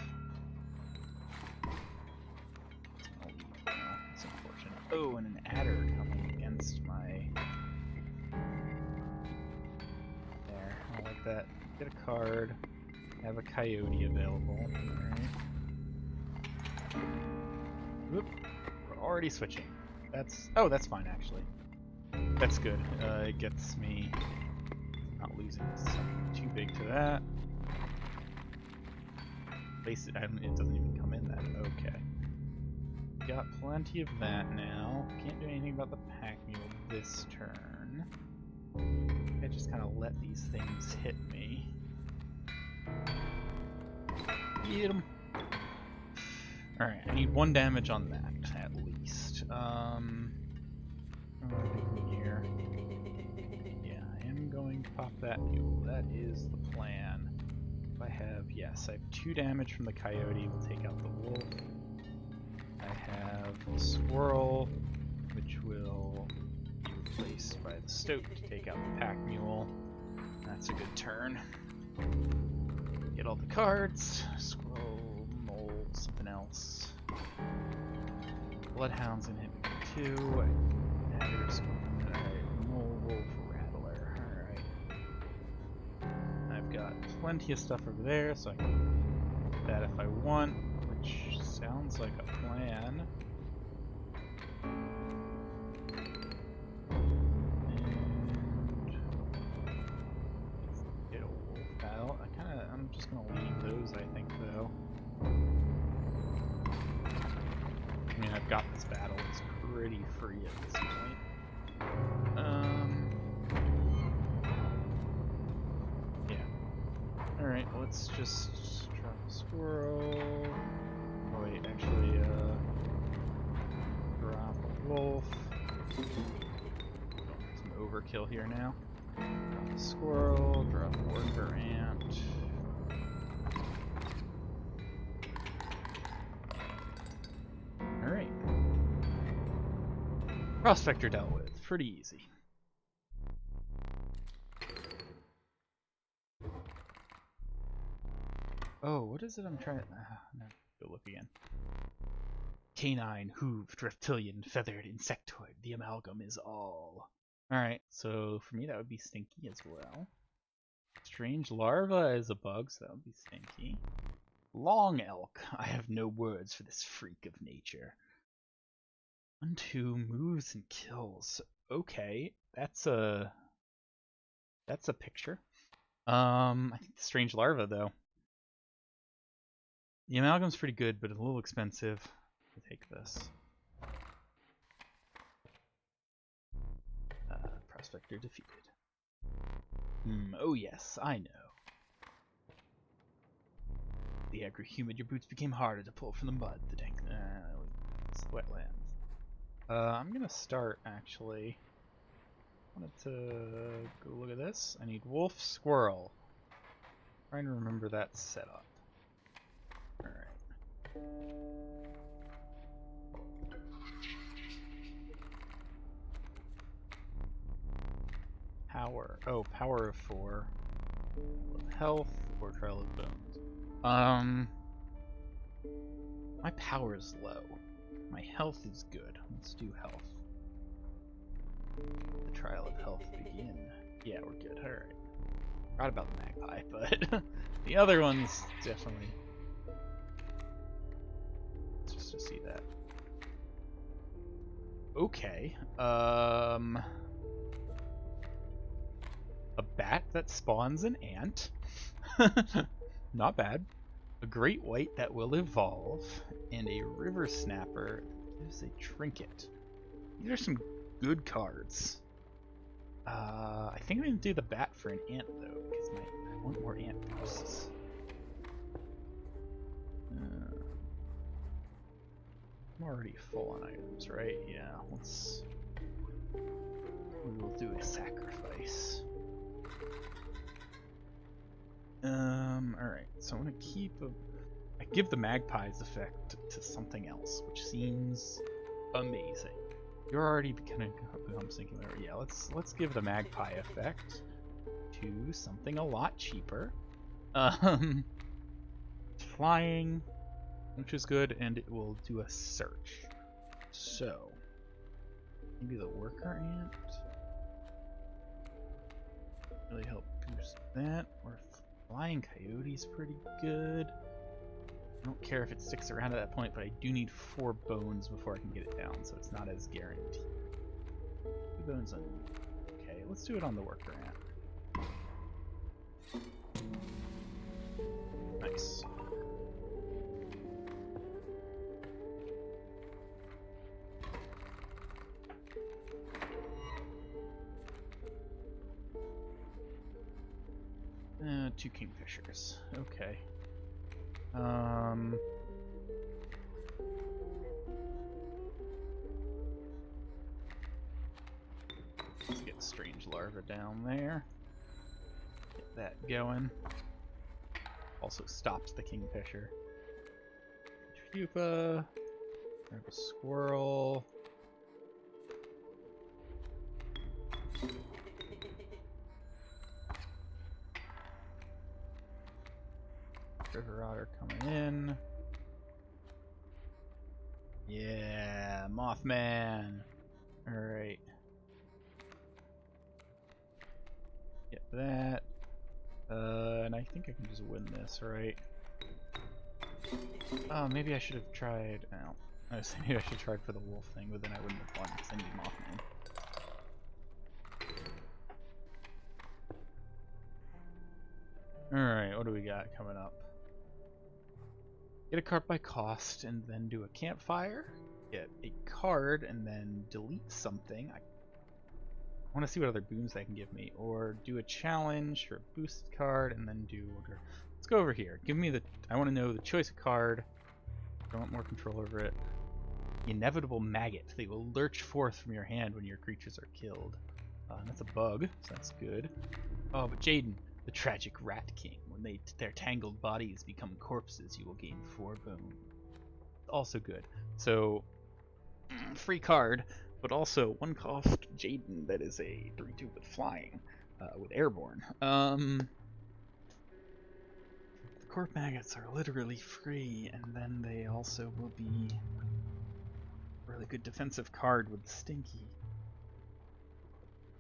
That's unfortunate. Oh, and an adder coming against my... There, I like that. Get a card. Have a coyote available. Alright. Whoop. We're already switching. That's... Oh, that's fine, actually. That's good. It gets me not losing something too big to that. Place it... it doesn't even come in that. Okay. Got plenty of that now. Can't do anything about the pack mule this turn. I just kind of let these things hit me. Get him. Alright, I need 1 damage on that, at least. Here. Yeah, I am going to pop that mule. That is the plan. If I have, yes, I have 2 damage from the coyote. We'll take out the wolf. I have the squirrel, which will be replaced by the stoat to take out the pack mule. That's a good turn. Get all the cards. Squirrel, mole, something else. Bloodhound's gonna hit me too. Adder's alright. Mole, wolf, rattler. Alright. I've got plenty of stuff over there, so I can do that if I want, which sounds like a plan. I'm just gonna leave those, I think, though. I mean, I've got this battle. It's pretty free at this point. Yeah. Alright, let's just drop a squirrel. Oh, wait, actually, drop a wolf. Some overkill here now. Drop a squirrel, drop a worker ant. Alright. Prospector dealt with. Pretty easy. Oh, what is it I'm trying to... no, go look again. Canine, hooved, reptilian, feathered, insectoid. The amalgam is all. Alright, so for me that would be stinky as well. Strange larva is a bug, so that would be stinky. Long elk. I have no words for this freak of nature. 1-2 moves and kills. Okay, that's a picture. I think the strange larva though. The amalgam's pretty good, but a little expensive. I'll take this. Prospector defeated. Oh yes, I know. The air grew humid, your boots became harder to pull from the mud. The dank... it's wetlands. I'm gonna start, actually. Wanted to go look at this. I need wolf, squirrel. Trying to remember that setup. Alright. Power. Oh, power of 4. Health or Trail of Bones. My power is low. My health is good. Let's do health. The trial of health begin. Yeah, we're good. Alright. Forgot about the magpie, but the other ones definitely. Just to see that. Okay. A bat that spawns an ant. Not bad. A great white that will evolve, and a river snapper that gives a trinket. These are some good cards. I think I'm gonna do the bat for an ant though, because I want more ant boosts. I'm already full on items, right? Yeah, we will do a sacrifice. Alright, so I'm gonna I give the magpie's effect to something else, which seems amazing. You're already gonna become singular. Yeah, let's give the magpie effect to something a lot cheaper. Flying, which is good, and it will do a search. So, maybe the worker ant really help boost that, or flying coyote's pretty good. I don't care if it sticks around at that point, but I do need 4 bones before I can get it down, so it's not as guaranteed. 2 bones on... Okay, let's do it on the worker ant. Nice. Two kingfishers. Okay. Let's get strange larva down there. Get that going. Also stops the kingfisher. Pupa. Grab a squirrel. River otter coming in. Yeah, Mothman. Alright. Get that. And I think I can just win this, right? Oh, maybe I should have tried. Oh, I was thinking maybe I should have tried for the wolf thing, but then I wouldn't have won because I need Mothman. Alright, what do we got coming up? Get a card by cost and then do a campfire. Get a card and then delete something. I want to see what other boons they can give me. Or do a challenge for a boosted card and then do... Let's go over here. Give me the... I want to know the choice of card I want more control over it. The inevitable maggot. They will lurch forth from your hand when your creatures are killed. That's a bug, so that's good. Oh, but Jaden, the tragic rat king. When their tangled bodies become corpses, you will gain 4 bone. Also good. So, free card, but also 1 cost Jaden that is a 3/2 with flying, with airborne. The corp maggots are literally free, and then they also will be a really good defensive card with Stinky.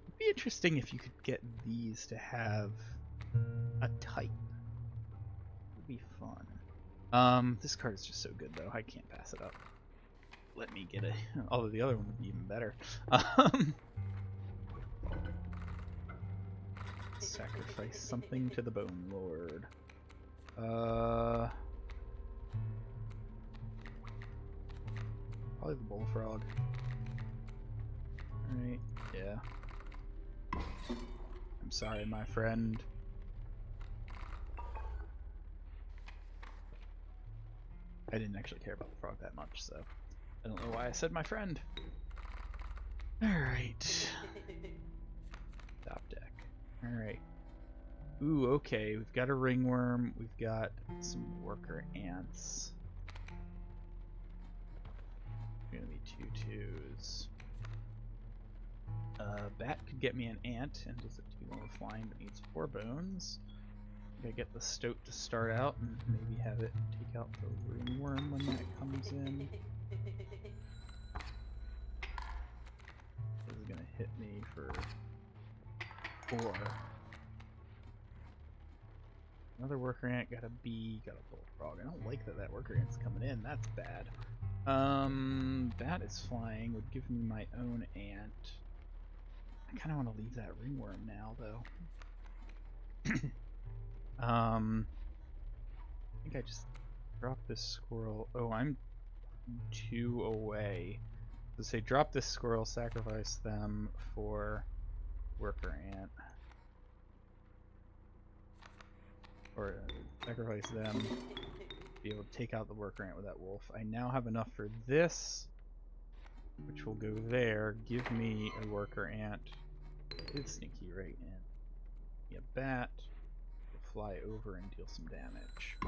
It'd be interesting if you could get these to have a type. It would be fun. This card is just so good though, I can't pass it up. Let me get it. Although the other one would be even better. Sacrifice something to the Bone Lord. Probably the Bullfrog. Alright, yeah. I'm sorry, my friend. I didn't actually care about the frog that much, so I don't know why I said my friend. Alright. Top deck. Alright. Ooh, okay. We've got a ringworm. We've got some worker ants. Gonna be 2/2s. Bat could get me an ant, and does it do one with flying but needs 4 bones. I get the stoat to start out and maybe have it take out the ringworm when that comes in. This is gonna hit me for 4. Another worker ant, got a bee, got a bullfrog. I don't like that worker ant's coming in, that's bad. Bat is flying, would give me my own ant. I kinda wanna leave that ringworm now though. I think I just dropped this squirrel. Oh, I'm 2 away. So say drop this squirrel, sacrifice them for worker ant. Or sacrifice them, be able to take out the worker ant with that wolf. I now have enough for this, which will go there. Give me a worker ant. It's sneaky right in. Be a bat. Fly over and deal some damage.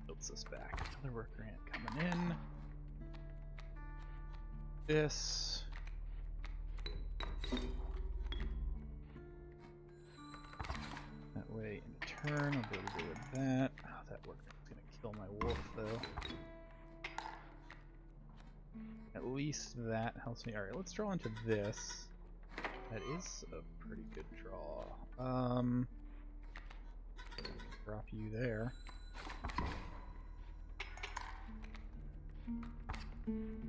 Builds us back. Another worker ant coming in. This. That way, in a turn, I'll be able to go with that. Oh, that worker ant's gonna kill my wolf, though. At least that helps me. Alright, let's draw into this. That is a pretty good draw. Drop you there.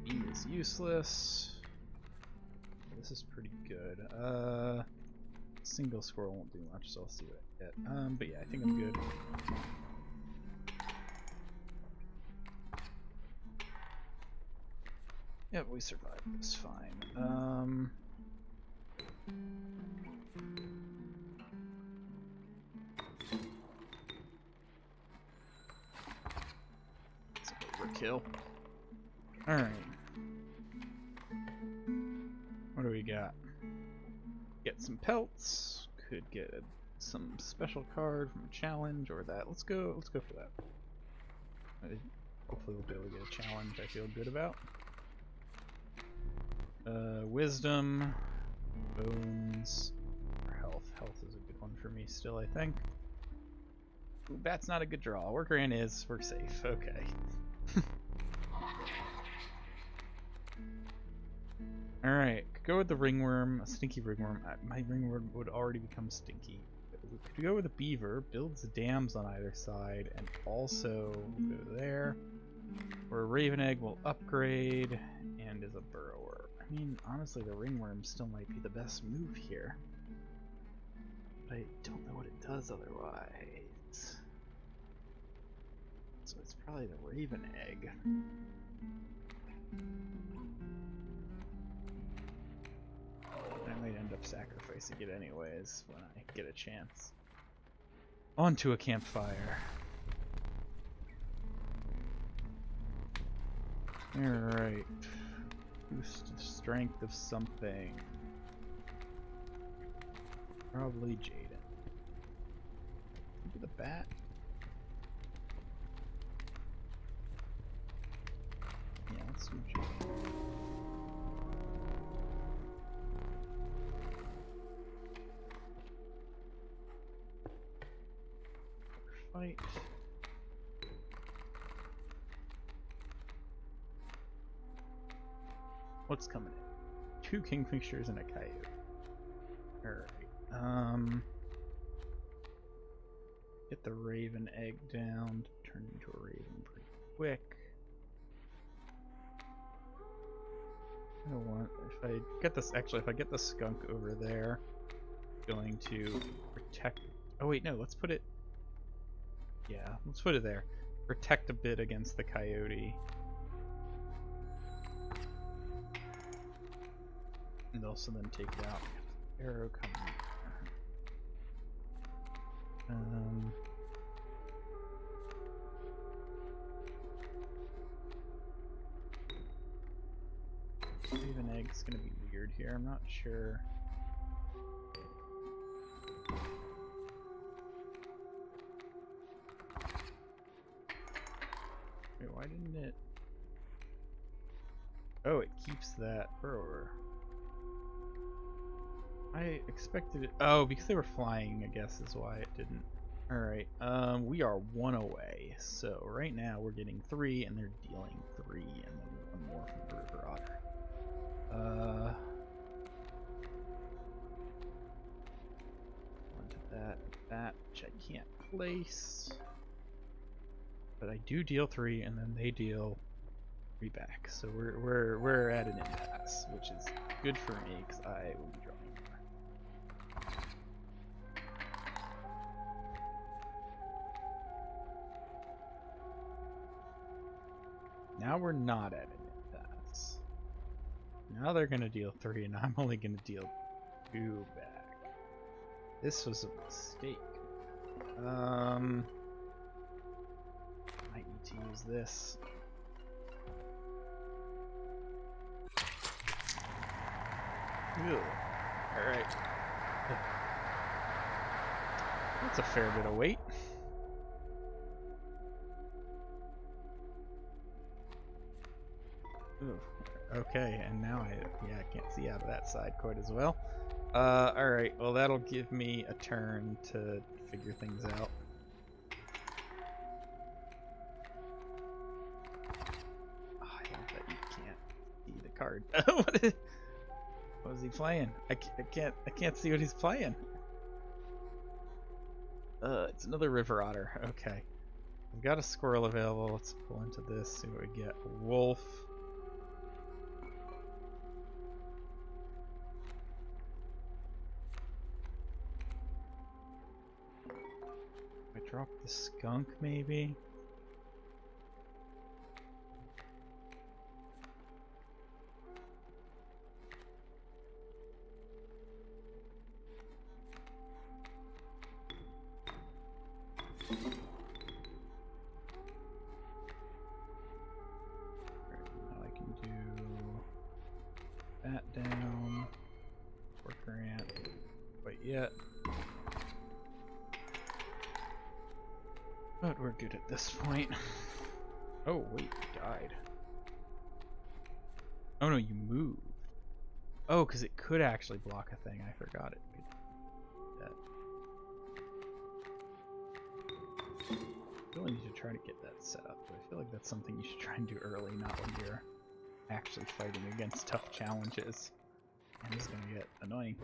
E is useless. This is pretty good. Single squirrel won't do much, so I'll see what I get. But yeah, I think I'm good. Yep, we survived this fine. It's an overkill. Alright. What do we got? Get some pelts. Could get some special card from a challenge or that. Let's go for that. Hopefully we'll be able to get a challenge I feel good about. Wisdom, bones, or health. Health is a good one for me still, I think. Ooh, bat's not a good draw. Worker ant is. We're safe. Okay. Alright, go with the ringworm. A stinky ringworm. My ringworm would already become stinky. We could go with a beaver. Builds dams on either side, and also we'll go there. Or a raven egg will upgrade, and is a burrower. I mean, honestly, the ringworm still might be the best move here. But I don't know what it does otherwise. So it's probably the raven egg. I might end up sacrificing it anyways when I get a chance. Onto a campfire. Alright. Boost the strength of something. Probably Jaden. Maybe the bat? Yeah, let's do Jaden. Fight. What's coming in? 2 kingfishers and a coyote. Alright. Get the raven egg down. Turn into a raven pretty quick. I don't want, if I get this, actually, if I get the skunk over there, it's going to protect. Oh wait, no, let's put it. Yeah, let's put it there. Protect a bit against the coyote. And also then take it out. Arrow coming. Raven egg's gonna be weird here. I'm not sure. Wait, why didn't it? Oh, it keeps that burrower. I expected it. Oh, because they were flying, I guess is why it didn't. Alright, we are 1 away. So right now we're getting 3 and they're dealing 3 and then 1 more from the river otter. Onto that, which I can't place. But I do deal 3 and then they deal 3 back. So we're at an impasse, which is good for me because I will be drawing more. Now we're not at an impasse. Now they're gonna deal 3 and I'm only gonna deal 2 back. This was a mistake. Might need to use this. Alright. That's a fair bit of weight. Ooh. Okay, and now I can't see out of that side quite as well. Alright, well that'll give me a turn to figure things out. Oh, I love that you can't see the card. What is he playing? I can't see what he's playing. It's another river otter. Okay. We've got a squirrel available. Let's pull into this, see what we get. A wolf. I drop the skunk maybe? Down. Worker ant. Quite yet. But we're good at this point. Oh wait, you died. Oh no, you moved. Oh, because it could actually block a thing. I forgot it. I really need to try to get that set up, but I feel like that's something you should try and do early, not when you're actually fighting against tough challenges. And this is gonna get annoying.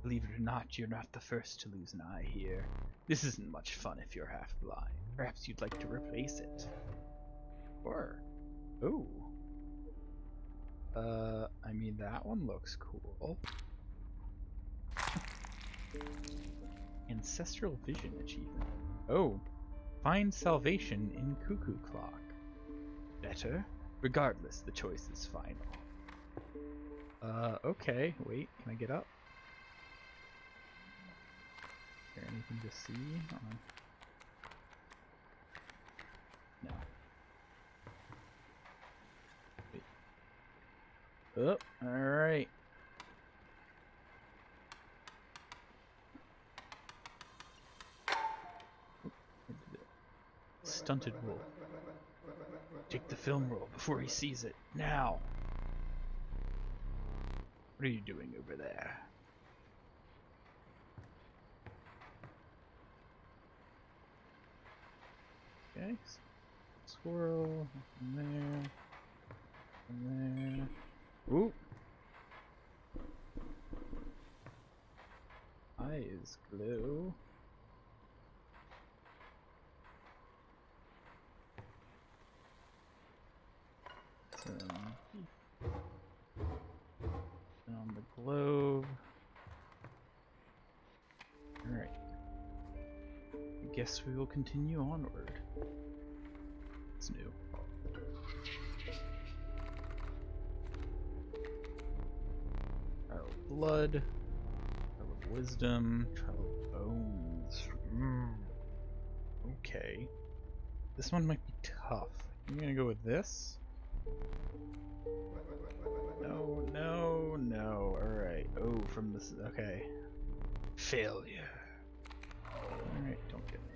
Believe it or not, you're not the first to lose an eye here. This isn't much fun if you're half blind. Perhaps you'd like to replace it. Or, ooh. I mean that one looks cool. Ancestral Vision achievement. Oh, find salvation in Cuckoo Clock. Better? Regardless, the choice is final. Okay, wait, can I get up? Is there anything to see? No. Oh, alright. Stunted wolf. Take the film roll before he sees it. Now! What are you doing over there? Okay. Squirrel. Nothing there. Nothing there. Ooh! Eye is glue. On the globe. Alright. I guess we will continue onward. It's new. Trial of blood. Trial of wisdom. Trial of bones. Okay. This one might be tough. I'm gonna go with this. No, no, no. Alright. Oh, from this. Okay. Failure. Alright, don't get me.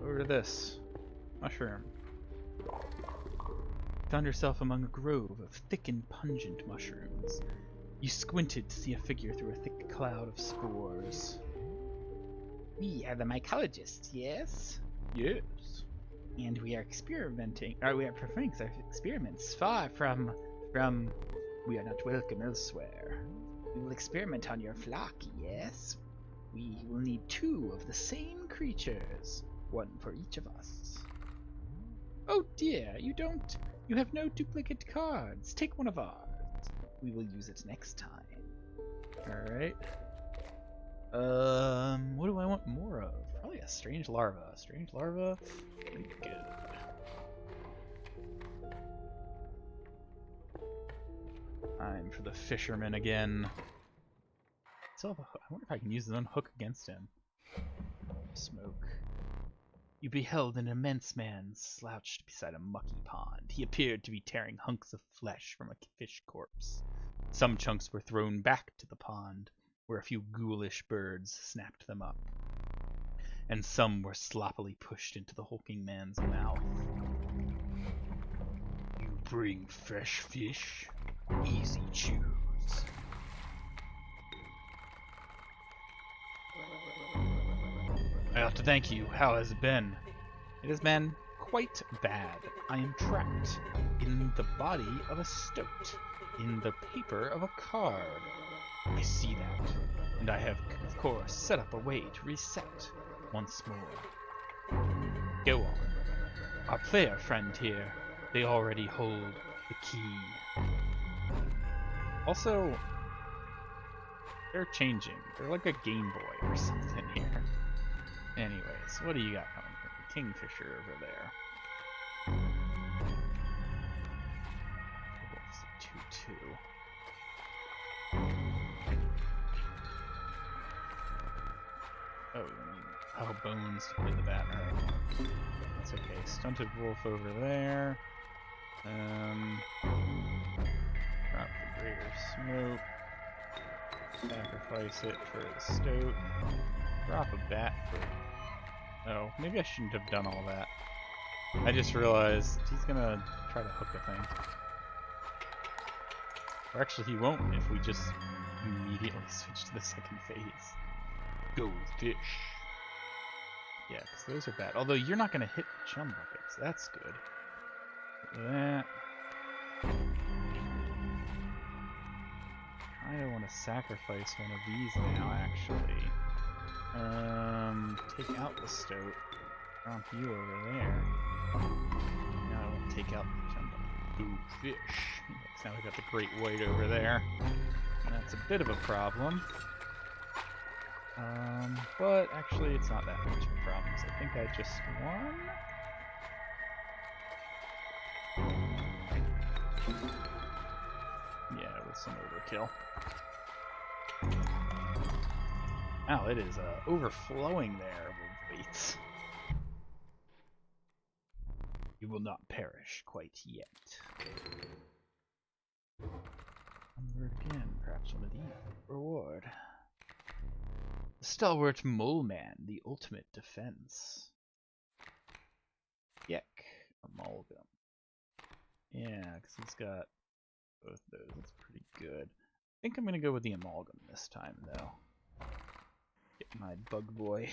Over to this. Mushroom. Found yourself among a grove of thick and pungent mushrooms. You squinted to see a figure through a thick cloud of spores.
We are the mycologists, yes?
Yes.
And we are experimenting, we are performing our experiments far from, we are not welcome elsewhere. We will experiment on your flock, yes? We will need 2 of the same creatures, 1 for each of us. Oh dear, you have no duplicate cards. Take one of ours. We will use it next time.
Alright. What do I want more of? Probably a strange larva. Strange larva? Pretty good. Time for the fisherman again. I wonder if I can use his own hook against him. Smoke. You beheld an immense man slouched beside a mucky pond. He appeared to be tearing hunks of flesh from a fish corpse. Some chunks were thrown back to the pond, where a few ghoulish birds snapped them up. And some were sloppily pushed into the hulking man's mouth. You bring fresh fish? Easy choose. I ought to thank you. How has it been? It has been quite bad. I am trapped in the body of a stoat, in the paper of a card. I see that, and I have, of course, set up a way to reset once more. Go on. Our player friend here, they already hold the key. Also, they're changing. They're like a Game Boy or something here. Anyways, what do you got coming here? Kingfisher over there. What's 2-2? Oh, bones to put in the bat. Alright. That's okay. Stunted wolf over there. Drop the greater smoke. Sacrifice it for the stoat. Drop a bat for... Oh, maybe I shouldn't have done all that. I just realized he's gonna try to hook the thing. Or actually he won't if we just immediately switch to the second phase. Go fish! Yeah, because those are bad. Although you're not gonna hit chum buckets. That's good. That... I don't want to sacrifice one of these now, actually. Take out the stoat. Drop you over there. Now I want to take out the jumbo. Ooh, fish. Yes, now we got the great white over there. And that's a bit of a problem. But actually it's not that much of a problem, so I think I just won. Yeah, with some overkill. Wow, it is overflowing there with weights. You will not perish quite yet. Which one of these? Reward. The Stalwart Mole Man, the ultimate defense. Yek. Amalgam. Yeah, because he's got both those. That's pretty good. I think I'm going to go with the Amalgam this time, though. Get my bug boy.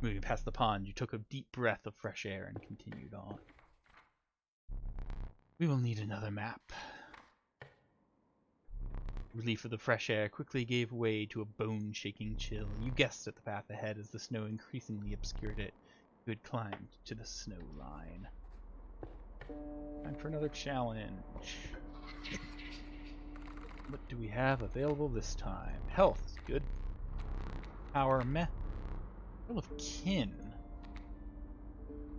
Moving past the pond, you took a deep breath of fresh air and continued on. We will need another map. Relief of the fresh air quickly gave way to a bone-shaking chill. You guessed at the path ahead as the snow increasingly obscured it. You had climbed to the snow line. Time for another challenge. What do we have available this time? Health is good. Power, meh. Full of kin.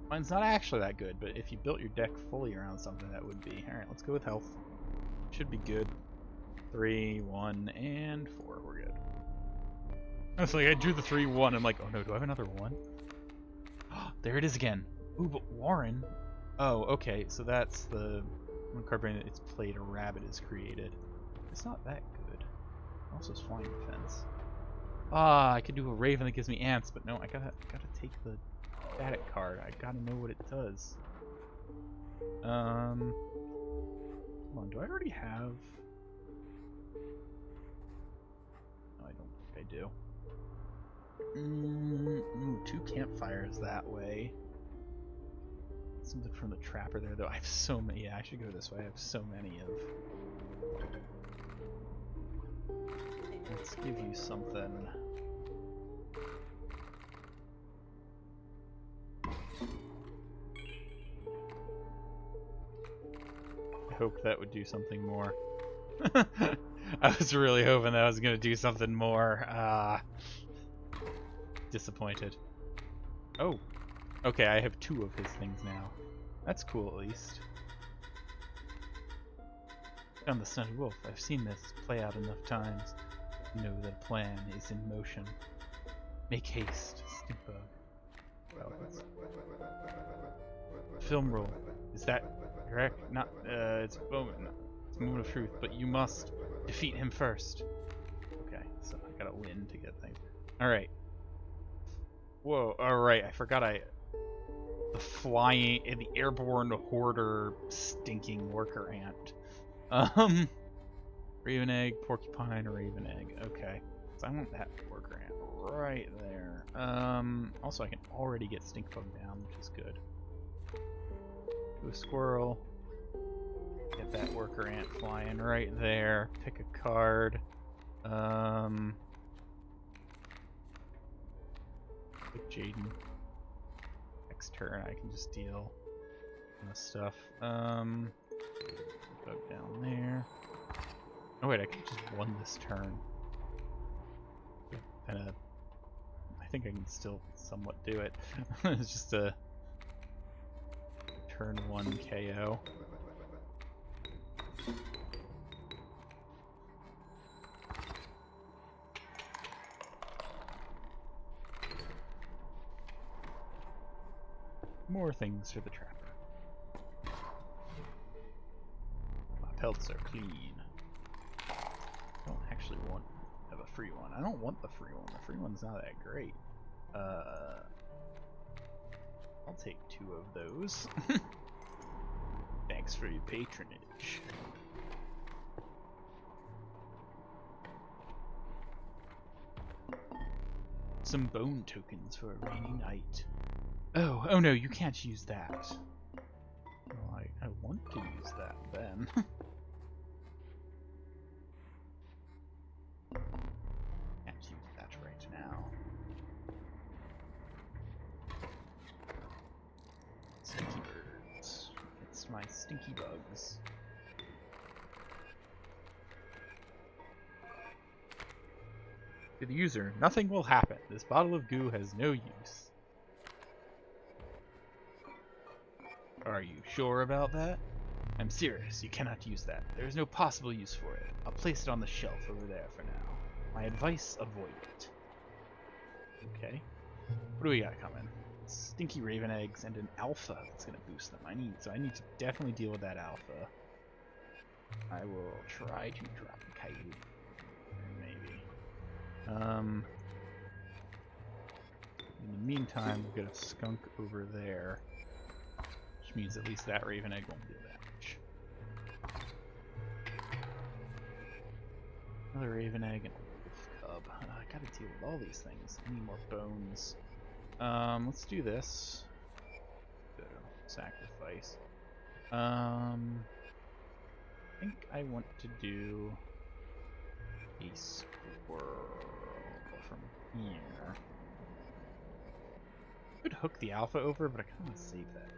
Mine's not actually that good, but if you built your deck fully around something, that would be. Alright, let's go with health. Should be good. 3, 1, and 4. We're good. It's like I drew the 3, 1. I'm like, oh no, do I have another 1? There it is again. Ooh, but Warren. Oh, okay, so that's the one card brain that it's played a rabbit is created. It's not that good. Also, it's flying defense. Ah, I could do a raven that gives me ants, but no, I gotta take the static card. I gotta know what it does. Hold on, do I already have? No, I don't think I do. Ooh, 2 campfires that way. Something from the trapper there, though. I have so many. Yeah, I should go this way. I have so many of. Let's give you something. I hope that would do something more. I was really hoping that was going to do something more. Disappointed. Oh. Okay, I have 2 of his things now. That's cool, at least. Found the Stunted Wolf. I've seen this play out enough times to know that a plan is in motion. Make haste, Stinkbug. Well, film roll. Is that correct? Not, it's a moment. No, it's a moment of truth, but you must defeat him first. Okay, so I gotta win to get things. Alright. Whoa, alright, I forgot the flying, the airborne hoarder stinking worker ant. Raven egg, porcupine, raven egg. Okay. So I want that worker ant right there. Also I can already get stink bug down, which is good. Do a squirrel. Get that worker ant flying right there. Pick a card. Pick Jaden. Next turn I can just deal with stuff. Bug down there. Oh wait, I could just won this turn. I think I can still somewhat do it. It's just a turn 1 KO. More things for the trapper. My pelts are clean. I don't actually want to have a free one. I don't want the free one. The free one's not that great. I'll take 2 of those. Thanks for your patronage. Some bone tokens for a rainy night. Oh no, you can't use that. Well, I want to use that then. Can't use that right now. Stinky birds. It's my stinky bugs. To the user, nothing will happen. This bottle of goo has no use. Are you sure about that? I'm serious, you cannot use that. There is no possible use for it. I'll place it on the shelf over there for now. My advice, avoid it. Okay. What do we got coming? Stinky raven eggs and an alpha that's gonna boost them. I need to definitely deal with that alpha. I will try to drop a coyote. Maybe. In the meantime, we'll get a skunk over there. Which means at least that raven egg won't deal damage. Another raven egg and a wolf cub. I gotta deal with all these things. I need more bones. Let's do this. Sacrifice. I think I want to do a squirrel from here. I could hook the alpha over, but I kind of want to save that.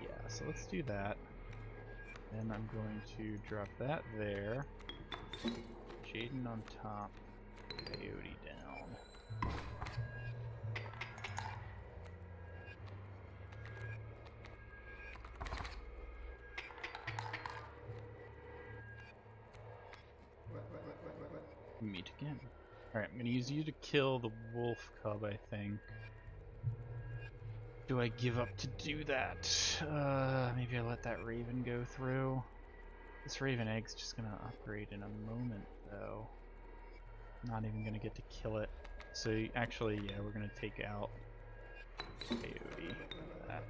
Yeah, so let's do that. Then I'm going to drop that there. Jaden on top. Coyote down. Meet again. Alright, I'm gonna use you to kill the wolf cub, I think. Do I give up to do that? Maybe I let that raven go through. This raven egg's just gonna upgrade in a moment, though. Not even gonna get to kill it. So actually, yeah, we're gonna take out Coyote. That.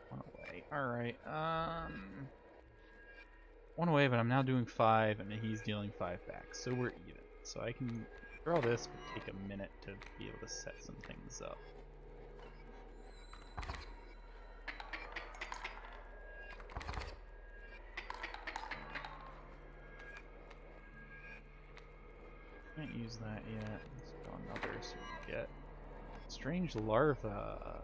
One away. Alright, one away, but I'm now doing 5, and he's dealing 5 back, so we're even. So I can draw this, but take a minute to be able to set some things up. Can't use that yet. Let's draw another so we get strange larva.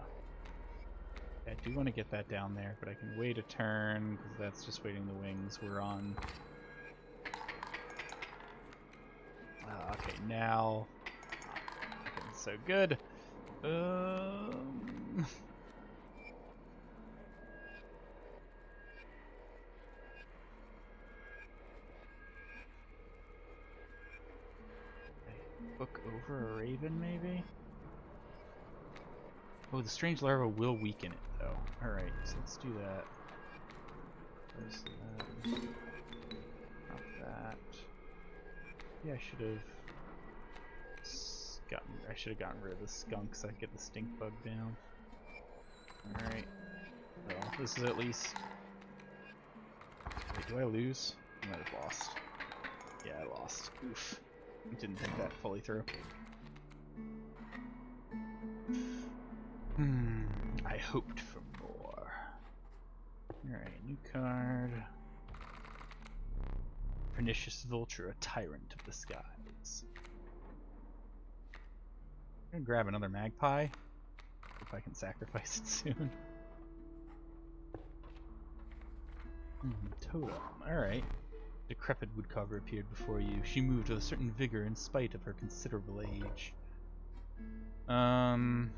I do want to get that down there, but I can wait a turn because that's just waiting the wings. We're on. Okay, now looking so good. Book over a raven, maybe? Oh, the strange larva will weaken it, though. Alright, so let's do that. First, drop that. Yeah, I should have gotten rid of the skunk so I could get the stink bug down. Alright. Well, this is at least... Wait, do I lose? I might have lost. Yeah, I lost. Oof. Didn't think that fully through. I hoped for more. Alright, new card. Pernicious Vulture, a tyrant of the skies. I'm gonna grab another magpie. If I can sacrifice it soon. Totem. Alright. Decrepit woodcarver appeared before you. She moved with a certain vigor in spite of her considerable age. I mean,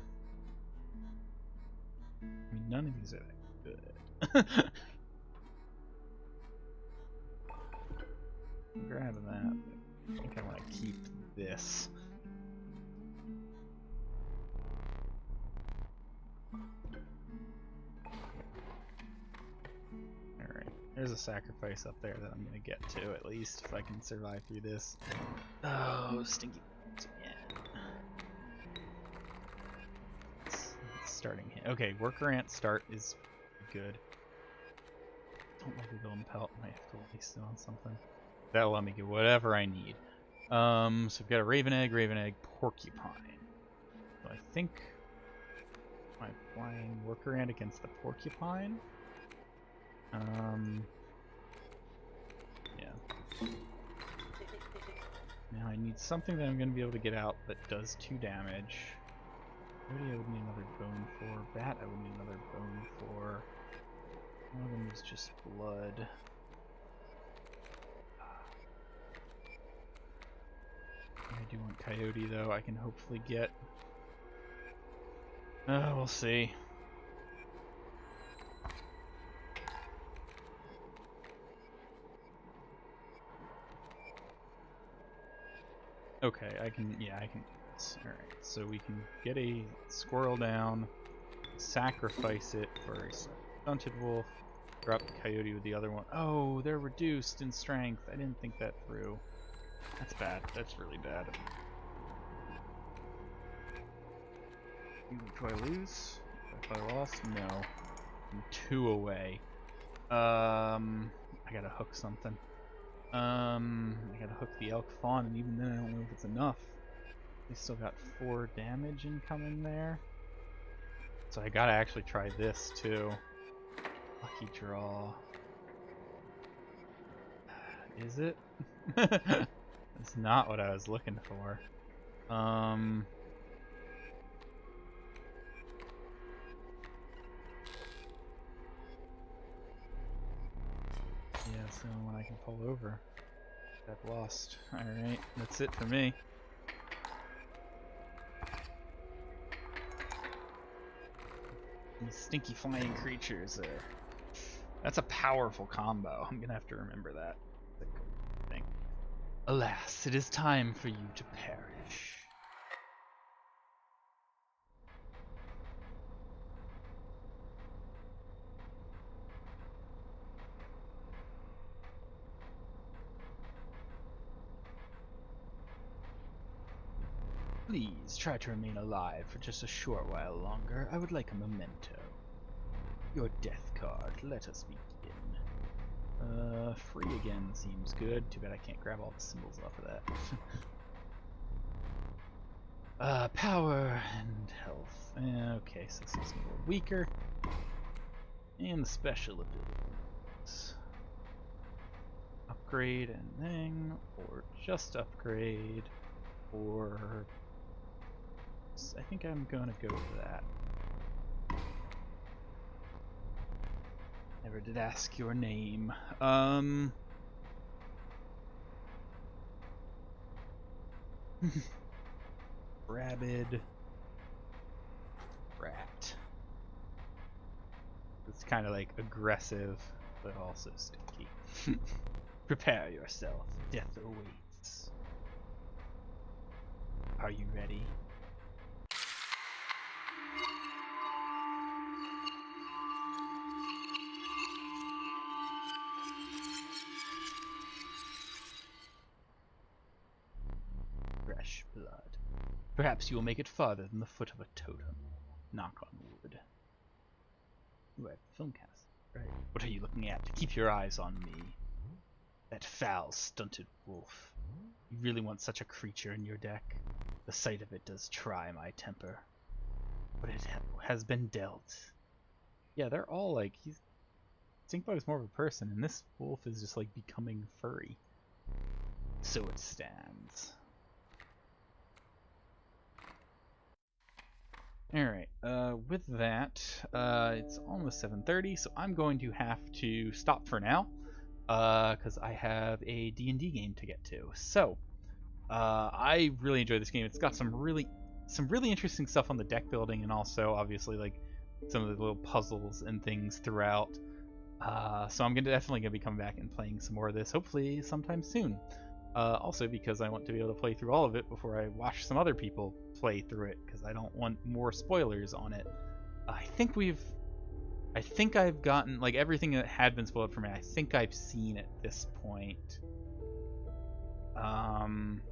none of these are that good. Grab that. I think I want to keep this. Alright, there's a sacrifice up there that I'm going to get to, at least, if I can survive through this. Oh, stinky again. It's starting here. Okay, worker ant start is good. Don't like the golden pelt, might have to waste it on something. That'll let me get whatever I need. So we've got a raven egg, porcupine. So I think I'm flying worker ant against the porcupine. Yeah. Now I need something that I'm going to be able to get out that does 2 damage. Already I would need another bone for. Bat I would need another bone for. One of them is just blood. I do want coyote though, I can hopefully get. We'll see. Okay, I can do this. Alright, so we can get a squirrel down, sacrifice it for a stunted wolf, drop the coyote with the other one. Oh, they're reduced in strength. I didn't think that through. That's bad. That's really bad. Do I lose? If I lost? No. I'm 2 away. I gotta hook something. I gotta hook the elk fawn, and even then I don't know if it's enough. They still got 4 damage incoming there. So I gotta actually try this too. Lucky draw. Is it? That's not what I was looking for. Yeah, so when I can pull over. I've lost. Alright, that's it for me. These stinky flying creatures are... That's a powerful combo. I'm gonna have to remember that. Thing. Alas, it is time for you to perish. Please try to remain alive for just a short while longer. I would like a memento. Your death card. Let us begin. Free again seems good. Too bad I can't grab all the symbols off of that. Power and health. Okay, so this is a little weaker. And the special abilities. Upgrade and thing, or just upgrade, or... I think I'm gonna go with that. Never did ask your name. Rabid. Rat. It's kind of like aggressive, but also stinky. Prepare yourself. Death awaits. Are you ready? Fresh blood. Perhaps you will make it farther than the foot of a totem. Knock on wood. Ooh, I have the film cast. Right. What are you looking at? Keep your eyes on me. That foul, stunted wolf. You really want such a creature in your deck? The sight of it does try my temper. But it has been dealt. Yeah, they're all like... Stinkbug is more of a person, and this wolf is just like becoming furry. So it stands. Alright, with that, it's almost 7:30, so I'm going to have to stop for now, because I have a D&D game to get to. So, I really enjoyed this game. It's got some really interesting stuff on the deck building, and also, obviously, like, some of the little puzzles and things throughout. So I'm definitely going to be coming back and playing some more of this, hopefully sometime soon. Also because I want to be able to play through all of it before I watch some other people play through it, because I don't want more spoilers on it. I think I've gotten, like, everything that had been spoiled for me, I think I've seen at this point. But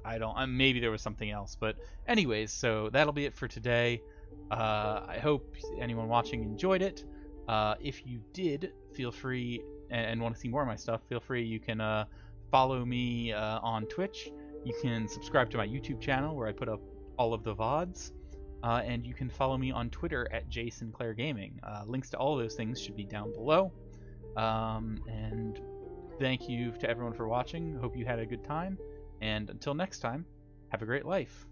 I don't, maybe there was something else. But anyways, so that'll be it for today. I hope anyone watching enjoyed it. If you did, feel free, and want to see more of my stuff, feel free. You can follow me on Twitch. You can subscribe to my YouTube channel where I put up all of the VODs. And you can follow me on Twitter at JSinclairGaming. Links to all of those things should be down below. And thank you to everyone for watching. Hope you had a good time. And until next time, have a great life.